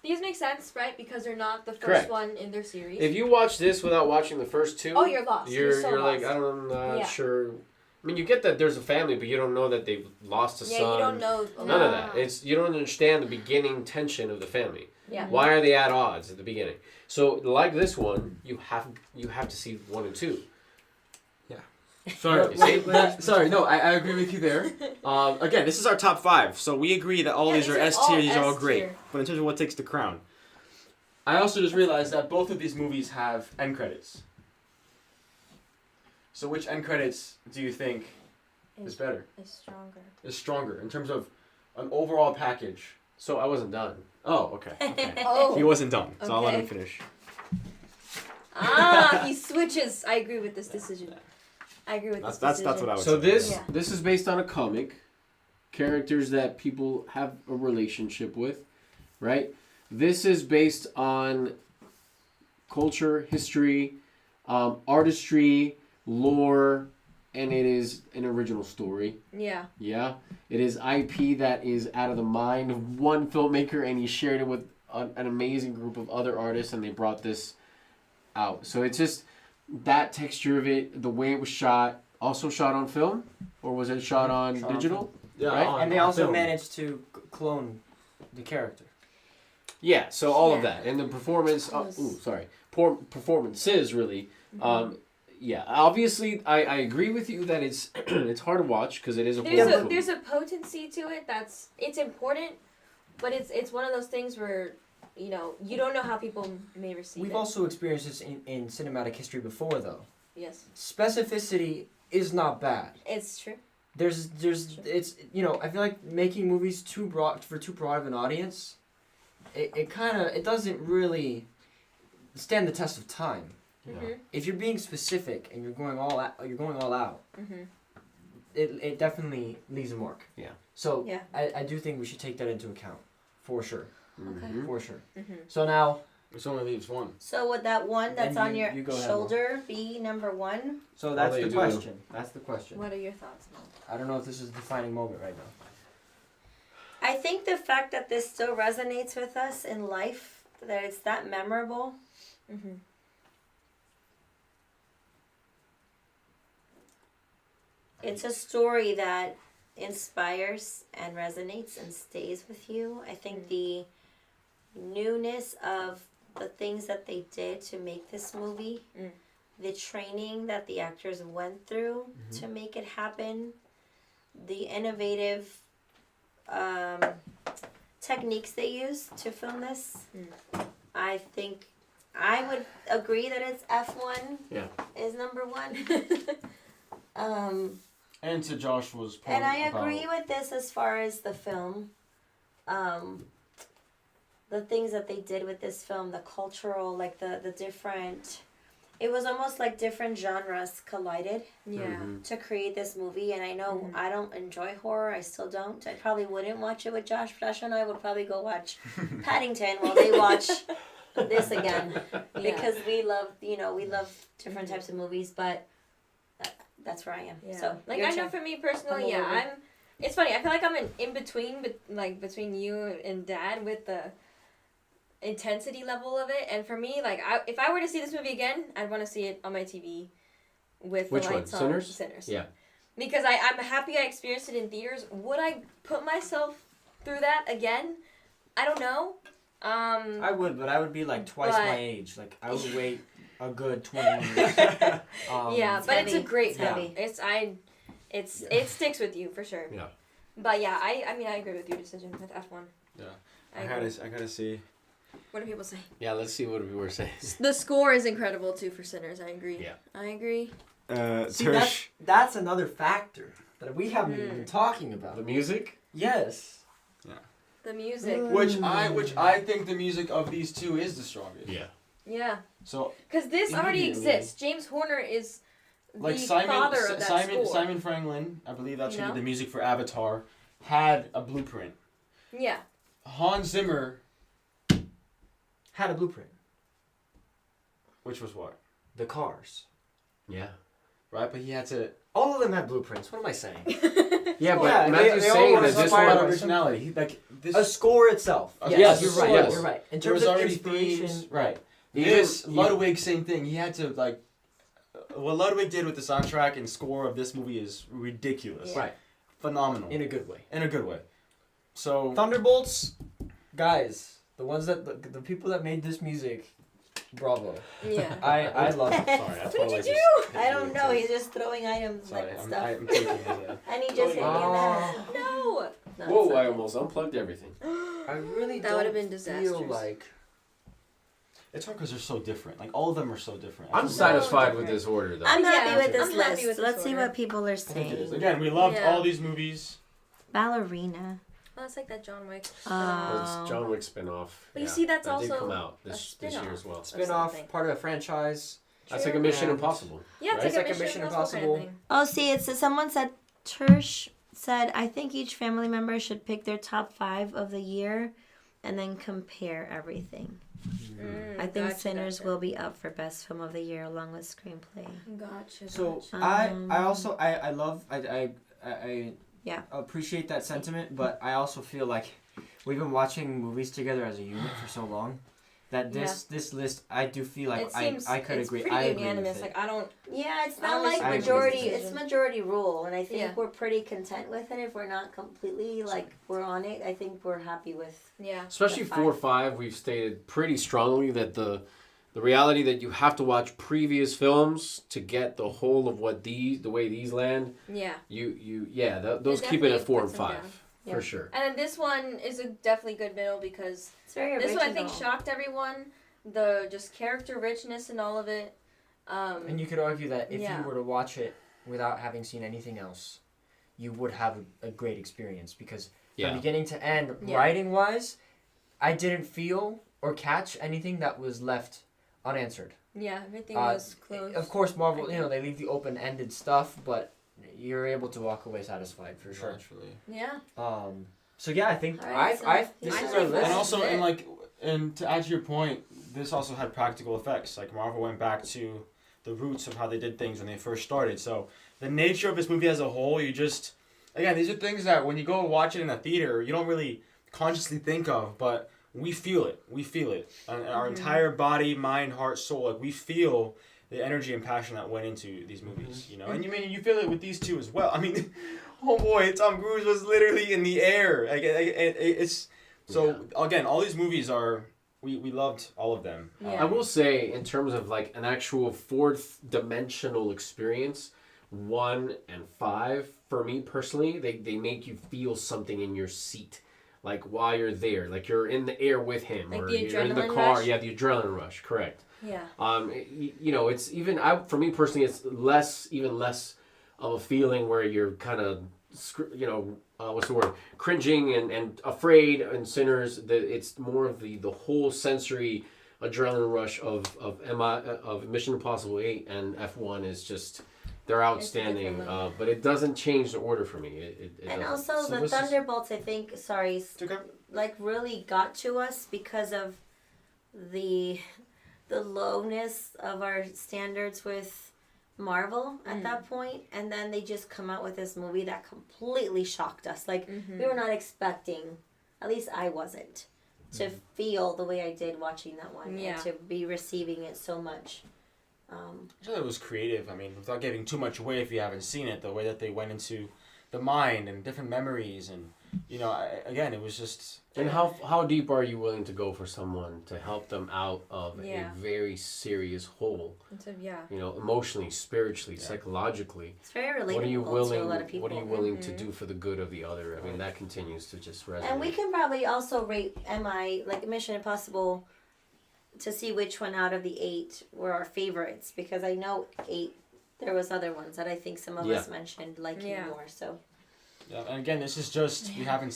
[SPEAKER 4] These make sense, right? Because they're not the first
[SPEAKER 3] Correct.
[SPEAKER 4] one in their series.
[SPEAKER 3] If you watch this without watching the first two,
[SPEAKER 4] Oh, you're lost. You're so
[SPEAKER 3] like,
[SPEAKER 4] lost.
[SPEAKER 3] I'm not
[SPEAKER 4] Yeah.
[SPEAKER 3] sure. I mean, you get that there's a family, but you don't know that they've lost a
[SPEAKER 4] yeah,
[SPEAKER 3] son.
[SPEAKER 4] you don't know.
[SPEAKER 3] None of that. It's you don't understand the beginning tension of the family.
[SPEAKER 4] Yeah.
[SPEAKER 3] Why are they at odds at the beginning? So, like this one, you have to see 1 and 2.
[SPEAKER 1] Sorry. Sorry. No, I agree with you there. Again, this is our top 5, so we agree that all
[SPEAKER 4] Yeah,
[SPEAKER 1] these
[SPEAKER 4] these
[SPEAKER 1] are
[SPEAKER 4] are
[SPEAKER 1] S
[SPEAKER 4] all
[SPEAKER 1] tier. These are all
[SPEAKER 4] S
[SPEAKER 1] great.
[SPEAKER 4] tier.
[SPEAKER 1] But in terms of what takes the crown, I also just realized that both of these movies have end credits. So which end credits do you think is better?
[SPEAKER 4] Is stronger.
[SPEAKER 1] Is stronger in terms of an overall package?
[SPEAKER 3] So I wasn't done.
[SPEAKER 1] Oh, okay. Okay.
[SPEAKER 4] Oh.
[SPEAKER 1] He wasn't done, so I'll let him
[SPEAKER 4] Okay.
[SPEAKER 1] finish.
[SPEAKER 4] He switches. I agree with this decision. I agree with this
[SPEAKER 1] That's
[SPEAKER 4] decision.
[SPEAKER 1] what I would
[SPEAKER 3] So
[SPEAKER 1] say.
[SPEAKER 3] this
[SPEAKER 4] Yeah.
[SPEAKER 3] this is based on a comic, characters that people have a relationship with, right? This is based on culture, history, artistry, lore, and it is an original story.
[SPEAKER 4] Yeah.
[SPEAKER 3] Yeah, it is IP that is out of the mind of one filmmaker, and he shared it with an amazing group of other artists, and they brought this out. So it's just that texture of it, the way it was shot, also shot on film, or was it shot on
[SPEAKER 2] Shot on
[SPEAKER 3] digital?
[SPEAKER 1] Yeah,
[SPEAKER 3] Right?
[SPEAKER 2] And they also
[SPEAKER 1] film.
[SPEAKER 2] managed to clone the character.
[SPEAKER 3] Yeah, so all of
[SPEAKER 4] Yeah.
[SPEAKER 3] that, and the performance. Performances really.
[SPEAKER 4] Mm-hmm.
[SPEAKER 3] Yeah, obviously, I agree with you that it's it's hard to watch because it is a horror film.
[SPEAKER 4] There's a potency to it it's important, but it's one of those things where you don't know how people may receive
[SPEAKER 2] We've
[SPEAKER 4] it.
[SPEAKER 2] also experienced this in cinematic history before, though.
[SPEAKER 4] Yes,
[SPEAKER 2] Specificity is not bad.
[SPEAKER 4] it's true.
[SPEAKER 2] There's it's I feel like making movies too broad of an audience, it doesn't really stand the test of time.
[SPEAKER 4] Mhm.
[SPEAKER 2] If you're being specific and you're going all out,
[SPEAKER 4] Mhm.
[SPEAKER 2] it definitely leaves a mark.
[SPEAKER 3] Yeah.
[SPEAKER 2] So
[SPEAKER 4] Yeah.
[SPEAKER 2] I do think we should take that into account, for sure,
[SPEAKER 3] Mhm.
[SPEAKER 2] for sure.
[SPEAKER 4] Mhm.
[SPEAKER 2] So now,
[SPEAKER 1] Which only leaves one.
[SPEAKER 5] So would that one that's
[SPEAKER 2] Then
[SPEAKER 5] on
[SPEAKER 2] you
[SPEAKER 5] your
[SPEAKER 2] go ahead,
[SPEAKER 5] shoulder be number 1?
[SPEAKER 2] so that's
[SPEAKER 3] they
[SPEAKER 2] the
[SPEAKER 3] do.
[SPEAKER 2] question. That's the question.
[SPEAKER 4] What are your thoughts, Mom?
[SPEAKER 2] I don't know if this is a defining moment right now.
[SPEAKER 5] I think the fact that this still resonates with us in life, that it's that memorable,
[SPEAKER 4] Mhm.
[SPEAKER 5] it's a story that inspires and resonates and stays with you. I think the newness of the things that they did to make this movie, the training that the actors went through to make it happen, the innovative techniques they used to film this, I think I would agree that it's F1
[SPEAKER 3] Yeah.
[SPEAKER 5] is number 1.
[SPEAKER 1] And to Joshua's point
[SPEAKER 5] And I
[SPEAKER 1] about
[SPEAKER 5] agree with this as far as the film. The things that they did with this film, the cultural, like the different it was almost like different genres collided
[SPEAKER 4] Yeah.
[SPEAKER 5] to create this movie. And I know I don't enjoy horror. I still don't. I probably wouldn't watch it with Josh. Josh and I would probably go watch Paddington while they watch this again. Because we love, we love different types of movies. But that's where I am.
[SPEAKER 4] Yeah.
[SPEAKER 5] So
[SPEAKER 4] like
[SPEAKER 5] your
[SPEAKER 4] I know
[SPEAKER 5] turn.
[SPEAKER 4] for me personally,
[SPEAKER 5] I'm
[SPEAKER 4] yeah,
[SPEAKER 5] over.
[SPEAKER 4] It's funny. I feel like I'm in between, between you and Dad with the intensity level of it. And for me, like, if I were to see this movie again, I'd want to see it on my TV with
[SPEAKER 3] Which
[SPEAKER 4] the
[SPEAKER 3] one?
[SPEAKER 4] lights on.
[SPEAKER 3] Sinners?
[SPEAKER 4] Sinners.
[SPEAKER 3] Yeah.
[SPEAKER 4] Because I'm happy I experienced it in theaters. Would I put myself through that again? I don't know.
[SPEAKER 2] I would, but I would be like twice
[SPEAKER 4] But-
[SPEAKER 2] my age. Like I would wait a good 20 years.
[SPEAKER 4] Yeah, but it's a
[SPEAKER 5] heavy.
[SPEAKER 4] great
[SPEAKER 5] It's
[SPEAKER 4] film.
[SPEAKER 5] heavy.
[SPEAKER 4] It sticks with you for sure.
[SPEAKER 3] Yeah.
[SPEAKER 4] But yeah, I mean I agree with your decision with F1.
[SPEAKER 1] Yeah.
[SPEAKER 4] I
[SPEAKER 1] I gotta see.
[SPEAKER 4] What do people say?
[SPEAKER 3] Yeah, let's see what we were saying.
[SPEAKER 4] The score is incredible too for Sinners. I agree.
[SPEAKER 3] Yeah.
[SPEAKER 4] I agree.
[SPEAKER 2] See, that's another factor that we haven't even been talking about.
[SPEAKER 3] The music?
[SPEAKER 2] Yes.
[SPEAKER 4] The music.
[SPEAKER 1] Which I think the music of these two is the strongest.
[SPEAKER 3] Yeah.
[SPEAKER 4] Yeah.
[SPEAKER 1] So
[SPEAKER 4] Because this already
[SPEAKER 1] Immediately.
[SPEAKER 4] exists. James Horner is
[SPEAKER 1] like
[SPEAKER 4] the
[SPEAKER 1] Simon
[SPEAKER 4] father of that score.
[SPEAKER 1] Simon Franklin, I believe that's who
[SPEAKER 4] You
[SPEAKER 1] did
[SPEAKER 4] know?
[SPEAKER 1] the music for Avatar, had a blueprint.
[SPEAKER 4] Yeah.
[SPEAKER 1] Hans Zimmer,
[SPEAKER 2] Had a blueprint.
[SPEAKER 1] which was what?
[SPEAKER 2] The Cars.
[SPEAKER 3] Yeah.
[SPEAKER 1] Right, but he had to.
[SPEAKER 2] All of them had blueprints. What am I saying?
[SPEAKER 3] Yeah, but
[SPEAKER 2] Yeah,
[SPEAKER 3] Matthew's
[SPEAKER 2] they all
[SPEAKER 3] saying
[SPEAKER 2] were
[SPEAKER 3] that this
[SPEAKER 2] inspired
[SPEAKER 1] By
[SPEAKER 3] one...
[SPEAKER 1] originality. He, like this.
[SPEAKER 2] A score itself.
[SPEAKER 1] A
[SPEAKER 2] Yes,
[SPEAKER 1] score.
[SPEAKER 2] you're right.
[SPEAKER 1] Yes.
[SPEAKER 2] You're right. In
[SPEAKER 1] There
[SPEAKER 2] terms
[SPEAKER 1] was
[SPEAKER 2] of
[SPEAKER 1] already
[SPEAKER 2] inspiration,
[SPEAKER 1] themes, right?
[SPEAKER 3] Even-
[SPEAKER 1] This
[SPEAKER 3] even-
[SPEAKER 1] Ludwig, same thing. He had to like. What Ludwig did with the soundtrack and score of this movie is ridiculous.
[SPEAKER 4] Yeah.
[SPEAKER 2] Right.
[SPEAKER 1] Phenomenal.
[SPEAKER 2] in a good way.
[SPEAKER 1] In a good way. So.
[SPEAKER 2] Thunderbolts, guys, the ones that the people that made this music, bravo.
[SPEAKER 4] Yeah.
[SPEAKER 2] I love it.
[SPEAKER 3] Sorry, I
[SPEAKER 4] What did
[SPEAKER 3] totally
[SPEAKER 4] you
[SPEAKER 3] just...
[SPEAKER 4] do?
[SPEAKER 5] I don't know. He's just throwing items
[SPEAKER 1] Sorry,
[SPEAKER 5] like
[SPEAKER 1] I'm
[SPEAKER 5] stuff.
[SPEAKER 1] taking it.
[SPEAKER 5] And he just hit me in the head.
[SPEAKER 4] No.
[SPEAKER 5] No,
[SPEAKER 3] Whoa,
[SPEAKER 5] it's
[SPEAKER 3] I
[SPEAKER 5] okay.
[SPEAKER 3] almost unplugged everything.
[SPEAKER 2] I really
[SPEAKER 4] That
[SPEAKER 2] don't
[SPEAKER 4] would've been
[SPEAKER 2] feel
[SPEAKER 4] disastrous.
[SPEAKER 2] like
[SPEAKER 1] It's hard because they're so different. Like all of them are so different.
[SPEAKER 3] I'm
[SPEAKER 1] So
[SPEAKER 3] satisfied with
[SPEAKER 4] different.
[SPEAKER 3] this order, though.
[SPEAKER 5] I'm
[SPEAKER 4] Yeah,
[SPEAKER 5] happy with this
[SPEAKER 4] I'm happy
[SPEAKER 5] list.
[SPEAKER 4] with this
[SPEAKER 5] Let's see
[SPEAKER 4] order.
[SPEAKER 5] what people are
[SPEAKER 1] I think it is.
[SPEAKER 5] saying.
[SPEAKER 1] Again, we loved
[SPEAKER 4] Yeah.
[SPEAKER 1] all these movies.
[SPEAKER 5] Ballerina.
[SPEAKER 4] Oh, it's like that John Wick.
[SPEAKER 3] It's John Wick spinoff.
[SPEAKER 4] But you see, that's
[SPEAKER 3] that did
[SPEAKER 4] also
[SPEAKER 3] come out
[SPEAKER 4] a
[SPEAKER 3] this
[SPEAKER 4] spin-off.
[SPEAKER 3] year as well.
[SPEAKER 2] spin-off,
[SPEAKER 4] something.
[SPEAKER 2] part of a franchise.
[SPEAKER 3] That's like a Mission
[SPEAKER 2] And-
[SPEAKER 3] Impossible.
[SPEAKER 4] Yeah,
[SPEAKER 3] Right?
[SPEAKER 4] it's like
[SPEAKER 2] It's
[SPEAKER 4] a Mission
[SPEAKER 2] kind
[SPEAKER 4] Impossible.
[SPEAKER 2] of
[SPEAKER 4] Kind of thing.
[SPEAKER 5] Oh, see, it's someone said Tersh said I think each family member should pick their top 5 of the year, and then compare everything. I think Sinners will be up for best film of the year along with screenplay.
[SPEAKER 4] Gotcha.
[SPEAKER 2] So
[SPEAKER 5] Um,
[SPEAKER 2] I also I love I
[SPEAKER 5] Yeah.
[SPEAKER 2] appreciate that sentiment, but I also feel like we've been watching movies together as a unit for so long that this list I do feel like
[SPEAKER 4] it seems
[SPEAKER 2] I could
[SPEAKER 4] it's
[SPEAKER 2] agree.
[SPEAKER 4] pretty
[SPEAKER 2] I agree
[SPEAKER 4] unanimous.
[SPEAKER 2] with it.
[SPEAKER 4] Like I don't.
[SPEAKER 5] Yeah, it's
[SPEAKER 4] I
[SPEAKER 5] not
[SPEAKER 4] always
[SPEAKER 5] like
[SPEAKER 2] agree with
[SPEAKER 5] majority.
[SPEAKER 4] this
[SPEAKER 5] It's
[SPEAKER 4] decision.
[SPEAKER 5] majority rule, and I think
[SPEAKER 4] Yeah.
[SPEAKER 5] we're pretty content with it. If we're not completely like we're on it, I think we're happy with.
[SPEAKER 4] Yeah.
[SPEAKER 3] Especially
[SPEAKER 5] The
[SPEAKER 3] 4 or 5, we've stated pretty strongly that the reality that you have to watch previous films to get the whole of what the way these land.
[SPEAKER 4] Yeah.
[SPEAKER 3] Those keep it
[SPEAKER 4] definitely
[SPEAKER 3] at 4 and
[SPEAKER 4] puts them
[SPEAKER 3] 5
[SPEAKER 4] down.
[SPEAKER 5] Yeah.
[SPEAKER 3] for sure.
[SPEAKER 4] And then this one is a definitely good middle because
[SPEAKER 5] It's very
[SPEAKER 4] this
[SPEAKER 5] original.
[SPEAKER 4] one I think shocked everyone. The just character richness and all of it.
[SPEAKER 2] And you could argue that if
[SPEAKER 4] Yeah.
[SPEAKER 2] you were to watch it without having seen anything else, you would have a great experience because
[SPEAKER 3] Yeah.
[SPEAKER 2] from beginning to end,
[SPEAKER 4] Yeah.
[SPEAKER 2] writing wise, I didn't feel or catch anything that was left unanswered.
[SPEAKER 4] Yeah, everything
[SPEAKER 2] Uh,
[SPEAKER 4] was closed.
[SPEAKER 2] Of course, Marvel, they leave the open-ended stuff, but you're able to walk away satisfied for sure.
[SPEAKER 1] Naturally.
[SPEAKER 4] Yeah.
[SPEAKER 2] So yeah, I think
[SPEAKER 5] All right,
[SPEAKER 2] this
[SPEAKER 4] I
[SPEAKER 2] is
[SPEAKER 4] think
[SPEAKER 2] our
[SPEAKER 4] that's
[SPEAKER 2] list.
[SPEAKER 1] And also,
[SPEAKER 4] it.
[SPEAKER 1] and to add to your point, this also had practical effects. Like Marvel went back to the roots of how they did things when they first started. So the nature of this movie as a whole, again, these are things that when you go watch it in a theater, you don't really consciously think of, but we feel it. We feel it. And our entire body, mind, heart, soul, like we feel the energy and passion that went into these movies, And you feel it with these two as well. I mean, oh boy, Tom Cruise was literally in the air. It's so again, all these movies are we loved all of them.
[SPEAKER 4] Yeah.
[SPEAKER 3] I will say, in terms of like an actual 4th dimensional experience, 1 and 5, for me personally, they make you feel something in your seat. Like while you're there, like you're in the air with him,
[SPEAKER 4] Like
[SPEAKER 3] or
[SPEAKER 4] the
[SPEAKER 3] you're in the
[SPEAKER 4] adrenaline
[SPEAKER 3] car.
[SPEAKER 4] rush?
[SPEAKER 3] Yeah, the adrenaline rush, correct.
[SPEAKER 4] Yeah.
[SPEAKER 3] It's even for me personally, it's even less of a feeling where you're kind of what's the word, cringing and afraid in Sinners. It's more of the whole sensory adrenaline rush of Mission Impossible 8 and F1 is just they're outstanding.
[SPEAKER 4] different level.
[SPEAKER 3] But it doesn't change the order for me. It
[SPEAKER 5] And
[SPEAKER 3] doesn't.
[SPEAKER 5] also
[SPEAKER 1] So
[SPEAKER 5] the
[SPEAKER 1] this is-
[SPEAKER 5] Thunderbolts, I think, sorry,
[SPEAKER 1] Okay.
[SPEAKER 5] like really got to us because of the lowness of our standards with Marvel at that point, and then they just come out with this movie that completely shocked us. Like we were not expecting, at least I wasn't, to feel the way I did watching that one
[SPEAKER 4] Yeah.
[SPEAKER 5] and to be receiving it so much.
[SPEAKER 1] I thought it was creative. I mean, without giving too much away if you haven't seen it, the way that they went into the mind and different memories, and again, it was just.
[SPEAKER 3] And how deep are you willing to go for someone to help them out of
[SPEAKER 4] Yeah.
[SPEAKER 3] a very serious hole?
[SPEAKER 4] So, yeah.
[SPEAKER 3] Emotionally, spiritually, psychologically.
[SPEAKER 5] It's very relatable
[SPEAKER 3] What are you willing?
[SPEAKER 5] to a lot of people.
[SPEAKER 3] What are you willing to do for the good of the other? I mean, that continues to just resonate.
[SPEAKER 5] And we can probably also rate like Mission Impossible to see which one out of the 8 were our favorites, because I know 8 there was other ones that I think some of us mentioned liking
[SPEAKER 4] Yeah.
[SPEAKER 5] more. So
[SPEAKER 1] Yeah, and again, this is just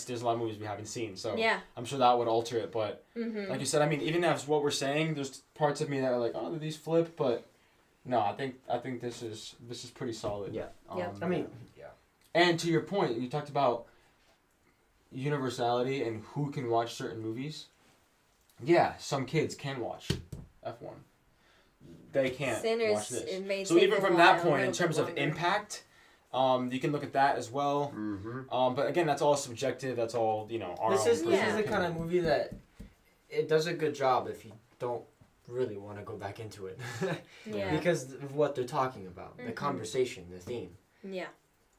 [SPEAKER 1] there's a lot of movies we haven't seen, so
[SPEAKER 4] Yeah.
[SPEAKER 1] I'm sure that would alter it. But like you said, I mean, even as what we're saying, there's parts of me that are like, oh, these flip, but no, I think this is pretty solid.
[SPEAKER 2] Yeah.
[SPEAKER 4] Yeah.
[SPEAKER 2] I mean,
[SPEAKER 1] and to your point, you talked about universality and who can watch certain movies. Yeah, some kids can watch F1. They can't
[SPEAKER 4] Sinners,
[SPEAKER 1] watch this.
[SPEAKER 4] it may
[SPEAKER 1] So
[SPEAKER 4] take
[SPEAKER 1] even
[SPEAKER 4] a
[SPEAKER 1] from
[SPEAKER 4] while,
[SPEAKER 1] that point,
[SPEAKER 4] a
[SPEAKER 1] in
[SPEAKER 4] little
[SPEAKER 1] terms
[SPEAKER 4] bit
[SPEAKER 1] of
[SPEAKER 4] longer.
[SPEAKER 1] impact, you can look at that as well. But again, that's all subjective. That's all our
[SPEAKER 2] this
[SPEAKER 1] own
[SPEAKER 2] is
[SPEAKER 1] personal
[SPEAKER 2] the kind of
[SPEAKER 1] opinion.
[SPEAKER 2] movie that it does a good job if you don't really want to go back into it.
[SPEAKER 4] Yeah.
[SPEAKER 2] Because of what they're talking about, the conversation, the theme.
[SPEAKER 4] Yeah.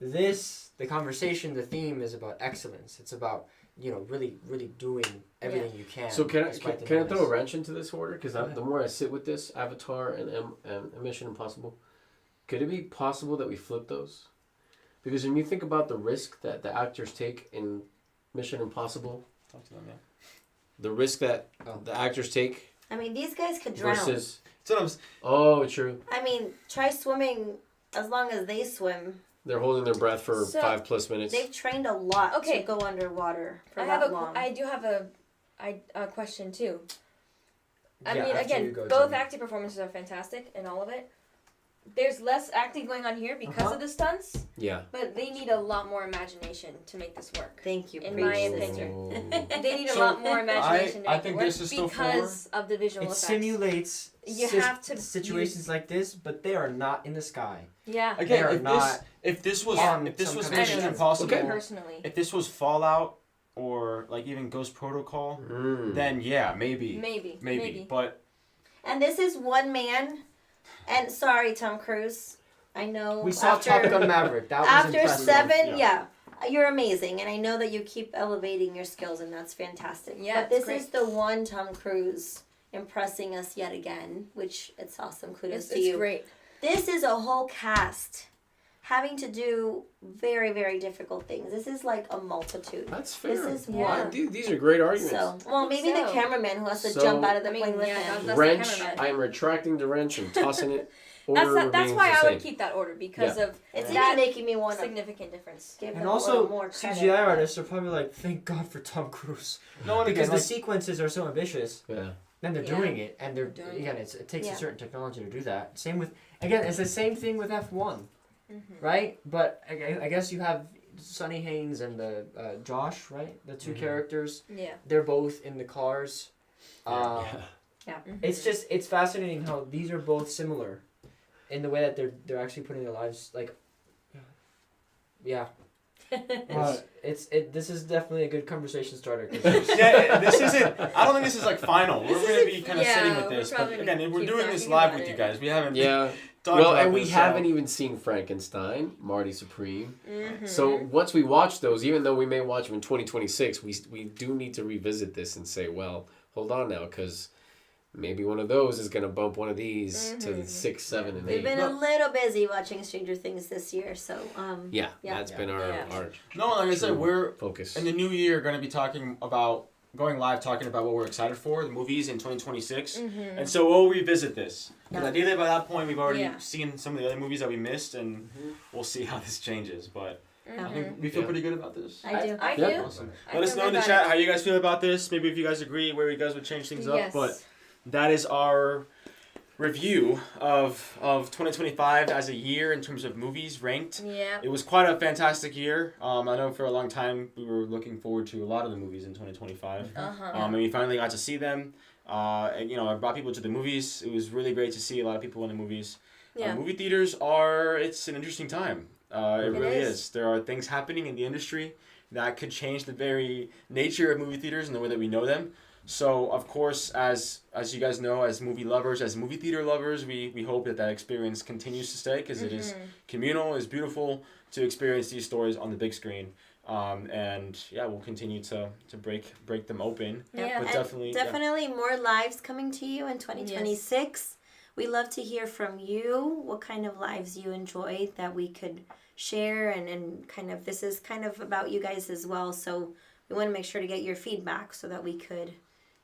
[SPEAKER 2] The conversation, the theme is about excellence. It's about, really, really doing everything you can.
[SPEAKER 3] So can I
[SPEAKER 2] despite the
[SPEAKER 3] throw a
[SPEAKER 2] noise.
[SPEAKER 3] wrench into this order? Because
[SPEAKER 2] Go ahead.
[SPEAKER 3] the more I sit with this, Avatar and Mission Impossible, could it be possible that we flip those? Because when you think about the risk that the actors take in Mission Impossible,
[SPEAKER 1] Talk to them, yeah.
[SPEAKER 3] the risk that the actors take
[SPEAKER 5] I mean, these guys could drown.
[SPEAKER 3] versus
[SPEAKER 1] So I was,
[SPEAKER 3] oh, true,
[SPEAKER 5] I mean, try swimming as long as they swim.
[SPEAKER 3] they're holding their breath for
[SPEAKER 4] So,
[SPEAKER 3] 5+ minutes.
[SPEAKER 5] They've trained a lot
[SPEAKER 4] Okay.
[SPEAKER 5] to go underwater for
[SPEAKER 4] I
[SPEAKER 5] that long.
[SPEAKER 4] do have a question too. I
[SPEAKER 2] Yeah,
[SPEAKER 4] mean,
[SPEAKER 2] after
[SPEAKER 4] again,
[SPEAKER 2] you go,
[SPEAKER 4] both
[SPEAKER 2] Jenny.
[SPEAKER 4] acting performances are fantastic and all of it. There's less acting going on here because of the stunts,
[SPEAKER 3] Yeah.
[SPEAKER 4] but they need a lot more imagination to make this work.
[SPEAKER 5] Thank you,
[SPEAKER 4] In
[SPEAKER 5] preach,
[SPEAKER 4] my
[SPEAKER 5] sister.
[SPEAKER 4] opinion. They need a
[SPEAKER 1] So,
[SPEAKER 4] lot more imagination to
[SPEAKER 1] I
[SPEAKER 4] make
[SPEAKER 1] think
[SPEAKER 4] it work
[SPEAKER 1] this is still
[SPEAKER 4] because of the visual
[SPEAKER 2] It
[SPEAKER 4] effects.
[SPEAKER 2] simulates
[SPEAKER 4] You have to
[SPEAKER 2] situations like this, but they are not in the sky.
[SPEAKER 4] Yeah.
[SPEAKER 2] They
[SPEAKER 1] again,
[SPEAKER 2] are
[SPEAKER 1] if
[SPEAKER 2] not
[SPEAKER 1] this was
[SPEAKER 2] on
[SPEAKER 1] if this
[SPEAKER 2] some
[SPEAKER 1] was
[SPEAKER 2] kind of
[SPEAKER 1] Mission
[SPEAKER 4] ship.
[SPEAKER 1] Impossible,
[SPEAKER 3] Okay.
[SPEAKER 4] Personally.
[SPEAKER 1] if this was Fallout or like even Ghost Protocol, then yeah, maybe.
[SPEAKER 4] Maybe.
[SPEAKER 1] But
[SPEAKER 5] And this is one man. And sorry, Tom Cruise. I know
[SPEAKER 2] We saw
[SPEAKER 5] after,
[SPEAKER 2] Top Gun Maverick. That was
[SPEAKER 5] after
[SPEAKER 2] impressive.
[SPEAKER 5] 7,
[SPEAKER 1] Yeah.
[SPEAKER 5] you're amazing. And I know that you keep elevating your skills, and that's fantastic.
[SPEAKER 4] Yeah,
[SPEAKER 5] but
[SPEAKER 4] it's
[SPEAKER 5] this
[SPEAKER 4] great.
[SPEAKER 5] is the one Tom Cruise impressing us yet again, which it's awesome. Kudos to
[SPEAKER 4] It's
[SPEAKER 5] you.
[SPEAKER 4] great.
[SPEAKER 5] This is a whole cast having to do very, very difficult things. This is like a multitude.
[SPEAKER 3] That's fair.
[SPEAKER 5] This is
[SPEAKER 4] Yeah.
[SPEAKER 5] one.
[SPEAKER 3] These are great arguments.
[SPEAKER 5] So, well, maybe the
[SPEAKER 4] so.
[SPEAKER 5] cameraman who has to
[SPEAKER 3] So-
[SPEAKER 5] jump out of the
[SPEAKER 4] I mean,
[SPEAKER 5] plane with
[SPEAKER 4] yeah,
[SPEAKER 5] him.
[SPEAKER 4] that's
[SPEAKER 3] Wrench.
[SPEAKER 4] the cameraman.
[SPEAKER 3] I am retracting the wrench and tossing it. Order
[SPEAKER 4] That's
[SPEAKER 3] remains
[SPEAKER 4] why
[SPEAKER 3] the
[SPEAKER 4] I
[SPEAKER 3] same.
[SPEAKER 4] would keep that order because of
[SPEAKER 5] It's
[SPEAKER 4] that
[SPEAKER 5] even making me want to
[SPEAKER 4] significant difference.
[SPEAKER 5] give
[SPEAKER 2] And
[SPEAKER 5] him a
[SPEAKER 2] also,
[SPEAKER 5] little more credit.
[SPEAKER 2] CGI artists are probably like, thank God for Tom Cruise.
[SPEAKER 1] no one
[SPEAKER 2] Because
[SPEAKER 1] again,
[SPEAKER 2] the
[SPEAKER 1] like,
[SPEAKER 2] sequences are so ambitious.
[SPEAKER 3] Yeah.
[SPEAKER 2] Then they're
[SPEAKER 4] Yeah.
[SPEAKER 2] doing it, and they're
[SPEAKER 4] Doing
[SPEAKER 2] again. It takes
[SPEAKER 5] Yeah.
[SPEAKER 2] a certain technology to do that. Same with it's the same thing with F1, right? But I guess you have Sonny Haynes and the Josh, right? The two characters.
[SPEAKER 4] Yeah.
[SPEAKER 2] They're both in the cars.
[SPEAKER 3] Yeah.
[SPEAKER 2] It's fascinating how these are both similar, in the way that they're actually putting their lives like. Yeah. This is definitely a good conversation starter. 'Cause
[SPEAKER 1] yeah, this isn't. I don't think this is like final. We're gonna be kind of
[SPEAKER 4] yeah,
[SPEAKER 1] sitting with
[SPEAKER 4] we're
[SPEAKER 1] this, but
[SPEAKER 4] probably gonna
[SPEAKER 1] again, we're
[SPEAKER 4] keep
[SPEAKER 1] doing this
[SPEAKER 4] talking
[SPEAKER 1] live
[SPEAKER 4] about
[SPEAKER 1] with you
[SPEAKER 4] it.
[SPEAKER 1] guys. We haven't.
[SPEAKER 3] Yeah.
[SPEAKER 1] talked
[SPEAKER 3] Well,
[SPEAKER 1] about
[SPEAKER 3] and we
[SPEAKER 1] this,
[SPEAKER 3] haven't
[SPEAKER 1] so.
[SPEAKER 3] even seen Frankenstein, Marty Supreme.
[SPEAKER 4] Mm-hmm.
[SPEAKER 3] So once we watch those, even though we may watch them in 2026, we do need to revisit this and say, well, hold on now, because maybe one of those is going to bump one of these to the 6, 7, and 8.
[SPEAKER 5] We've been a little busy watching Stranger Things this year, so
[SPEAKER 3] Yeah,
[SPEAKER 5] Yeah.
[SPEAKER 3] that's been our
[SPEAKER 1] No, like I said,
[SPEAKER 3] true
[SPEAKER 1] we're
[SPEAKER 3] focus.
[SPEAKER 1] in the new year going to be talking about going live, talking about what we're excited for, the movies in 2026, and so we'll revisit this. Because ideally, by that point, we've already
[SPEAKER 4] Yeah.
[SPEAKER 1] seen some of the other movies that we missed, and we'll see how this changes. But I think we feel
[SPEAKER 3] Yeah.
[SPEAKER 1] pretty good about this.
[SPEAKER 5] I do.
[SPEAKER 4] I
[SPEAKER 3] Yeah.
[SPEAKER 4] do.
[SPEAKER 1] Awesome.
[SPEAKER 4] I
[SPEAKER 1] Let us
[SPEAKER 4] feel
[SPEAKER 1] know in
[SPEAKER 4] good
[SPEAKER 1] the
[SPEAKER 4] about
[SPEAKER 1] chat
[SPEAKER 4] it.
[SPEAKER 1] how you guys feel about this. Maybe if you guys agree, where you guys would change things
[SPEAKER 4] Yes.
[SPEAKER 1] up. But that is our review of 2025 as a year in terms of movies ranked.
[SPEAKER 4] Yeah.
[SPEAKER 1] It was quite a fantastic year. I know for a long time we were looking forward to a lot of the movies in 2025. And we finally got to see them. And, I brought people to the movies. It was really great to see a lot of people in the movies.
[SPEAKER 4] Yeah.
[SPEAKER 1] Movie theaters it's an interesting time. It really is. There are things happening in the industry that could change the very nature of movie theaters and the way that we know them. So, of course, as you guys know, as movie lovers, as movie theater lovers, we hope that experience continues to stay because it is communal, it's beautiful to experience these stories on the big screen. And yeah, we'll continue to break them open.
[SPEAKER 5] Yeah,
[SPEAKER 1] But
[SPEAKER 5] definitely more lives coming to you in 2026.
[SPEAKER 4] Yes.
[SPEAKER 5] We love to hear from you what kind of lives you enjoyed that we could share and kind of this is kind of about you guys as well. So we want to make sure to get your feedback so that we could,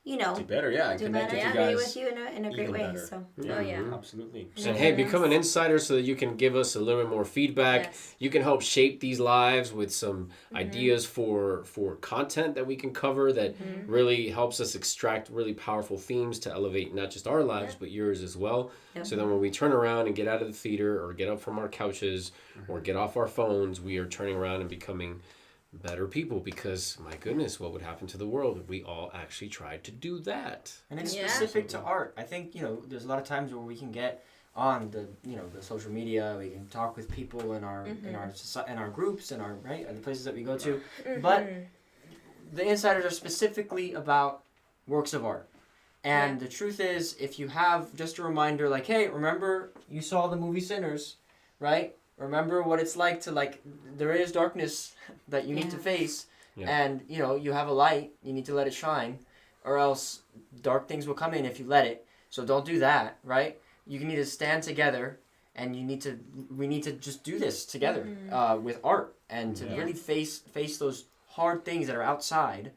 [SPEAKER 1] do better, and
[SPEAKER 5] do
[SPEAKER 1] connect
[SPEAKER 5] better,
[SPEAKER 1] with you guys.
[SPEAKER 5] be with you in a great
[SPEAKER 1] even
[SPEAKER 5] way.
[SPEAKER 1] better.
[SPEAKER 5] So
[SPEAKER 4] Oh, yeah.
[SPEAKER 1] Absolutely.
[SPEAKER 3] And hey, become an insider so that you can give us a little bit more feedback.
[SPEAKER 4] Yes.
[SPEAKER 3] You can help shape these lives with some ideas for content that we can cover that really helps us extract really powerful themes to elevate not just our lives but yours as well.
[SPEAKER 5] Yep.
[SPEAKER 3] So then when we turn around and get out of the theater or get up from our couches or get off our phones, we are turning around and becoming better people because my goodness, what would happen to the world if we all actually tried to do that?
[SPEAKER 2] And it's
[SPEAKER 4] Yeah.
[SPEAKER 2] specific to art. I think, there's a lot of times where we can get on the social media, we can talk with people in our in our groups and and the places that we go to. But the insiders are specifically about works of art. And the truth is, if you have just a reminder like, hey, remember you saw the movie Sinners, right? Remember what it's like to there is darkness that you need to face, and you have a light, you need to let it shine, or else dark things will come in if you let it. So don't do that, right? You need to stand together, and we need to just do this together with art and to really face those hard things that are outside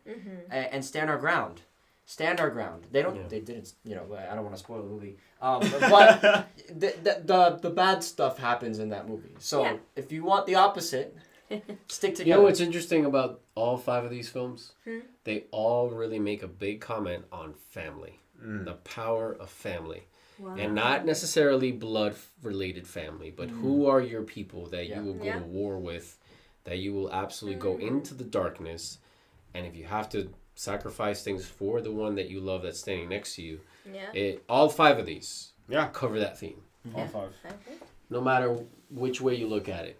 [SPEAKER 2] and stand our ground. Stand our ground. They didn't, I don't want to spoil the movie. But the bad stuff happens in that movie. So if you want the opposite, stick together.
[SPEAKER 3] You know what's interesting about all 5 of these films? They all really make a big comment on family. The power of family.
[SPEAKER 5] wow.
[SPEAKER 3] And not necessarily blood-related family, but who are your people that you will go to war with, that you will absolutely go into the darkness, and if you have to sacrifice things for the one that you love that's standing next to you. All 5 of these cover that theme.
[SPEAKER 1] All 5.
[SPEAKER 3] No matter which way you look at it.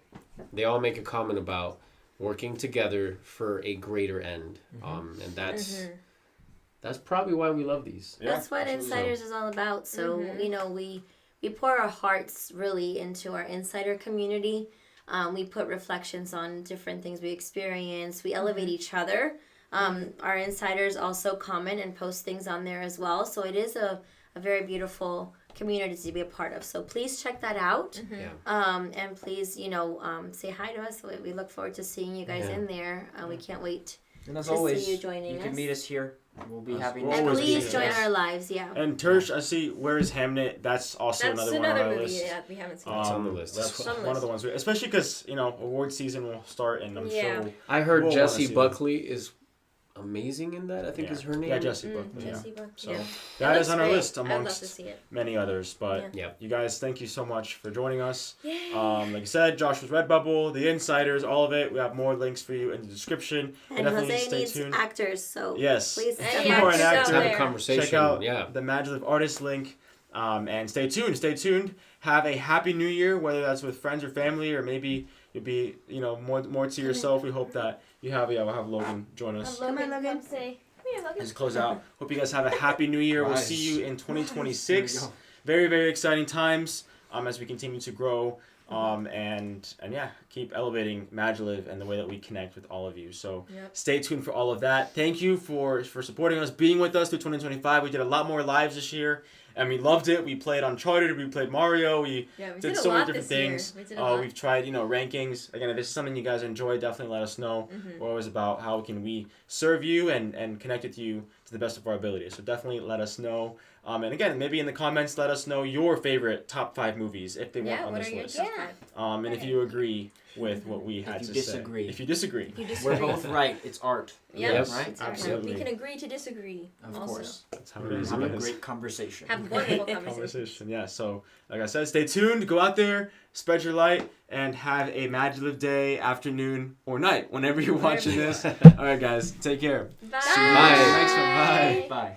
[SPEAKER 3] They all make a comment about working together for a greater end. And that's probably why we love these.
[SPEAKER 5] That's what Insiders is all about. So, we pour our hearts really into our insider community. We put reflections on different things we experience. We elevate each other. Our insiders also comment and post things on there as well. So it is a very beautiful community to be a part of. So please check that out. And please, say hi to us. We look forward to seeing you guys in there. We can't wait
[SPEAKER 2] And as
[SPEAKER 5] to
[SPEAKER 2] always,
[SPEAKER 5] see you joining
[SPEAKER 2] you
[SPEAKER 5] us.
[SPEAKER 2] can meet us here. We'll be happy to
[SPEAKER 1] We'll
[SPEAKER 5] And
[SPEAKER 1] always
[SPEAKER 5] please
[SPEAKER 1] be
[SPEAKER 5] join
[SPEAKER 1] here.
[SPEAKER 5] our lives,
[SPEAKER 1] And Tersh, I see, Where is Hamnet? That's also
[SPEAKER 4] That's
[SPEAKER 1] another one on our
[SPEAKER 4] movie
[SPEAKER 1] list.
[SPEAKER 4] we haven't seen.
[SPEAKER 3] It's on the list.
[SPEAKER 1] That's
[SPEAKER 4] It's on the
[SPEAKER 1] one of the
[SPEAKER 4] list.
[SPEAKER 1] ones, especially because, award season will start, and I'm so...
[SPEAKER 3] I heard
[SPEAKER 1] We'll wanna
[SPEAKER 3] Jessie
[SPEAKER 1] see
[SPEAKER 3] Buckley is amazing in that, I think is her name.
[SPEAKER 1] Yeah, Jessie Buckley, yeah.
[SPEAKER 4] Jesse Buck,
[SPEAKER 1] So
[SPEAKER 4] yeah.
[SPEAKER 1] that
[SPEAKER 4] It
[SPEAKER 1] is
[SPEAKER 4] looks
[SPEAKER 1] on our
[SPEAKER 4] great.
[SPEAKER 1] list
[SPEAKER 4] I'd love to
[SPEAKER 1] amongst
[SPEAKER 4] see it.
[SPEAKER 1] many others. But
[SPEAKER 3] Yeah.
[SPEAKER 1] you guys, thank you so much for joining us.
[SPEAKER 4] Yay.
[SPEAKER 1] Like I said, Joshua's Redbubble, The Insiders, all of it. We have more links for you in the description.
[SPEAKER 5] And
[SPEAKER 1] Definitely
[SPEAKER 5] Jose
[SPEAKER 1] stay
[SPEAKER 5] needs
[SPEAKER 1] tuned.
[SPEAKER 5] actors, so
[SPEAKER 1] Yes.
[SPEAKER 5] please
[SPEAKER 4] Any
[SPEAKER 5] step
[SPEAKER 1] If you
[SPEAKER 5] up.
[SPEAKER 1] are an
[SPEAKER 4] actors out
[SPEAKER 1] actor,
[SPEAKER 3] Have a
[SPEAKER 4] there.
[SPEAKER 3] conversation.
[SPEAKER 1] check out
[SPEAKER 3] Yeah.
[SPEAKER 1] the MaJeliv Artist link. And stay tuned. Stay tuned. Have a happy new year, whether that's with friends or family, or maybe you'll be, more to yourself. We hope that you have, we'll have Logan join us.
[SPEAKER 5] Come on, Logan.
[SPEAKER 4] Come say. Come here, Logan.
[SPEAKER 1] As we close out, hope you guys have a happy new year. We'll
[SPEAKER 2] Rise.
[SPEAKER 1] see you in
[SPEAKER 2] There
[SPEAKER 1] 2026.
[SPEAKER 2] we go.
[SPEAKER 1] Very, very exciting times as we continue to grow. And keep elevating MaJeliv and the way that we connect with all of you. So stay tuned for all of that. Thank you for supporting us, being with us through 2025. We did a lot more lives this year, and we loved it. We played Uncharted, we played Mario, we did so many different things. We've tried, rankings. Again, if it's something you guys enjoy, definitely let us know. We're always about how can we serve you and connect with you to the best of our ability. So definitely let us know. And again, maybe in the comments, let us know your favorite top 5 movies if they weren't on
[SPEAKER 4] what
[SPEAKER 1] this
[SPEAKER 4] are your
[SPEAKER 1] list.
[SPEAKER 4] top
[SPEAKER 5] Yeah.
[SPEAKER 4] 5?
[SPEAKER 1] And if you agree with what we had
[SPEAKER 2] you
[SPEAKER 1] to
[SPEAKER 2] disagree.
[SPEAKER 1] say. If you disagree.
[SPEAKER 4] If you
[SPEAKER 2] We're
[SPEAKER 4] disagree.
[SPEAKER 2] both right. It's art.
[SPEAKER 4] Yep.
[SPEAKER 3] Yes.
[SPEAKER 2] Right?
[SPEAKER 6] It's art.
[SPEAKER 1] Absolutely.
[SPEAKER 4] We can agree to disagree.
[SPEAKER 2] Of
[SPEAKER 4] also.
[SPEAKER 2] course.
[SPEAKER 1] That's how it is.
[SPEAKER 2] Have a
[SPEAKER 1] It is.
[SPEAKER 2] great conversation.
[SPEAKER 4] Have wonderful conversations.
[SPEAKER 1] Conversation. Yeah. So, like I said, stay tuned. Go out there, spread your light, and have a MaJeliv day, afternoon, or night, whenever you're watching this. All right, guys. Take care.
[SPEAKER 4] Bye.
[SPEAKER 1] See you next time. Bye.
[SPEAKER 2] Bye.